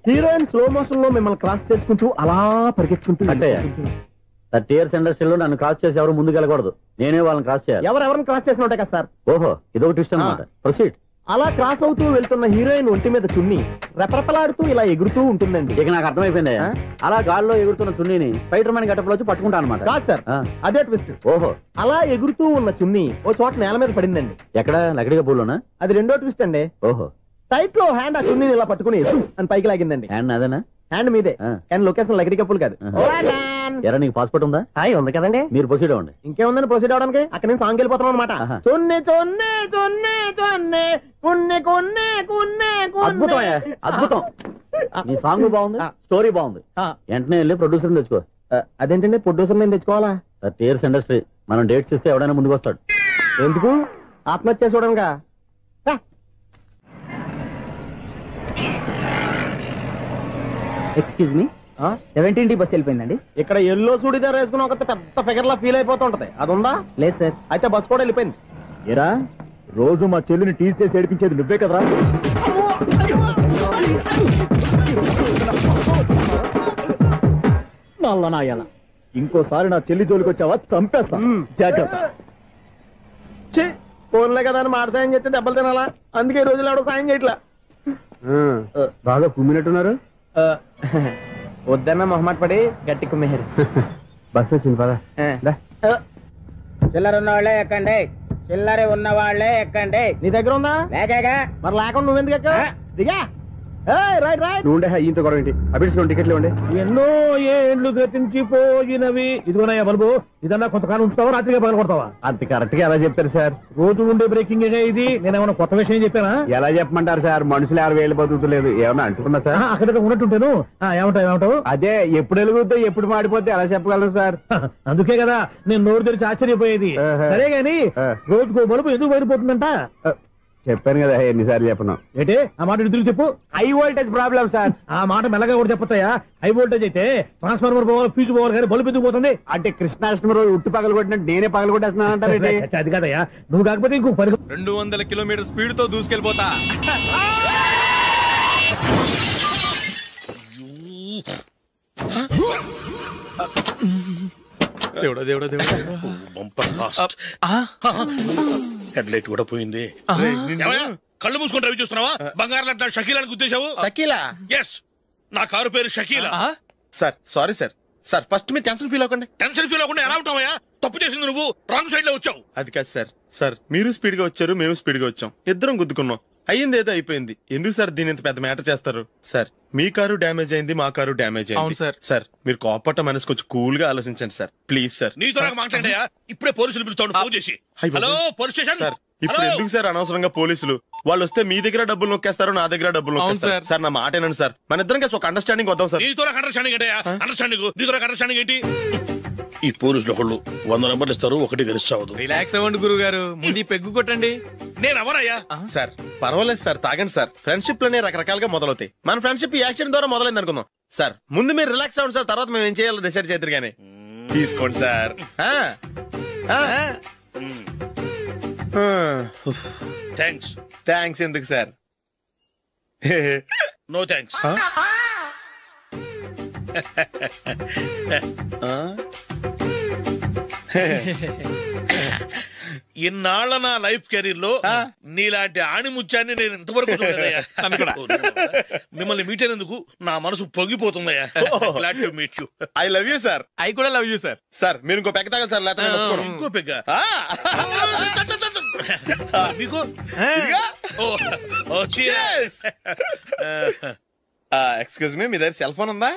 హీరోయిన్ స్లో మోషన్ లో మిమ్మల్ని క్రాస్ చేసుకుంటూ అలా పరిగెత్తుకుంటూ 30 years ఇండస్ట్రీలో నన్ను క్రాస్ చేసి ఎవరు ముందుకు వెళ్ళకూడదు. నేనే వాళ్ళని క్రాస్ చేయాలి. ఎవరెవరిని క్రాస్ చేసిన ఉంటాయి కదా సార్. ఓహో, ఇదొక ట్విస్ట్ అన్నమాట. ప్రొసీడ్. అలా క్రాస్ అవుతూ వెళ్తున్న హీరోయిన్ ఒంటి మీద చున్నీ రెపరెపలాడుతూ ఇలా ఎగురుతూ ఉంటుందండి. ఇక నాకు అర్థమైపోయింది. అలా గాల్లో ఎగురుతున్న చున్నీని స్పైడర్ మ్యాన్ గట్టపులో వచ్చి పట్టుకుంటా అనమాట. కాదు సార్, అదే ట్విస్ట్. ఓహో, అలా ఎగురుతూ ఉన్న చున్నీ ఓ చోట నేల మీద పడిందండి. ఎక్కడ? లకడిగా పూలోనా? అది రెండో ట్విస్ట్ అండి. ఓహో, టైట్ లో హ్యాండ్ ఆ చున్నీని ఇలా పట్టుకుని అని పైకి లాగిందండి. హ్యాండ్ అదేనా? హ్యాండ్ మీదే, కానీ లొకేషన్ లకడి కప్పులు కాదు. ఎరా, నీకు పాస్పోర్ట్ ఉందా? హాయ్, ఉంది కదండి. మీరు ప్రొసీడ్ అవ్వండి. ఇంకేముందని ప్రొసీడ్ అవడానికి? అక్కడ నేను సాంగ్ వెళ్ళిపోతాను అనమాట. అద్భుతం, అద్భుతం. నీ సాంగ్ బాగుంది, స్టోరీ బాగుంది. వెంటనే వెళ్ళి ప్రొడ్యూసర్ తెచ్చుకో. అదేంటండి ప్రొడ్యూసర్ నేను తెచ్చుకోవాలా? 30 years ఇండస్ట్రీ, మనం డేట్స్ ఇస్తే ఎవడైనా ముందుకు వస్తాడు. ఎందుకు? ఆత్మహత్య చూడనుగా. Excuse me, 17D bus వెళ్ళిపోయిందండి. ఇక్కడ ఎల్లో చూడిదార్ వేసుకుని ఒక పెద్ద ఫిగర్ లా ఫీల్ అయిపోతుంటది, అది ఉందా? లేదు సార్. అయితే బస్ కూడా వెళ్ళిపోయింది. ఏరా, రోజు మా చెల్లిని టీస్ చేసి ఏడిపించేది నువ్వే కదరా? నల్లనాయాల, ఇంకోసారి నా చెల్లి జోలికి వచ్చావా చంపేస్తా, జాగ్రత్త. ఫోన్లే కదా అని మాట సాయం చేస్తే దెబ్బలు తినాలా? అందుకే ఈ రోజులు ఎవడో సాయం చేయట్లా. బాగా కుమ్మినట్టున్నారు. వద్దన్న మొహమాట పడి గట్టి కుమ్మేరు. బస్సు వచ్చింది పద. చిల్లర ఉన్న వాళ్ళే ఎక్కండి, చిల్లర ఉన్న వాళ్ళే ఎక్కండి. నీ దగ్గర ఉందా? లేక మరి లేకుండా నువ్వెందుకు ఎక్క? దిగా. Right right. నువ్వుండే ఇంత గొడవ ఏంటి? అభిడ్చుకోండి, టికెట్లు ఇవ్వండి. ఎన్నో ఏండ్లు గతించిపోయినవి. ఇదిగోనయ్యా బల్బు, ఇదన్నా కొంతకాలం ఉంచుతావా, రాత్రిగా పగల కొడతావా? అంత కరెక్ట్ గా ఎలా చెప్తారు సార్? రోజు ఉండే బ్రేకింగ్ ఇది. నేనేమన్నా కొత్త విషయం చెప్పానా? ఎలా చెప్పమంటారు సార్? మనుషులు 60,000 బతుకుతలేదు. ఏమన్నా అంటున్నా సార్? అక్కడ ఉన్నట్టుంటాను. ఏమంటావు? అదే ఎప్పుడు వెలుగుతో ఎప్పుడు మాడిపోతే ఎలా చెప్పగలరు సార్? అందుకే కదా నేను నోరు తెరిచి ఆశ్చర్యపోయేది. సరే గాని రోజుకో బల్బు ఎందుకు బయటపోతుందంట? చెప్పాను కదా ఎన్నిసార్లు చెప్పను. ఏంటి ఆ మాట ఎదురు చెప్పు. High voltage problem sir. ఆ మాట మెల్లగా కూడా చెప్పతాయా? హై వోల్టేజ్ అయితే ట్రాన్స్ఫార్మర్ పోవాలి, ఫ్యూజ్ పోవాలి, కానీ బల్బు ఎందుకు పోతుంది? అంటే కృష్ణాష్టమి రోజు ఉట్టు పగలు కొట్టినట్టు నేనే పగలు కొట్టేస్తున్నానంటే అది కదయ్యా, నువ్వు కాకపోతే ఇంకో 200 కిలోమీటర్ స్పీడ్ తో దూసుకెళ్ళిపోతా. దేవుడా దేవుడా దేవుడా బంపర్ లాస్ట్ హెడ్ లైట్ కూడా పోయింది. కళ్ళు మూసుకొని రవి చూస్తున్నావా? బంగారం లాంటి షకీలాని గుర్తించావు? షకీలా? ఎస్, నా కారు పేరు Shakeela. Sir sorry sir. Sir first మీరు టెన్షన్ ఫీల్ అవ్వకండి. టెన్షన్ ఫీల్ అవ్వకుండా ఎలా ఉంటావా? తప్పు చేసింది నువ్వు, రాంగ్ సైడ్ లో వచ్చావు. అది కాదు సార్. సార్ మీరు స్పీడ్ గా వచ్చారు, మేము స్పీడ్ గా వచ్చాం, ఇద్దరం గుద్దుకున్నాం. అయ్యింది ఏదో అయిపోయింది. ఎందుకు సార్ దీని ఇంత పెద్ద మ్యాటర్ చేస్తారు? సార్ మీ కారు డ్యామేజ్ అయింది, మా కారు డ్యామేజ్ అయింది. సార్ మీరు కోపట్ట మనసు కొంచెం కూల్ గా ఆలోచించండి సార్, ప్లీజ్ సార్. నీతో నాకు మాట్లాడాయా? ఇప్పుడే పోలీసులు పిలుస్తాను, ఫోన్ చేసి. Hello police station. సార్ ఇప్పుడు ఎందుకు సార్ అనవసరంగా పోలీసులు? వాళ్ళు వస్తే మీ దగ్గర డబ్బులు నొక్కేస్తారు, నా దగ్గర డబ్బులు నొక్కేస్తారు. సార్ నా మాట ఏనండి సార్, మన ఇద్దరం కలిసి ఒక అండర్స్టాండింగ్ వద్దాం సార్. నీతో నాకు అండర్స్టాండింగ్ ఏంటయ్యా? అండర్స్టాండింగ్ నీతో నాకు అండర్స్టాండింగ్ ఏంటి? ఈ పోలీసులు ఒకళ్ళు 100 నెంబర్లు ఇస్తారు, ఒకటి గెలిచావదు. రిలాక్స్ అవ్వండి గురువు గారు, ముందు పెగ్గు కొట్టండి. నేను ఎవరయ్యా? సార్ పర్వాలేదు సార్, తాగండి సార్. ఫ్రెండ్షిప్ లోనే రకరకాలుగా మొదలవుతాయి. మన ఫ్రెండ్షిప్ ఈ యాక్సిడెంట్ ద్వారా మొదలైంది అనుకుందాం. సార్ ముందు మీరు రిలాక్స్ అవ్వండి సార్, తర్వాత మేము ఏం చేయాలో డిసైడ్ చేద్దరు గానీ. తీసుకోండి సార్. థ్యాంక్స్. థ్యాంక్స్ ఎందుకు సార్? No thanks. ఇన్నాళ్ళ నా లైఫ్ కెరీర్ లో నీలాంటి ఆణిముత్యాన్ని నేను ఇంతవరకు చూడలేదయ్యా. మిమ్మల్ని మీట్ అయినందుకు నా మనసు పొంగిపోతుందయ్యా. Glad to meet you. I love you sir. I కూడా లవ్ యూ సార్. సార్ మీరు ఇంకో పెగ్గ తాగండి సార్, లేకపోతే ఇంకో పెగ్గ మీకు. ఎక్స్క్యూజ్ మీ, మీ దగ్గర సెల్ ఫోన్ ఉందా?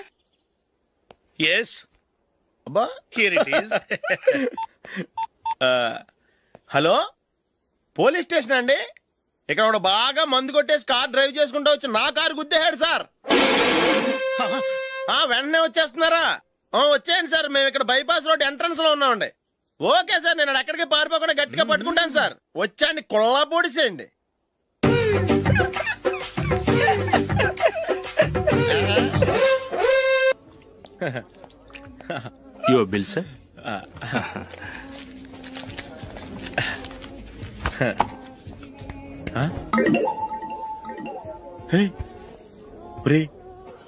ఎస్. అబ్బా here it is. Hello police station అండి. ఇక్కడ ఒక బాగా మందు కొట్టేసి కార్ డ్రైవ్ చేసుకుంటూ వచ్చి నా కారు గుద్దేశాడు సార్. వెంటనే వచ్చేస్తున్నారా? వచ్చేయండి సార్, మేము ఇక్కడ బైపాస్ రోడ్ ఎంట్రన్స్ లో ఉన్నామండి. ఓకే సార్, నేను ఎక్కడికి పారిపోకుండా గట్టిగా పట్టుకుంటాను సార్. వచ్చాండి, కుళ్ళ పొడిసేయండి. Your bill, sir.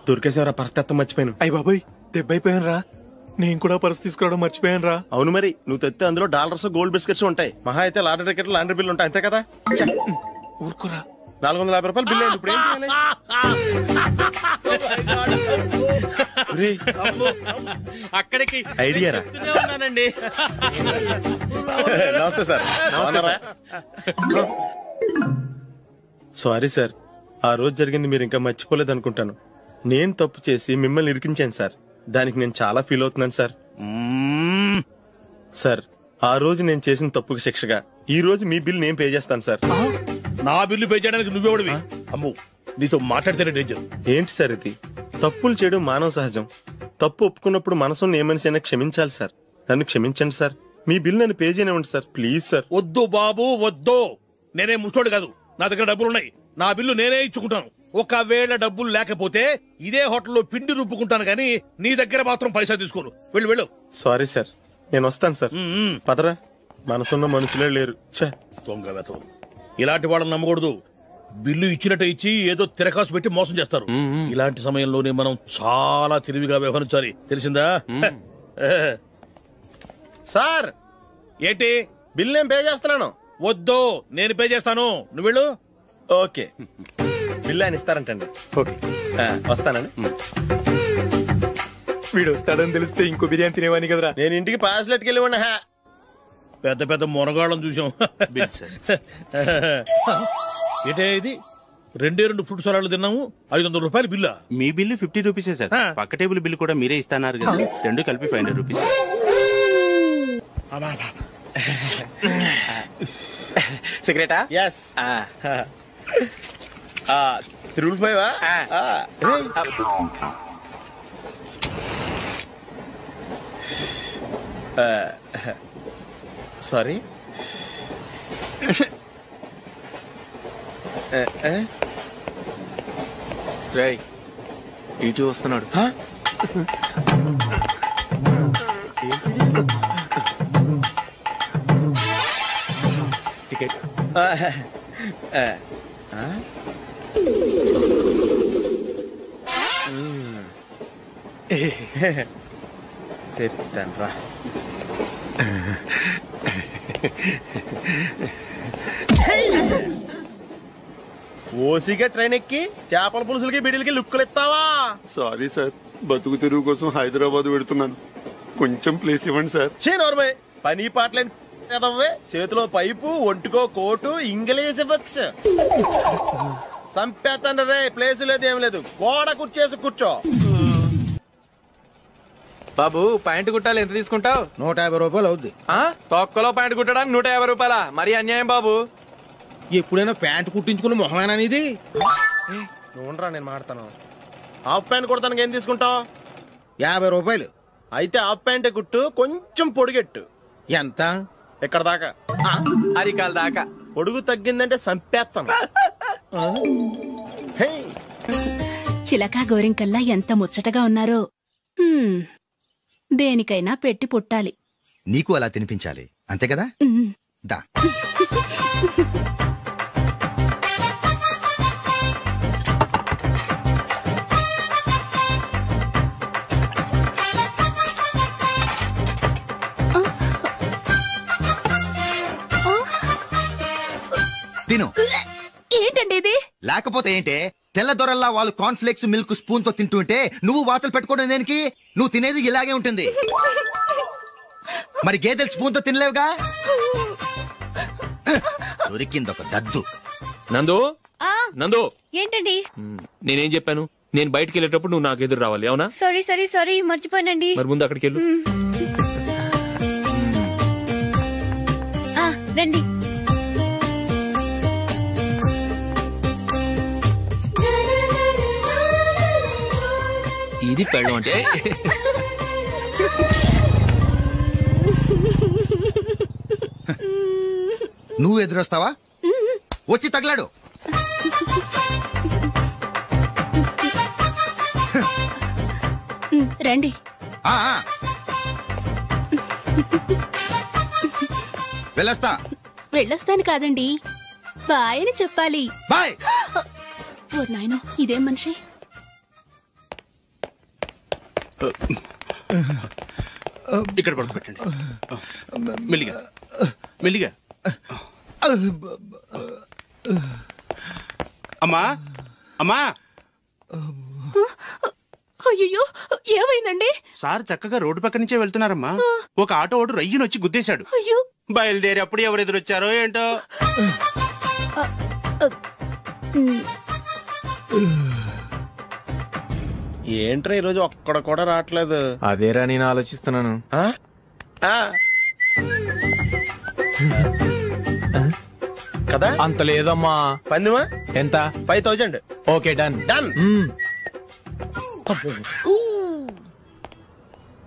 దొరికేసేవరా? పరిస్థితి మర్చిపోయాను. అయ్య బాబాయ్, దెబ్బైపోయాను రా. నేను కూడా పర్స్ తీసుకురావడం మర్చిపోయాను రా. అవును మరి, నువ్వు తెస్తే అందులో డాలర్స్ గోల్డ్ బిస్కెట్స్ ఉంటాయి. మహా అయితే లాటరీ టికెట్ లాండ్రీ బిల్లు ఉంటాయి, అంతే కదా? ఊరుకురా. 450 రూపాయలు బిల్లు అయింది. ఇప్పుడు ఏం చేయాలి? అక్కడికి ఐడియా రా. ఉన్నానండి. నమస్తే సార్. సారీ సార్, ఆ రోజు జరిగింది మీరు ఇంకా మర్చిపోలేదు అనుకుంటాను. నేను తప్పు చేసి మిమ్మల్ని ఇరికించాను సార్. దానికి నేను చాలా ఫీల్ అవుతున్నాను సార్. సార్ ఆ రోజు నేను చేసిన తప్పుకి శిక్షగా ఈ రోజు మీ బిల్ నేను పే చేస్తాను సార్. నా బిల్లు పే చేయడానికి నువ్వెవడివి? అమ్మో, నీతో మాట్లాడితేనే డేంజర్. ఏంటి సార్ ఇది? తప్పులు చేయడం మానవ సహజం. తప్పు ఒప్పుకున్నప్పుడు మనసుని ఏ మనిషి అయినా క్షమించాలి సార్. నన్ను క్షమించండి సార్. మీ బిల్ నన్ను పే చేయనివ్వండి సార్, ప్లీజ్ సార్. వద్దు బాబు వద్దు. నేనే ముష్టోడు కాదు, నా దగ్గర డబ్బులున్నాయి. నా బిల్లు నేనే ఇచ్చుకుంటాను. ఒకవేళ డబ్బులు లేకపోతే ఇదే హోటల్లో పిండి రుబ్బుకుంటాను, కానీ నీ దగ్గర మాత్రం పైసా తీసుకోను. వెళ్ళు వెళ్ళు. సారీ సార్, నేను వస్తాను సార్. పదరా, మనసున్న మనుషులే లేరు. దొంగ వెతవు. ఇలాంటి వాళ్ళని నమ్మకూడదు. బిల్లు ఇచ్చినట్టు ఇచ్చి ఏదో తిరకాసు పెట్టి మోసం చేస్తారు. ఇలాంటి సమయంలోనే మనం చాలా తెలివిగా వ్యవహరించాలి, తెలిసిందా? సార్ ఏంటి? బిల్ నేను పే చేస్తున్నాను. వద్దు, నేను పే చేస్తాను, నువ్వు వెళ్ళు. ఓకే, బిల్ ఆయన ఇస్తారంటండి. ఓకే, వస్తానండి. వీడు వస్తాడని తెలిస్తే ఇంకో బిర్యానీ తినేవాని కదరా. నేను ఇంటికి పాస్లెట్కి వెళ్ళి ఉన్నా. పెద్ద పెద్ద మొనగాళ్ళం చూసాం. ఏంటే ఇది? 2 ఫ్రూట్ సలాడ్లు తిన్నాము, 500 రూపాయలు బిల్లా? మీ బిల్లు 50 రూపీసే సార్. పక్క టేబుల్ బిల్లు కూడా మీరే ఇస్తాన్నారు కదా, 2 కలిపి 500 రూపీస్. సిగరెటా? ఎస్. 3 సారీ. రేయ్, ఇటు వస్తున్నాడు. టికెట్. చెప్తాను రా. ఓసిగా ట్రైన్ ఎక్కి చేపల పులుసులకి బిడిలకి లుక్కులు ఇస్తావా? సారీ సార్, బతుకు తెరువు కోసం హైదరాబాద్ పెడుతున్నాను, కొంచెం ప్లేస్ ఇవ్వండి సార్. నోర్మే పని పాటలేని కదవ్వే, చేతిలో పైపు, ఒంటికో కోటు, ఇంగ్లీష్ బుక్స్. సంపేతండ్రి రే, ప్లేస్ లేదు ఏం లేదు, గోడ కుర్చేసి కూర్చో. బాబు ప్యాంటు కుట్టాలి, ఎంత తీసుకుంటావు? 150 రూపాయలు అవుద్ది. తొక్కలో ప్యాంటు కుట్టడానికి 150 రూపాయల? మరి అన్యాయం బాబు. ఎప్పుడైనా ప్యాంటు కుట్టించుకున్న మొహమేనా ఇది? నువ్వురా, నేను మాడతాను. హాఫ్ ప్యాంట్ కుడతానికి ఏం తీసుకుంటావు? 50 రూపాయలు. అయితే హాఫ్ ప్యాంటే కుట్టు, కొంచెం పొడిగెట్టు. ఎంత? ఇక్కడ దాకా, అరికాల దాకా. పొడుగు తగ్గిందంటే సంపేస్తాను. చిలకా గోరింకల్లా ఎంత ముచ్చటగా ఉన్నారో. దేనికైనా పెట్టి పుట్టాలి. నీకు అలా తినిపించాలి, అంతే కదా? దా. తిను. ఏంటండి ఇది? లేకపోతే ఏంటే, తెల్లదొరల్లా వాళ్ళు కార్న్ఫ్లేక్స్ మిల్క్ స్పూన్ తో తింటుంటే నువ్వు వాతలు పెట్టుకోవడం దేనికి? నువ్వు తినేది ఇలాగే ఉంటుంది. మరి గేదెలు స్పూన్ తో తినలేవుగా. దొరికిందొక దద్దు. నందు, నందు, ఏంటండి? నేనేం చెప్పాను? నేను బయటికి వెళ్ళేటప్పుడు నువ్వు నాకు ఎదురు రావాలి, అవునా? సారీ మర్చిపోయానండి. మరి ముందు అక్కడికి వెళ్ళు. రండి. ఇది పెళ్ళం అంటే. నువ్వు ఎదురొస్తావా? వచ్చి తగలాడు. రండి. వెళ్ళొస్తాను కాదండి, బాయ్ అని చెప్పాలి. బాయ్. ఓ నాయనో, ఇదేం మనిషి? ఇక్కడ పడుకోబెట్టండి. మెల్లిగా మెల్లిగా. అమ్మా అమ్మా. అయ్యో, ఏమైందండి? సార్ చక్కగా రోడ్డు పక్క నుంచే వెళ్తున్నారమ్మా. ఒక ఆటో ఓడు రయ్యను వచ్చి గుద్దేశాడు. బయలుదేరి అప్పుడు ఎవరు ఎదురొచ్చారో ఏంటో. ఏంట్రా ఈరోజు ఒక్కడ కూడా రావట్లేదు? అదేరా నేను ఆలోచిస్తున్నాను. కదా అంత లేదమ్మా. పందిమా ఎంత? 5000. Okay, done.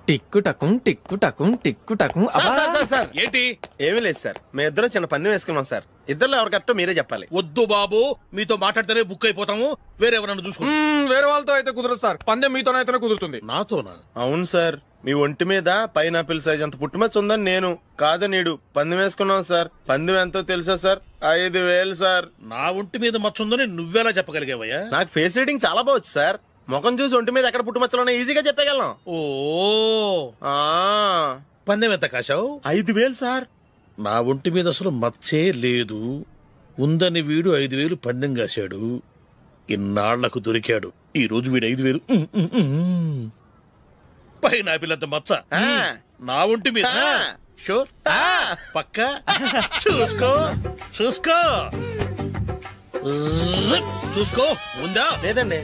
టిక్కు టకుం టిక్కు టకుం టిక్కు టకుం. సార్ ఏంటి? ఏమీ లేదు సార్, మేము ఇద్దరం చిన్న పందెం వేసుకున్నాం సార్. ఇద్దరులో ఎవరు కరెక్టో మీరే చెప్పాలి. వద్దు బాబు, మీతో మాట్లాడితేనే బుక్ అయిపోతాము. వేరే ఎవరన్నా చూసుకుంటాం. వేరే వాళ్ళతో అయితే కుదరదు సార్, పందెం మీతోనైతేనే కుదురుతుంది. నాతోనా? అవును సార్, మీ ఒంటి మీద పైనాపిల్ సైజ్ అంత పుట్టుమచ్చ ఉందని నేను కాదు నీడు పందెం వేసుకున్నాం సార్. పందెం ఎంతో తెలుసా సార్? 5000 సార్. నా ఒంటి మీద మచ్చ ఉందని నువ్వెలా చెప్పగలిగావయ్యా? నాకు ఫేస్ రీడింగ్ చాలా బాగుంది సార్. ముఖం చూసి ఒంటి మీద ఎక్కడ పుట్టుమచ్చలో ఈజీగా చెప్పగలం. ఓ, పందెం ఎంత కాశావు? 5000 సార్. నా ఒంటి మీద అసలు మచ్చే లేదు, ఉందని వీడు 5000 పందెం కాశాడు. ఇన్నాళ్లకు దొరికాడు. ఈ రోజు వీడు 5000. పైనాపిల్ అంత మచ్చ నా ఒంటి మీద. షూర్? పక్క చూసుకో చూసుకో చూసుకో. ఉందా? లేదండి.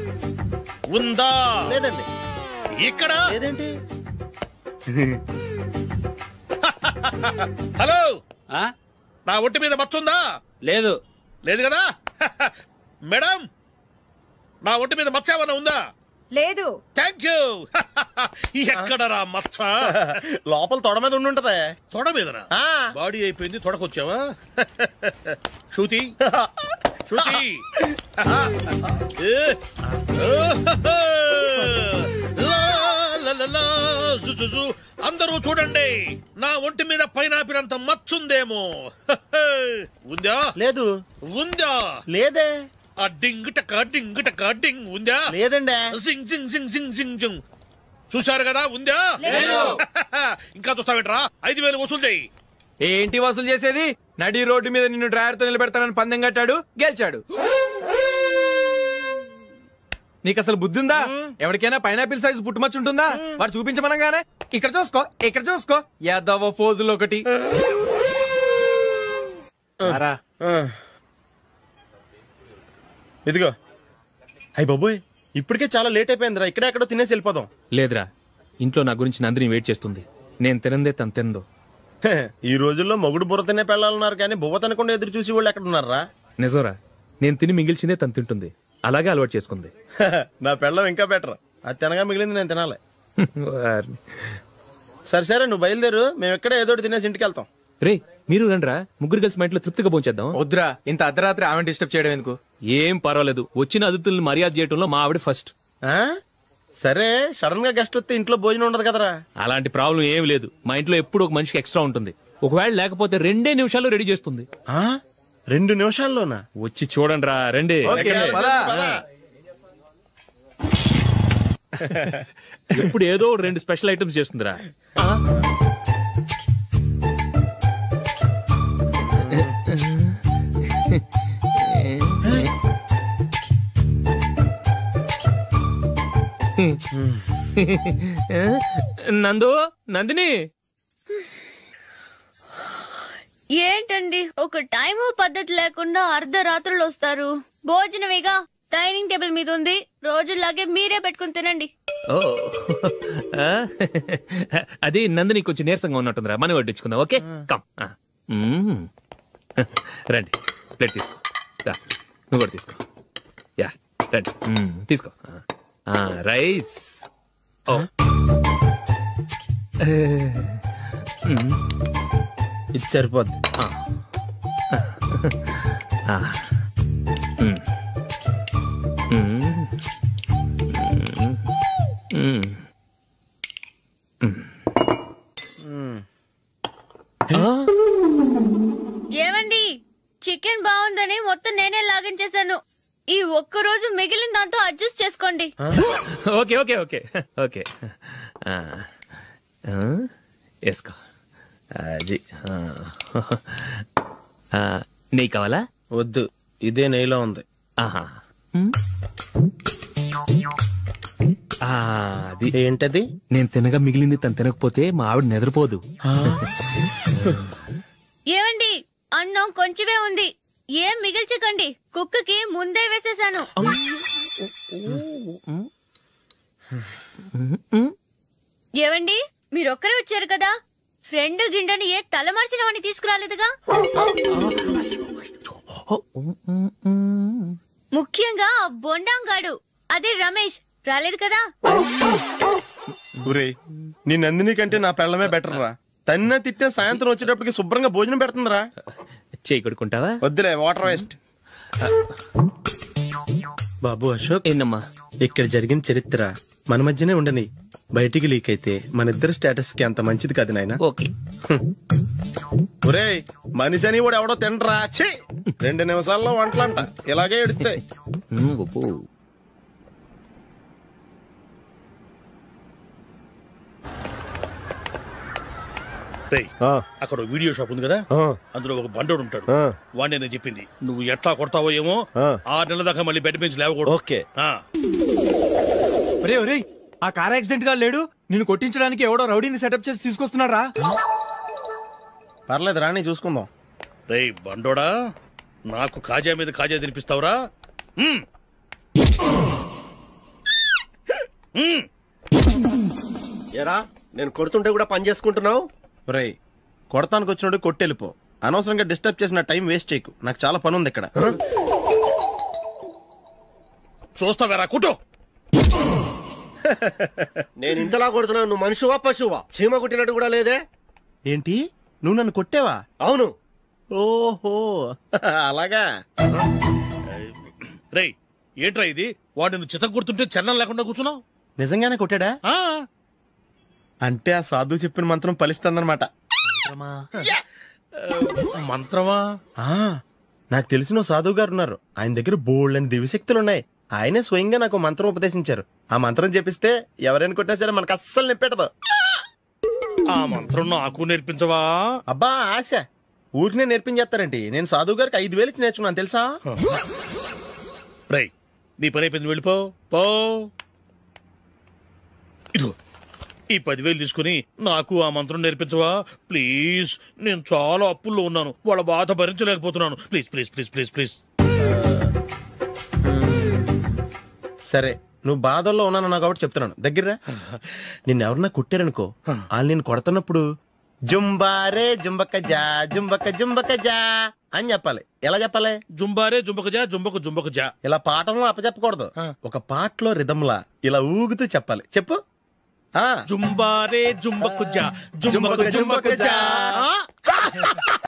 ఉందా? లేదండి. ఇక్కడ లేదేంటి? హలో, నా ఒంటి మీద మచ్చ ఉందా? లేదు. లేదు కదా? మేడం, నా ఒంటి మీద మచ్చ ఏమన్నా ఉందా? లేదు. Thank you. ఎక్కడరా మచ్చ? లోపల తొడ మీద ఉండుంటదే. తొడ మీదనా? బాడీ అయిపోయింది, తొడకొచ్చావా? శృతి శృతి, అందరూ చూడండి, నా ఒంటి మీద పైనాపిల్ అంత మచ్చుందేమో. ఉందా? లేదు. ఉందా? లేదే. ఆ డింగ్ టక డింగ్ టక డింగ్ ఉందా? లేదండి. జింగ్ జింగ్ జింగ్ జింగ్ జింగ్ జింగ్. చూశారు కదా ఉందా ఇంకా చూస్తావేంట్రా 5,000 వసూలు చేయి. ఏంటి వసూలు చేసేది? నడి రోడ్డు మీద నిన్ను డ్రైవర్ తో నిలబెడతానని పందెం కట్టాడు, గెలిచాడు. నీకు అసలు బుద్ధి ఉందా? ఎవరికైనా పైనాపిల్ సైజ్ పుట్టుమచ్చు ఉంటుందా? వాడు చూపించమనగానే ఇక్కడ చూసుకో ఇక్కడ చూసుకో యాదవ ఫోజులు ఒకటి. ఇదిగో. అయ్య బాబోయ్, ఇప్పటికే చాలా లేట్ అయిపోయిందిరా. ఇక్కడే ఎక్కడో తినేసి వెళ్ళిపోదాం. లేదురా, ఇంట్లో నా గురించి నందిని వెయిట్ చేస్తుంది. నేను తినందే తను తిందో. ఈ రోజుల్లో మొగుడు బుర్ర తినే పెళ్ళాలన్నారు కానీ బువ్వ తినకుండా ఎదురు చూసి వాళ్ళు ఎక్కడ ఉన్నారా? నిజంరా, నేను తిని మిగిల్చిందే తను తింటుంది. అలాగే అలవాటు చేసుకుంది. నా పెళ్ళం ఇంకా బెటర్. అది తినగా మిగిలింది నేను తినాలి. సరే సరే, నువ్వు బయలుదేరు. మేము ఎక్కడే ఏదో తినేసి ఇంటికి వెళ్తాం. రే, మీరు రండిరా, ముగ్గురు కలిసి మా ఇంట్లో తృప్తిగా పోంచేద్దాం. వద్దురా, ఇంత అర్ధరాత్రి ఆమె డిస్టర్బ్ చేయడం ఎందుకు? ఏం పర్వాలేదు, వచ్చిన అతిథుల్ని మర్యాద చేయడంలో మా ఆవిడ ఫస్ట్. సరే, సడన్ గా గెస్ట్ వస్తే ఇంట్లో భోజనం ఉండదు కదరా? అలాంటి ప్రాబ్లం ఏం లేదు. మా ఇంట్లో ఎప్పుడు ఒక మనిషికి ఎక్స్ట్రా ఉంటుంది. ఒకవేళ లేకపోతే 2 నిమిషాల్లో రెడీ చేస్తుంది. 2 నిమిషాల్లోనా? వచ్చి చూడండి రా, రండి. ఇప్పుడు ఏదో 2 స్పెషల్ ఐటమ్స్ చేస్తుందిరా. నందు, నందిని, ఏంటండి ఒక టైము పద్ధతి లేకుండా అర్ధరాత్రులు వస్తారు? భోజనమేగా డైనింగ్ టేబుల్ మీద ఉంది, రోజుల్లాగే మీరే పెట్టుకుని తినండి. ఓ అది నందిని కొంచెం నీరసంగా ఉన్నట్టుందిరా, మనం వడ్డించుకుందాం. Okay, come. రండి, ప్లేట్ తీసుకో. నువ్వు కూడా తీసుకో. యా, రండి, తీసుకో. రైస్. ఇది సరిపోద్ది. ఏమండి, చికెన్ బాగుందని మొత్తం నేనే లాగించేశాను. ఈ ఒక్క రోజు మిగిలిన దాంతో అడ్జస్ట్ చేసుకోండి. ఓకే ఓకే ఓకే ఓకే, వేసుకో. అది నెయ్యి కావాలా? వద్దు, ఇదే నెయ్యిలో ఉంది. ఆహా, అది ఏంటది? నేను తినగా మిగిలింది తను తినకపోతే మా ఆవిడ నిద్రపోదు. ఏమండి, అన్నం కొంచెమే ఉంది, ఏం మిగిల్చకండి. కుక్కకి ముందే వేసేసాను. ఏవండి, మీరొక్కరే వచ్చారు కదా, ఫ్రెండ్ గిండెని ఏ తలమార్చిన వాడిని తీసుకురాలేదుగా? ముఖ్యంగా బొండాంగాడు, అదే రమేష్, రాలేదు కదా? నీ నందిని కంటే నా పెళ్ళమే బెటర్ రా. తన్న తిట్టిన సాయంత్రం వచ్చేటప్పటికి శుభ్రంగా భోజనం పెడుతుందిరా. చేయి కొడుకుంటావా? వద్దులే, వాటర్ వేస్ట్. బాబు అశోక్, ఏంటమ్మా ఇక్కడ జరిగిన చరిత్ర మన మధ్యనే ఉండని, బయటికి లీక్ అయితే మన ఇద్దరు స్టేటస్ కి అంత మంచిది కాదు నాయన. ఒరేయ్, మనిషి అని కూడా ఎవడో తినరా. 2 నిమిషాల్లో వంటలంట ఇలాగే ఎడుతాయి. అక్కడ వీడియో షాప్ ఉంది కదా, అందులో ఒక బండోడు ఉంటాడు. వాడిని నేను చెప్పింది, నువ్వు ఎట్లా కొడతావో ఏమో, 6 నెలల దాకా మళ్ళీ బెడ్ బెంచ్ లేవకూడదు. ఓకే. ఒరే ఒరే, ఆ కార్ యాక్సిడెంట్ గా లేడు, నిన్ను కొట్టించడానికి ఎవడో రౌడీని సెటప్ చేసి తీసుకొస్తున్నారా? పర్లేదు రాని, చూసుకుందాం. రేయ్ బండోడా, నాకు కాజా మీద కాజా తినిపిస్తావురా? ఏరా, నేను కొడుతుంటే కూడా పని చేసుకుంటున్నావు? రేయ్, కొడతానికి వచ్చినట్టు కొట్టెళ్ళిపో. అనవసరంగా డిస్టర్బ్ చేసిన టైం వేస్ట్ చేయకు, నాకు చాలా పని ఉంది ఇక్కడ. చూస్తావేరా కుట్టు. నేను ఇంతలా కొడుతున్నావు, నువ్వు మనిషివా పశువా? చీమ కొట్టినట్టు కూడా లేదే. ఏంటి, నువ్వు నన్ను కొట్టావా? అవును. ఓహో, అలాగా. రేయ్, ఏంట్రా ఇది? వాడు నువ్వు చిత్త కొడుతుంటే చలనం లేకుండా కూర్చున్నావు. నిజంగానే కొట్టాడా? అంటే ఆ సాధువు చెప్పిన మంత్రం ఫలిస్తుందన్నమాట. మంత్రమా? నాకు తెలిసిన సాధువు గారు ఉన్నారు. ఆయన దగ్గర బోల్డ్ అని దివ్యశక్తులున్నాయి. ఆయనే స్వయంగా నాకు మంత్రం ఉపదేశించారు. ఆ మంత్రం చెప్పిస్తే ఎవరైనా కొట్టినా సరే మనకు అస్సలు నిప్పెట్టదు. ఆ మంత్రం నాకు నేర్పించవా? అబ్బా ఆశ, ఊరినే నేర్పించేస్తారండి. నేను సాధువు గారికి 5,000 ఇచ్చి నేర్చుకున్నాను తెలుసా? రై, నీ పని అయిపోయింది, వెళ్ళిపో పో. ఇదిగో ఈ 10,000 తీసుకుని నాకు ఆ మంత్రం నేర్పించవా ప్లీజ్? నేను చాలా అప్పుల్లో ఉన్నాను, వాళ్ళ బాధ భరించలేకపోతున్నాను. Please please please please please. సరే, నువ్వు బాధల్లో ఉన్నాను కాబట్టి చెప్తున్నాను. దగ్గర నిన్నెవరన్నా కొట్టారనుకో, వాళ్ళు నేను కొడుతున్నప్పుడు జుంబారే జుంబక జా జుంబక జుంబక జా అని చెప్పాలి. ఎలా చెప్పాలి? జుంబారే జుంబక జా జుంబక జుంబక జా. ఇలా పాఠంలో అప్పచెప్పకూడదు, ఒక పాటలో రిధంలా ఇలా ఊగుతూ చెప్పాలి. చెప్పు. జుంబారే జుంబకు జా జుంబకు జుంబకు జా.